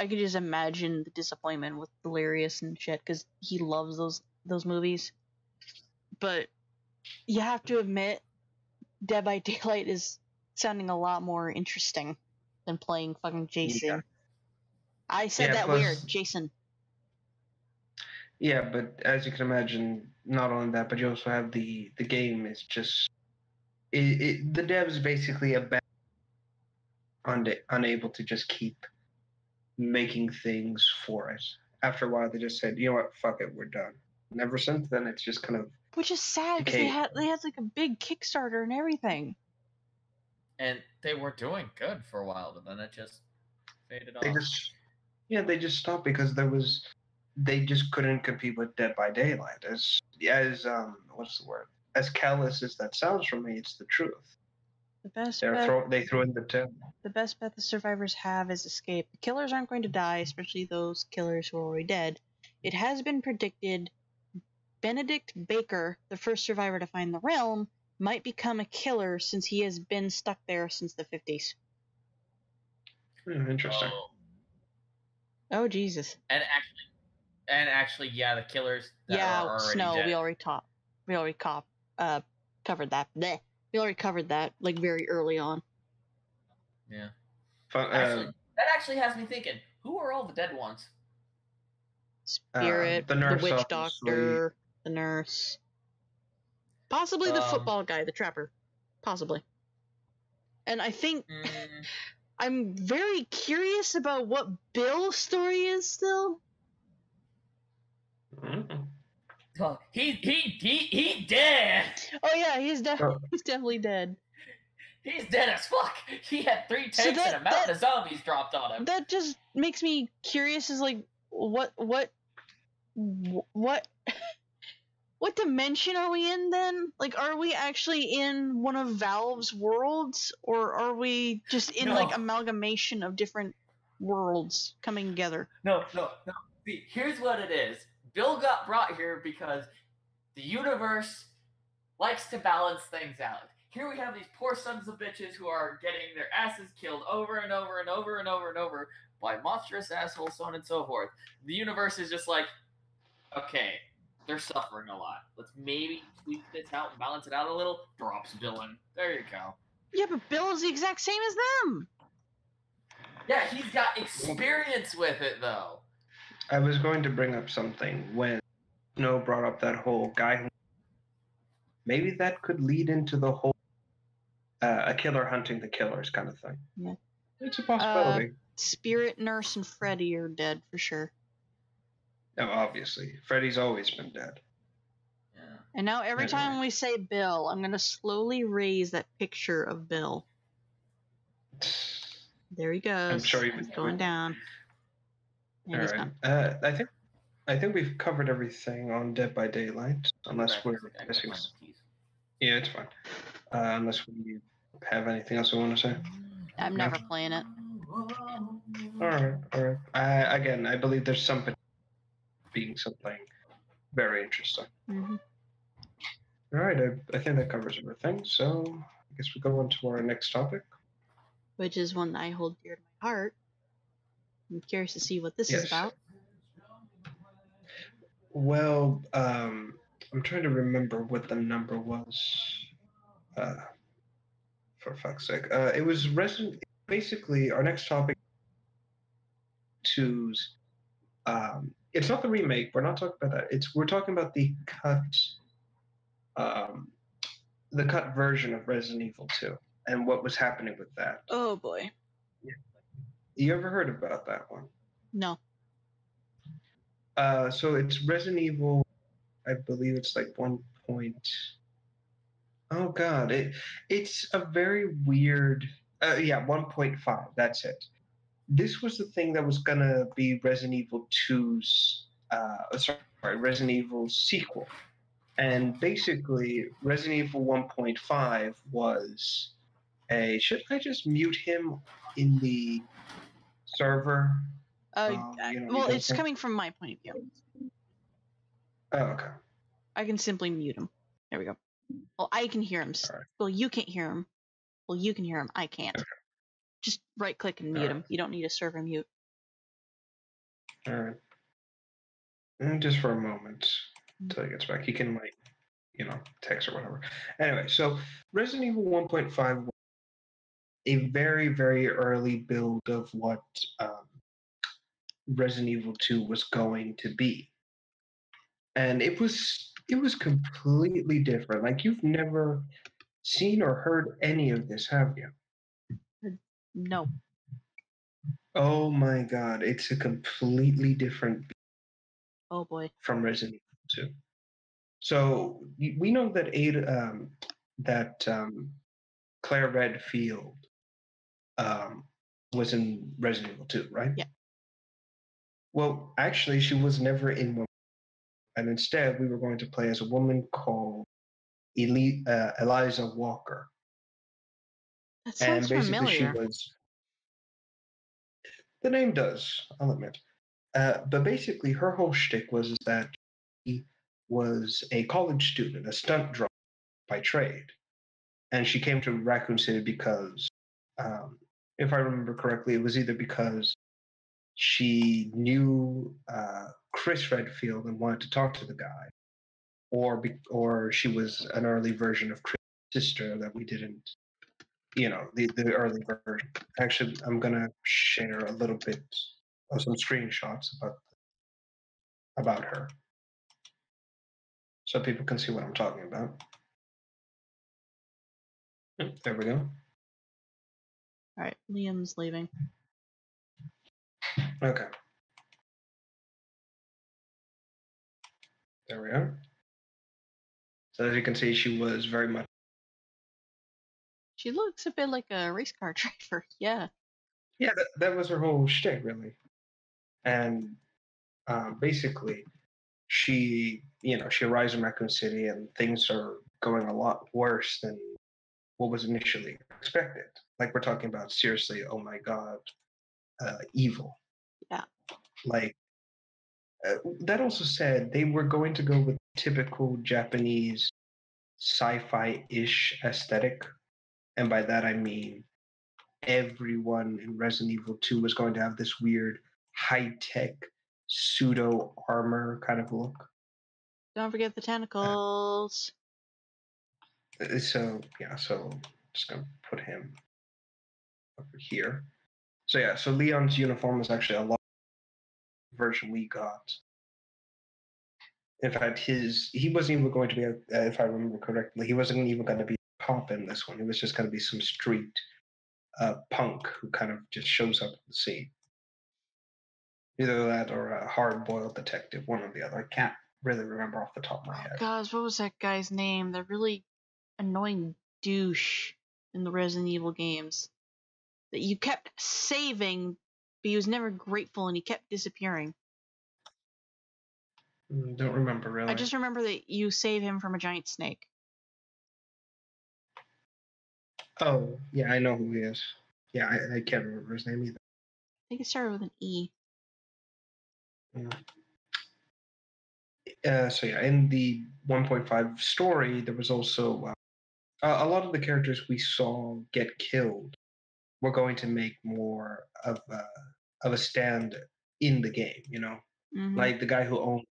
A: I could just imagine the disappointment with Delirious and shit because he loves those movies. But you have to admit, Dead by Daylight is sounding a lot more interesting than playing fucking Jason.
B: Yeah.
A: I said
B: Yeah,
A: that
B: plus-
A: weird, Jason.
B: Yeah, but as you can imagine, not only that, but you also have the game is just the devs basically unable to just keep making things for it. After a while, they just said, you know what, fuck it, we're done. And ever since then, it's just kind of
A: Which is sad because they had like a big Kickstarter and everything.
C: And they were doing good for a while, but then it just faded off.
B: they just stopped because they just couldn't compete with Dead by Daylight. As what's the word? As callous as that sounds from me, it's the truth.
A: The best
B: They threw in the towel.
A: The best bet the survivors have is escape. The killers aren't going to die, especially those killers who are already dead. It has been predicted Benedict Baker, the first survivor to find the realm, might become a killer since he has been stuck there since the 50s.
B: Interesting.
A: Oh, Jesus.
C: And actually, yeah, the killers that are already
A: Snow,
C: dead.
A: we already covered that. Bleh. We already covered that, like, very early on.
C: Yeah.
B: Fun,
C: that actually has me thinking, who are all the dead ones?
A: Spirit,
B: the nurse,
A: witch
B: obviously.
A: doctor, the nurse. Possibly the football guy, the trapper. Possibly. And I think I'm very curious about what Bill's story is still.
B: Mm-hmm.
C: Oh, he dead.
A: Oh yeah, he's definitely dead.
C: He's dead as fuck. He had 3 tanks and a mountain of zombies dropped on him.
A: That just makes me curious. Is like what dimension are we in then? Like, are we actually in one of Valve's worlds, or are we just in like amalgamation of different worlds coming together?
C: No. See, here's what it is. Bill got brought here because the universe likes to balance things out. Here we have these poor sons of bitches who are getting their asses killed over and over and over and over and over by monstrous assholes, so on and so forth. The universe is just like, okay, they're suffering a lot. Let's maybe tweak this out and balance it out a little. Drops Bill in. There you go.
A: Yeah, but Bill is the exact same as them.
C: Yeah, he's got experience with it, though.
B: I was going to bring up something when Snow brought up that whole guy. Maybe that could lead into the whole a killer hunting the killers kind of thing.
A: Yeah.
B: It's a possibility.
A: Spirit, Nurse, and Freddy are dead for sure.
B: No, obviously. Freddy's always been dead.
C: Yeah.
A: And now every time we say Bill, I'm going to slowly raise that picture of Bill. There he goes.
B: I'm sure
A: he's going down.
B: And all right. I think we've covered everything on Dead by Daylight, unless we're missing. Yeah, it's fine. Unless we have anything else we want to say.
A: I'm never playing it.
B: All right. I believe there's something being something very interesting.
A: Mm-hmm.
B: All right, I think that covers everything. So I guess we go on to our next topic,
A: which is one I hold dear to my heart. I'm curious to see what this is about.
B: Well, I'm trying to remember what the number was. For fuck's sake, it was basically our next topic. It's not the remake. We're not talking about that. We're talking about the cut version of Resident Evil 2 and what was happening with that.
A: Oh boy.
B: Yeah. You ever heard about that one?
A: No.
B: So it's Resident Evil, I believe it's like 1 point. Oh god, it's a very weird 1.5, that's it. This was the thing that was gonna be Resident Evil 2's Resident Evil's sequel. And basically Resident Evil 1.5 was should I just mute him in the server?
A: It's coming from my point of view.
B: Oh, okay.
A: I can simply mute him. There we go. Well, I can hear him.
B: Right.
A: Well, you can't hear him. Well, you can hear him. I can't. Okay. Just right-click and mute him. You don't need a server mute.
B: All right. And just for a moment until he gets back. He can, like, text or whatever. Anyway, so Resident Evil 1.5 was a very, very early build of what Resident Evil 2 was going to be. And it was completely different. Like, you've never seen or heard any of this, have you?
A: No.
B: Oh my god, it's a completely different
A: Oh boy.
B: from Resident Evil 2. So we know that Claire Redfield was in Resident Evil 2, right?
A: Yeah.
B: Well, actually, she was never in one, and instead we were going to play as a woman called Eliza Walker.
A: That sounds
B: And basically,
A: familiar.
B: she was. The name does, I'll admit. But basically, her whole shtick was that she was a college student, a stunt driver by trade. And she came to Raccoon City because, if I remember correctly, it was either because she knew Chris Redfield and wanted to talk to the guy, or she was an early version of Chris' sister that we didn't, the early version. Actually, I'm gonna share a little bit of some screenshots about her, so people can see what I'm talking about. There we go.
A: All right, Liam's leaving.
B: Okay. There we are. So as you can see, she was very much.
A: She looks a bit like a race car driver. Yeah.
B: Yeah, that was her whole shtick, really. And basically, she arrives in Raccoon City, and things are going a lot worse than what was initially expected. Like, we're talking about, seriously, oh my god, evil.
A: Yeah.
B: Like, that also said, they were going to go with typical Japanese sci-fi-ish aesthetic. And by that I mean everyone in Resident Evil 2 was going to have this weird high-tech pseudo armor kind of look.
A: Don't forget the tentacles.
B: So I'm just gonna put him over here. So yeah, so Leon's uniform was actually a lot version we got. In fact, he wasn't even going to be, if I remember correctly, he wasn't even going to be a cop in this one. He was just going to be some street punk who kind of just shows up at the scene. Either that or a hard-boiled detective, one or the other. I can't really remember off the top of my head.
A: Gosh, what was that guy's name? The really annoying douche in the Resident Evil games that you kept saving, but he was never grateful and he kept disappearing.
B: Don't remember really.
A: I just remember that you save him from a giant snake.
B: Oh, yeah, I know who he is. Yeah, I can't remember his name either.
A: I think it started with an E.
B: So yeah, in the 1.5 story, there was also a lot of the characters we saw get killed were going to make more of a stand in the game.
A: Mm-hmm.
B: Like the guy who owned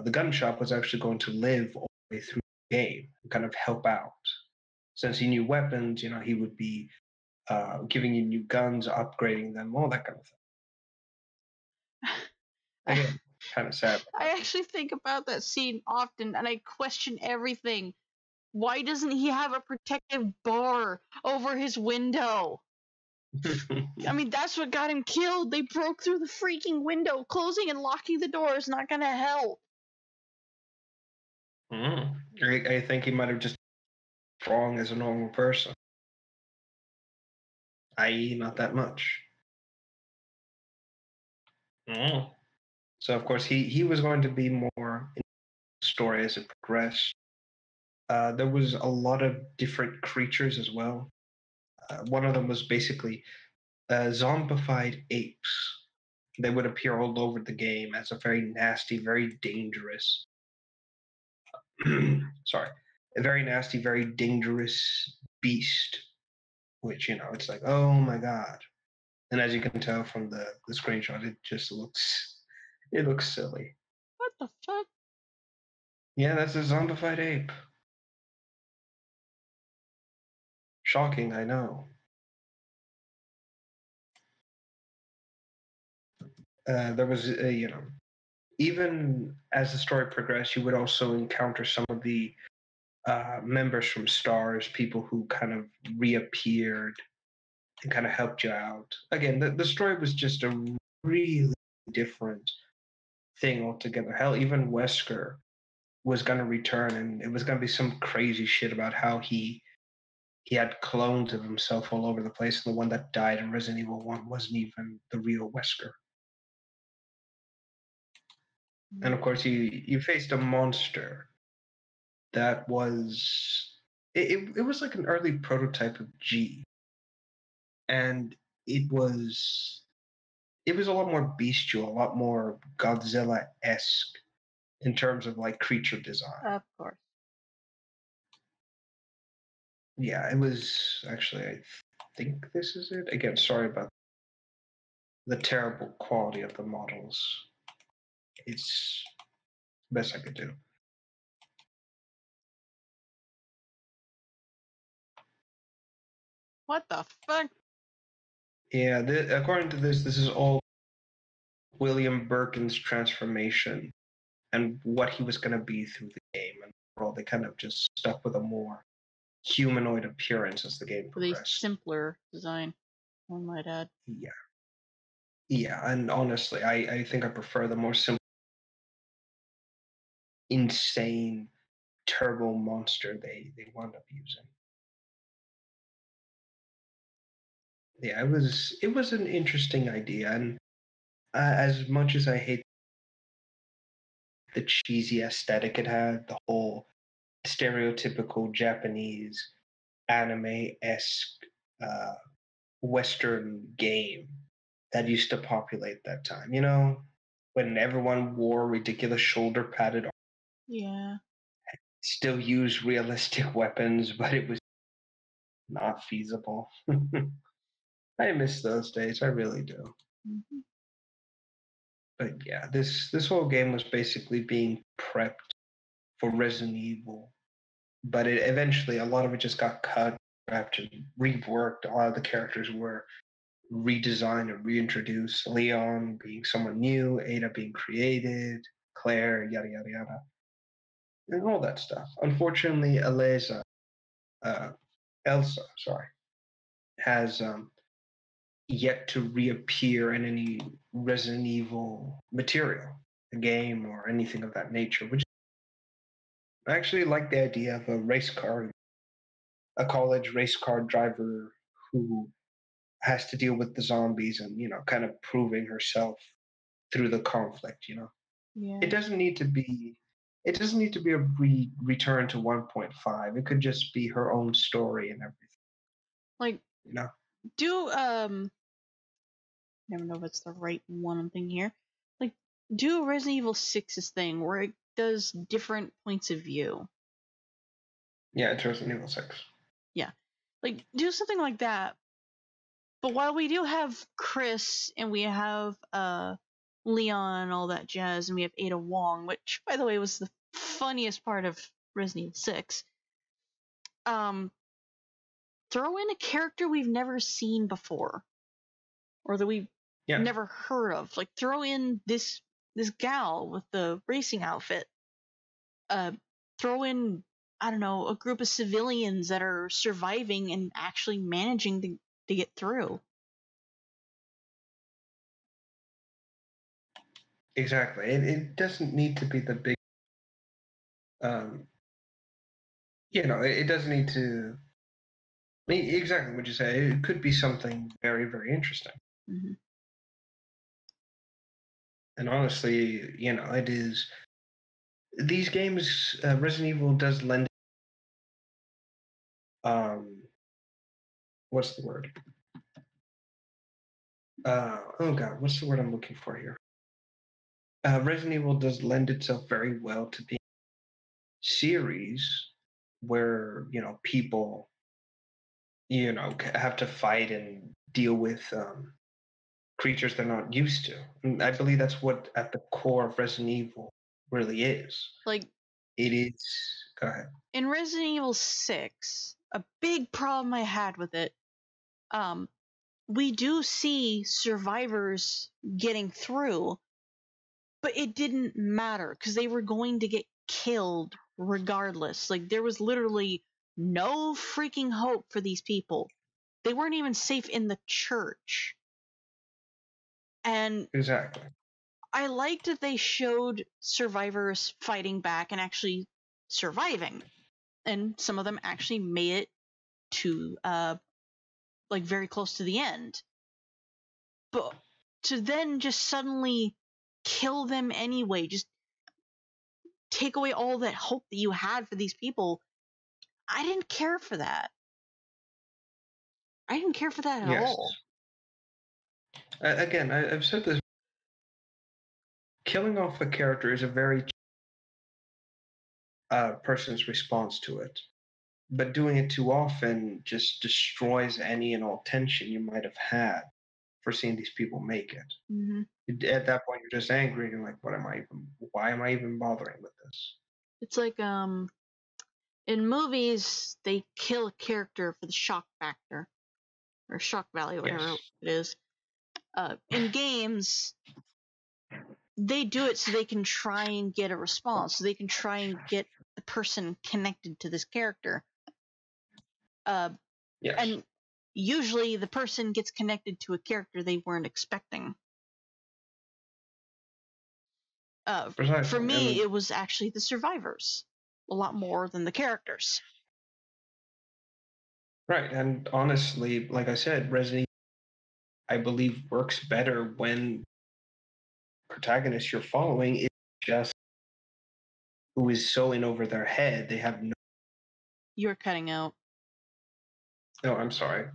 B: the gun shop was actually going to live all the way through the game and kind of help out. Since he knew weapons, he would be giving you new guns, upgrading them, all that kind of thing. Again, kind of sad.
A: I actually think about that scene often and I question everything. Why doesn't he have a protective bar over his window? I mean, that's what got him killed. They broke through the freaking window. Closing and locking the door is not going to help.
B: I think he might have just been strong as a normal person, i.e., not that much. So, of course, he was going to be more in the story as it progressed. There was a lot of different creatures as well. One of them was basically zombified apes. They would appear all over the game as a very nasty, very dangerous. Sorry, a very nasty, very dangerous beast. Which it's like, oh my god, And as you can tell from the screenshot, it looks silly.
A: What the fuck?
B: Yeah, that's a zombified ape. Shocking, I know. There was, even as the story progressed, you would also encounter some of the members from Stars, people who kind of reappeared and kind of helped you out. Again, the story was just a really different thing altogether. Hell, even Wesker was going to return, and it was going to be some crazy shit about how he had clones of himself all over the place, and the one that died in Resident Evil 1 wasn't even the real Wesker. And of course, you faced a monster that was it was like an early prototype of G, and it was a lot more bestial, a lot more Godzilla-esque in terms of like creature design.
A: Of course.
B: Yeah, it was actually, I think this is it. Again, sorry about the terrible quality of the models. It's the best I could do.
A: What the fuck?
B: Yeah, according to this is all William Birkin's transformation and what he was going to be through the game. And overall, they kind of just stuck with a more humanoid appearance as the game
A: With a
B: progressed.
A: simpler design, one might add.
B: Yeah. Yeah, and honestly, I think I prefer the more simple, insane turbo monster they wound up using. Yeah, it was an interesting idea, and as much as I hate the cheesy aesthetic it had, the whole stereotypical Japanese anime-esque Western game that used to populate that time. You know, when everyone wore ridiculous shoulder padded,
A: Yeah.
B: still used realistic weapons, but it was not feasible. I miss those days. I really do.
A: Mm-hmm.
B: But yeah, this whole game was basically being prepped for Resident Evil, but it eventually a lot of it just got cut, wrapped, and reworked. A lot of the characters were redesigned and reintroduced. Leon being someone new, Ada being created, Claire, yada yada yada, and all that stuff. Unfortunately, Elsa, sorry, has yet to reappear in any Resident Evil material, a game or anything of that nature. Which I actually like the idea of a college race car driver who has to deal with the zombies and kind of proving herself through the conflict.
A: Yeah.
B: It doesn't need to be. It doesn't need to be a return to 1.5. It could just be her own story and everything.
A: Like, do I never know if it's the right one I'm thinking here. Like, do Resident Evil 6's thing where it does different points of view.
B: Yeah, it's Resident Evil 6.
A: Yeah. Like, do something like that. But while we do have Chris and we have Leon and all that jazz, and we have Ada Wong, which, by the way, was the funniest part of Resident Evil 6, throw in a character we've never seen before. Or that we've never heard of. Like, throw in this gal with the racing outfit. Throw in, I don't know, a group of civilians that are surviving and actually managing to get through.
B: Exactly. It doesn't need to be the big, it doesn't need to, exactly what you say. It could be something very, very interesting.
A: Mm-hmm.
B: And honestly, it is, these games, Resident Evil does lend, what's the word? Oh God, what's the word I'm looking for here? Resident Evil does lend itself very well to being a series where, people, have to fight and deal with creatures they're not used to. And I believe that's what at the core of Resident Evil really is.
A: Like,
B: it is. Go ahead.
A: In Resident Evil 6, a big problem I had with it, we do see survivors getting through, but it didn't matter because they were going to get killed regardless. Like, there was literally no freaking hope for these people. They weren't even safe in the church. And
B: exactly,
A: I liked that they showed survivors fighting back and actually surviving. And some of them actually made it to, like, very close to the end. But to then just suddenly kill them anyway, just take away all that hope that you had for these people, I didn't care for that. I didn't care for that at all.
B: Again, I've said this. Killing off a character is a very person's response to it. But doing it too often just destroys any and all tension you might have had for seeing these people make it.
A: Mm-hmm.
B: At that point, you're just angry and you're like, why am I even bothering with this?
A: It's like, in movies, they kill a character for the shock factor. Or shock value, whatever it is. In games, they do it so they can try and get a response, so they can try and get the person connected to this character. And usually the person gets connected to a character they weren't expecting. For me, it was actually the survivors, a lot more than the characters.
B: Right, and honestly, like I said, Resident Evil, I believe, works better when the protagonist you're following is just who is so in over their head they have no.
A: You're cutting out.
B: No, I'm sorry.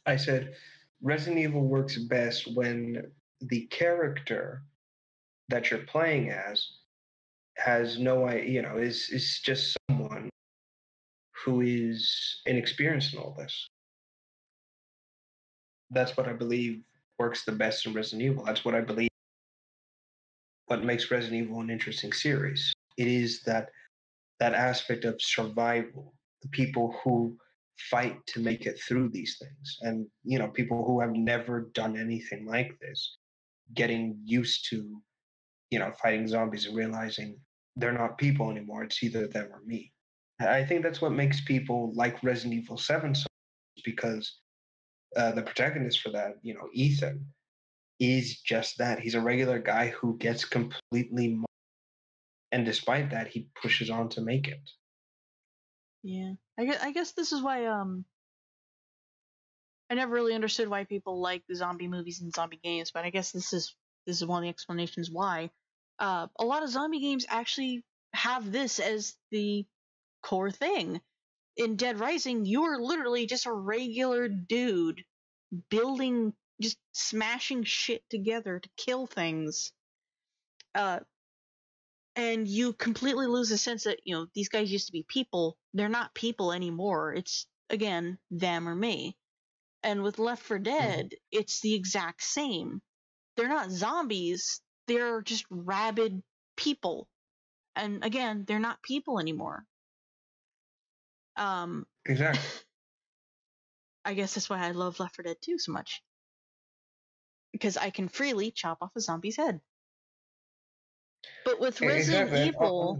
B: I said Resident Evil works best when the character that you're playing as has no idea, is just someone who is inexperienced in all this. That's what I believe works the best in Resident Evil. That's what I believe what makes Resident Evil an interesting series. It is that aspect of survival, the people who fight to make it through these things, and people who have never done anything like this, getting used to fighting zombies and realizing they're not people anymore. It's either them or me. I think that's what makes people like Resident Evil 7 so much, because the protagonist for that, Ethan, is just that. He's a regular guy who gets completely and despite that, he pushes on to make it.
A: Yeah. I guess this is why I never really understood why people like the zombie movies and zombie games, but I guess this is one of the explanations why. A lot of zombie games actually have this as the core thing. In Dead Rising, you are literally just a regular dude building, just smashing shit together to kill things. And you completely lose the sense that, these guys used to be people. They're not people anymore. It's, again, them or me. And with Left 4 Dead, it's the exact same. They're not zombies. They're just rabid people. And again, they're not people anymore.
B: Exactly.
A: I guess that's why I love Left 4 Dead 2 so much. Because I can freely chop off a zombie's head. But with Resident Evil,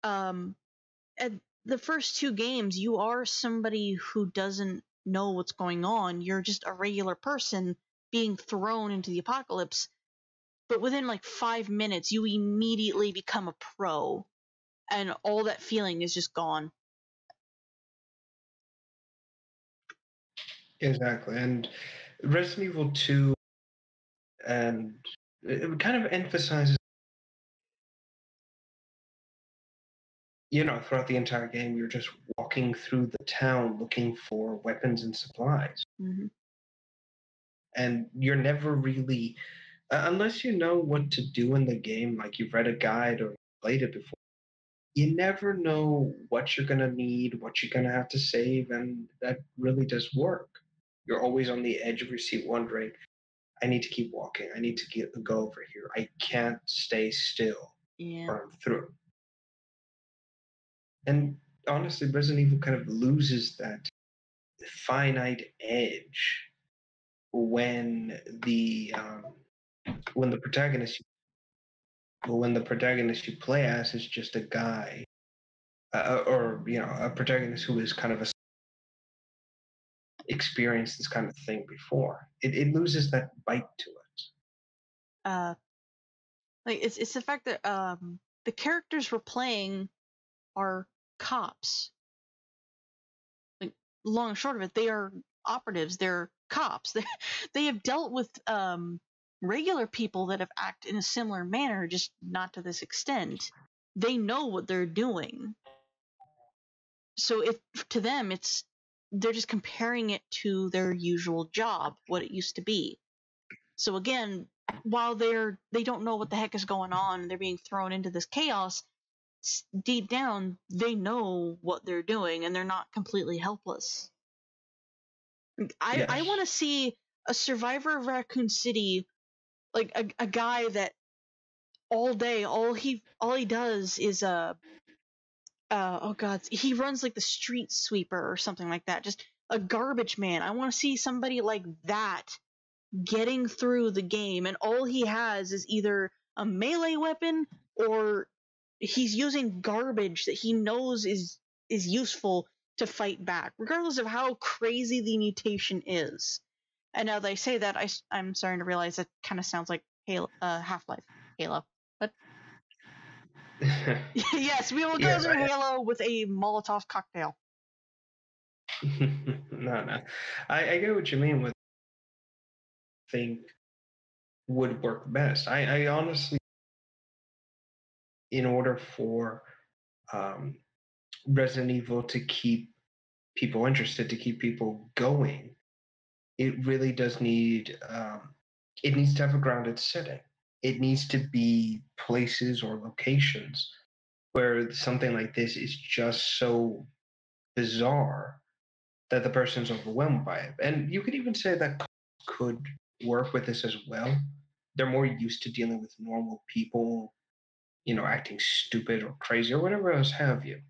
A: at the first two games, you are somebody who doesn't know what's going on. You're just a regular person being thrown into the apocalypse. But within like 5 minutes, you immediately become a pro. And all that feeling is just gone.
B: Exactly. And Resident Evil 2, and it kind of emphasizes, throughout the entire game, you're just walking through the town looking for weapons and supplies.
A: Mm-hmm.
B: And you're never really, unless you know what to do in the game, like you've read a guide or played it before, you never know what you're going to need, what you're going to have to save, and that really does work. You're always on the edge of your seat wondering, I need to keep walking. I need to go over here. I can't stay still or I'm through. And honestly, Resident Evil kind of loses that finite edge when the protagonist you play as is just a guy, or a protagonist who is kind of experienced this kind of thing before. It loses that bite to it.
A: Like it's the fact that the characters we're playing are cops. Like, long and short of it, they are operatives. They're cops. They have dealt with regular people that have acted in a similar manner, just not to this extent. They know what they're doing. So if to them they're just comparing it to their usual job, what it used to be. So again, while they don't know what the heck is going on, they're being thrown into this chaos, deep down they know what they're doing and they're not completely helpless. I want to see a survivor of Raccoon City, like a guy that all day all he does is oh god, he runs like the street sweeper or something like that, just a garbage man. I want to see somebody like that getting through the game, and all he has is either a melee weapon or he's using garbage that he knows is useful to fight back, regardless of how crazy the mutation is. And now that I say that, I'm starting to realize that kind of sounds like Half-Life, Halo. But yes, we will go through Halo with a Molotov cocktail.
B: No. I get what you mean with think would work best. I honestly, in order for Resident Evil to keep people interested, to keep people going, it really does need, it needs to have a grounded setting. It needs to be places or locations where something like this is just so bizarre that the person's overwhelmed by it. And you could even say that could work with this as well. They're more used to dealing with normal people, acting stupid or crazy or whatever else have you.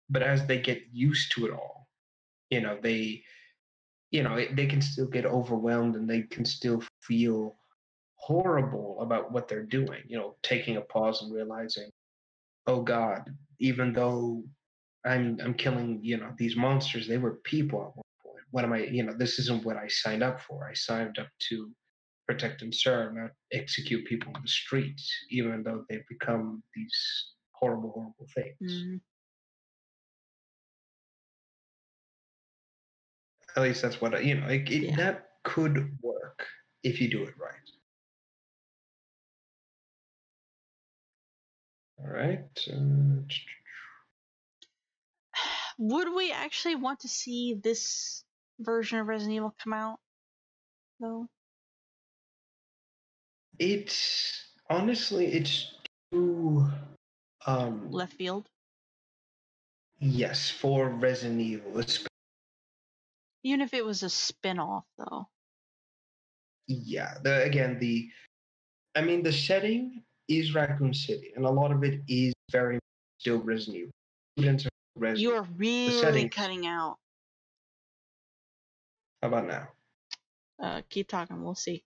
B: But as they get used to it all, they can still get overwhelmed and they can still feel horrible about what they're doing, taking a pause and realizing, oh God, even though I'm killing, these monsters, they were people at one point. What am I, this isn't what I signed up for. I signed up to protect and serve, not execute people in the streets, even though they've become these horrible, horrible things.
A: Mm-hmm.
B: At least that's what that could work if you do it right. All right.
A: Would we actually want to see this version of Resident Evil come out, though?
B: It's too
A: left field.
B: Yes, for Resident Evil.
A: Even if it was a spin-off, though.
B: Yeah. The setting is Raccoon City, and a lot of it is very still Resident Evil.
A: You are really cutting out.
B: How about now?
A: Keep talking. We'll see.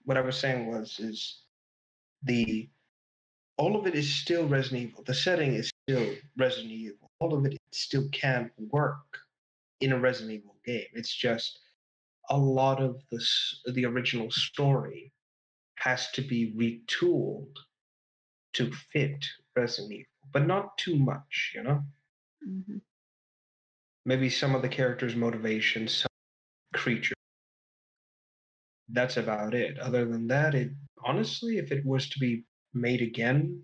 B: What I was saying is all of it is still Resident Evil. The setting is still Resident Evil. All of it still can work in a Resident Evil game. It's just a lot of the original story has to be retooled to fit Resident Evil, but not too much,
A: Mm-hmm.
B: Maybe some of the characters' motivations, some creatures. That's about it. Other than that, honestly, if it was to be made again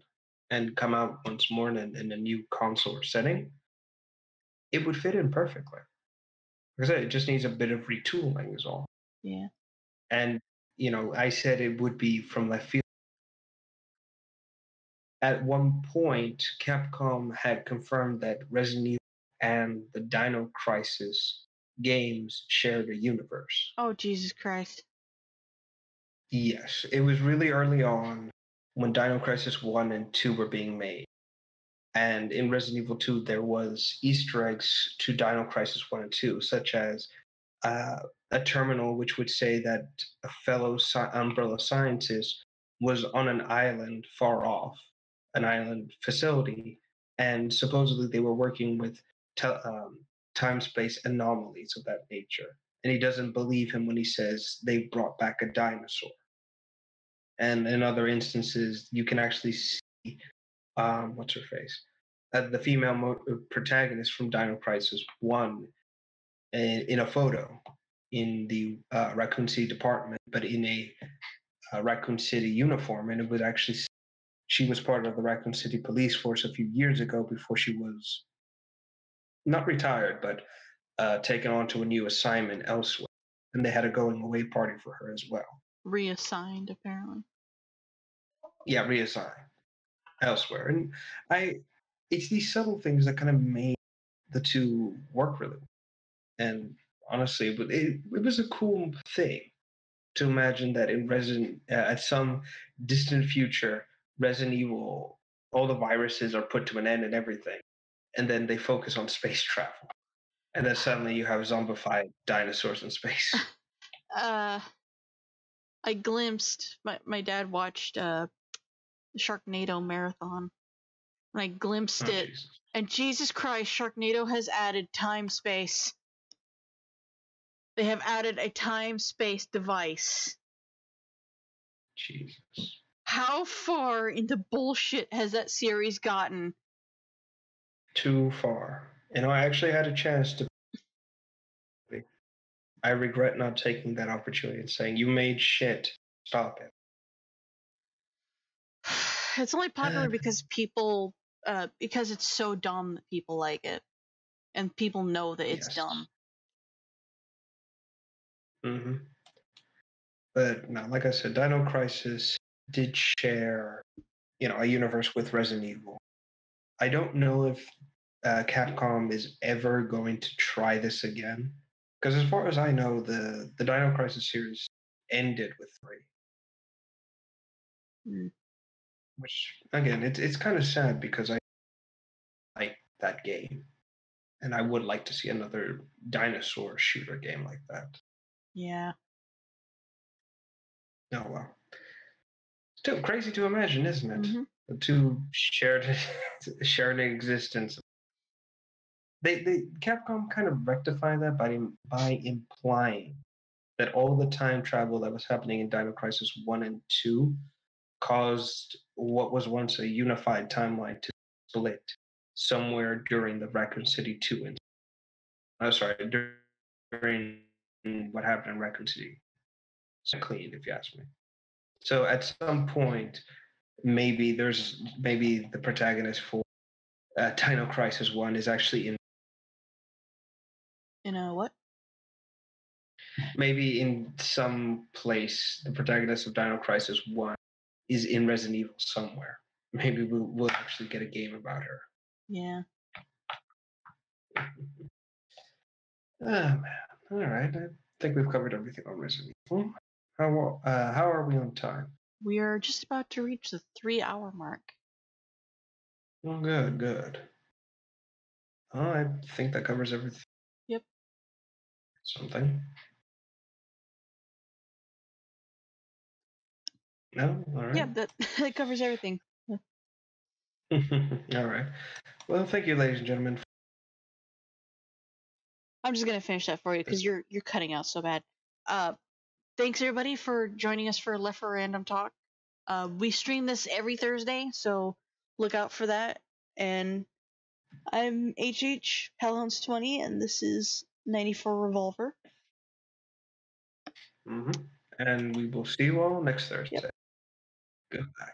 B: and come out once more in a new console or setting, it would fit in perfectly. Like I said, it just needs a bit of retooling is all.
A: Yeah.
B: And, I said it would be from left field. At one point, Capcom had confirmed that Resident Evil and the Dino Crisis games shared a universe.
A: Oh, Jesus Christ.
B: Yes, it was really early on when Dino Crisis 1 and 2 were being made. And in Resident Evil 2, there was Easter eggs to Dino Crisis 1 and 2, such as a terminal which would say that a fellow Umbrella scientist was on an island far off, an island facility, and supposedly they were working with time-space anomalies of that nature. And he doesn't believe him when he says they brought back a dinosaur. And in other instances, you can actually see what's her face, the female protagonist from Dino Crisis 1 in a photo in the Raccoon City department, but in a Raccoon City uniform. And it was actually, she was part of the Raccoon City police force a few years ago before she was not retired, but taken on to a new assignment elsewhere. And they had a going away party for her as well.
A: Reassigned, apparently.
B: Yeah, reassigned elsewhere. And it's these subtle things that kind of made the two work really well. And honestly, it was a cool thing to imagine that in at some distant future, Resident Evil, all the viruses are put to an end and everything, and then they focus on space travel, and then suddenly you have zombified dinosaurs in space.
A: I glimpsed, my dad watched the Sharknado marathon, and I glimpsed it,
B: Jesus.
A: and Jesus Christ, Sharknado has added time-space. They have added a time-space device.
B: Jesus.
A: How far into bullshit has that series gotten?
B: Too far. I actually had a chance to. I regret not taking that opportunity and saying, "You made shit. Stop it."
A: It's only popular because people, because it's so dumb that people like it, and people know that it's dumb.
B: Mm-hmm. But no, like I said, Dino Crisis did share, a universe with Resident Evil. I don't know if Capcom is ever going to try this again, because as far as I know, the Dino Crisis series ended with 3.
A: Mm.
B: Which again, it's kind of sad because I like that game, and I would like to see another dinosaur shooter game like that.
A: Yeah.
B: Oh well. Still crazy to imagine, isn't it?
A: Mm-hmm.
B: The two shared an existence. They Capcom kind of rectified that by implying that all the time travel that was happening in Dino Crisis 1 and 2 caused what was once a unified timeline to split somewhere during the Raccoon City 2 incident. Oh, sorry, during what happened in Raccoon City. It's clean, if you ask me. So at some point, maybe the protagonist for Dino Crisis 1 is actually
A: In a what?
B: maybe in some place the protagonist of Dino Crisis 1 is in Resident Evil somewhere. Maybe we'll actually get a game about her.
A: Yeah.
B: Oh man. All right. I think we've covered everything on Resident Evil. How are we on time?
A: We are just about to reach the 3-hour mark.
B: Oh, good. Oh, I think that covers everything.
A: Yep.
B: Something. No? All right.
A: Yeah, that covers everything.
B: All right. Well, thank you, ladies and gentlemen.
A: I'm just gonna finish that for you because you're cutting out so bad. Thanks everybody for joining us for Left for Random Talk. We stream this every Thursday, so look out for that. And I'm HH Hellhounds20, and this is 94 Revolver.
B: Mm-hmm. And we will see you all next Thursday.
A: Yep.
B: Goodbye.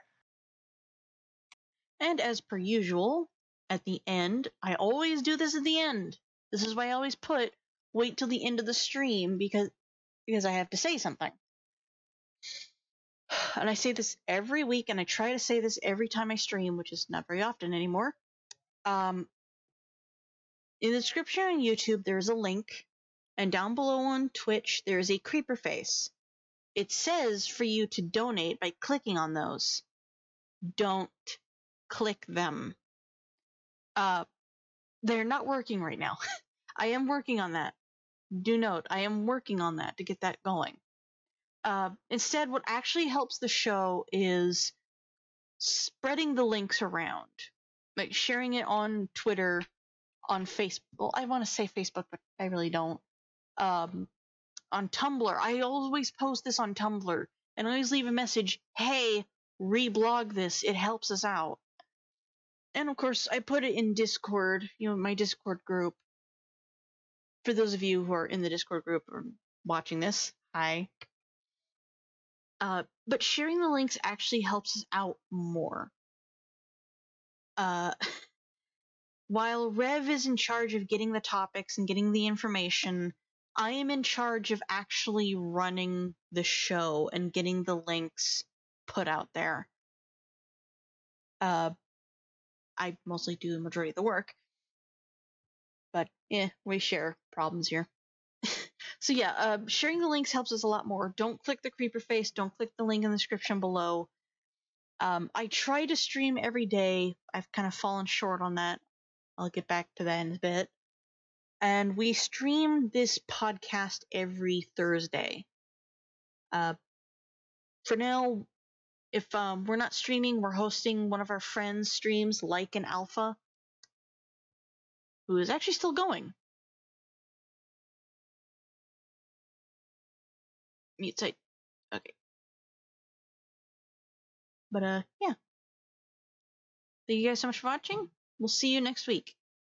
A: And as per usual, at the end, I always do this at the end. This is why I always wait till the end of the stream because I have to say something. And I say this every week, and I try to say this every time I stream, which is not very often anymore. In the description on YouTube, there's a link, And down below on Twitch, there's a creeper face. It says for you to donate by clicking on those. Don't click them. They're not working right now. I am working on that. Do note, I am working on that to get that going. Instead, what actually helps the show is spreading the links around, like sharing it on Twitter, on Facebook. Well, I want to say Facebook, but I really don't. On Tumblr, I always post this on Tumblr, and I always leave a message, hey, reblog this, it helps us out. And of course, I put it in Discord, my Discord group. For those of you who are in the Discord group or watching this, hi. But sharing the links actually helps us out more. While Rev is in charge of getting the topics and getting the information, I am in charge of actually running the show and getting the links put out there. I mostly do the majority of the work. But, we share problems here. So yeah, sharing the links helps us a lot more. Don't click the creeper face. Don't click the link in the description below. I try to stream every day. I've kind of fallen short on that. I'll get back to that in a bit. And we stream this podcast every Thursday. For now, if we're not streaming, we're hosting one of our friends' streams, like an alpha, who is actually still going. Mute site. Okay. But yeah. Thank you guys so much for watching. We'll see you next week.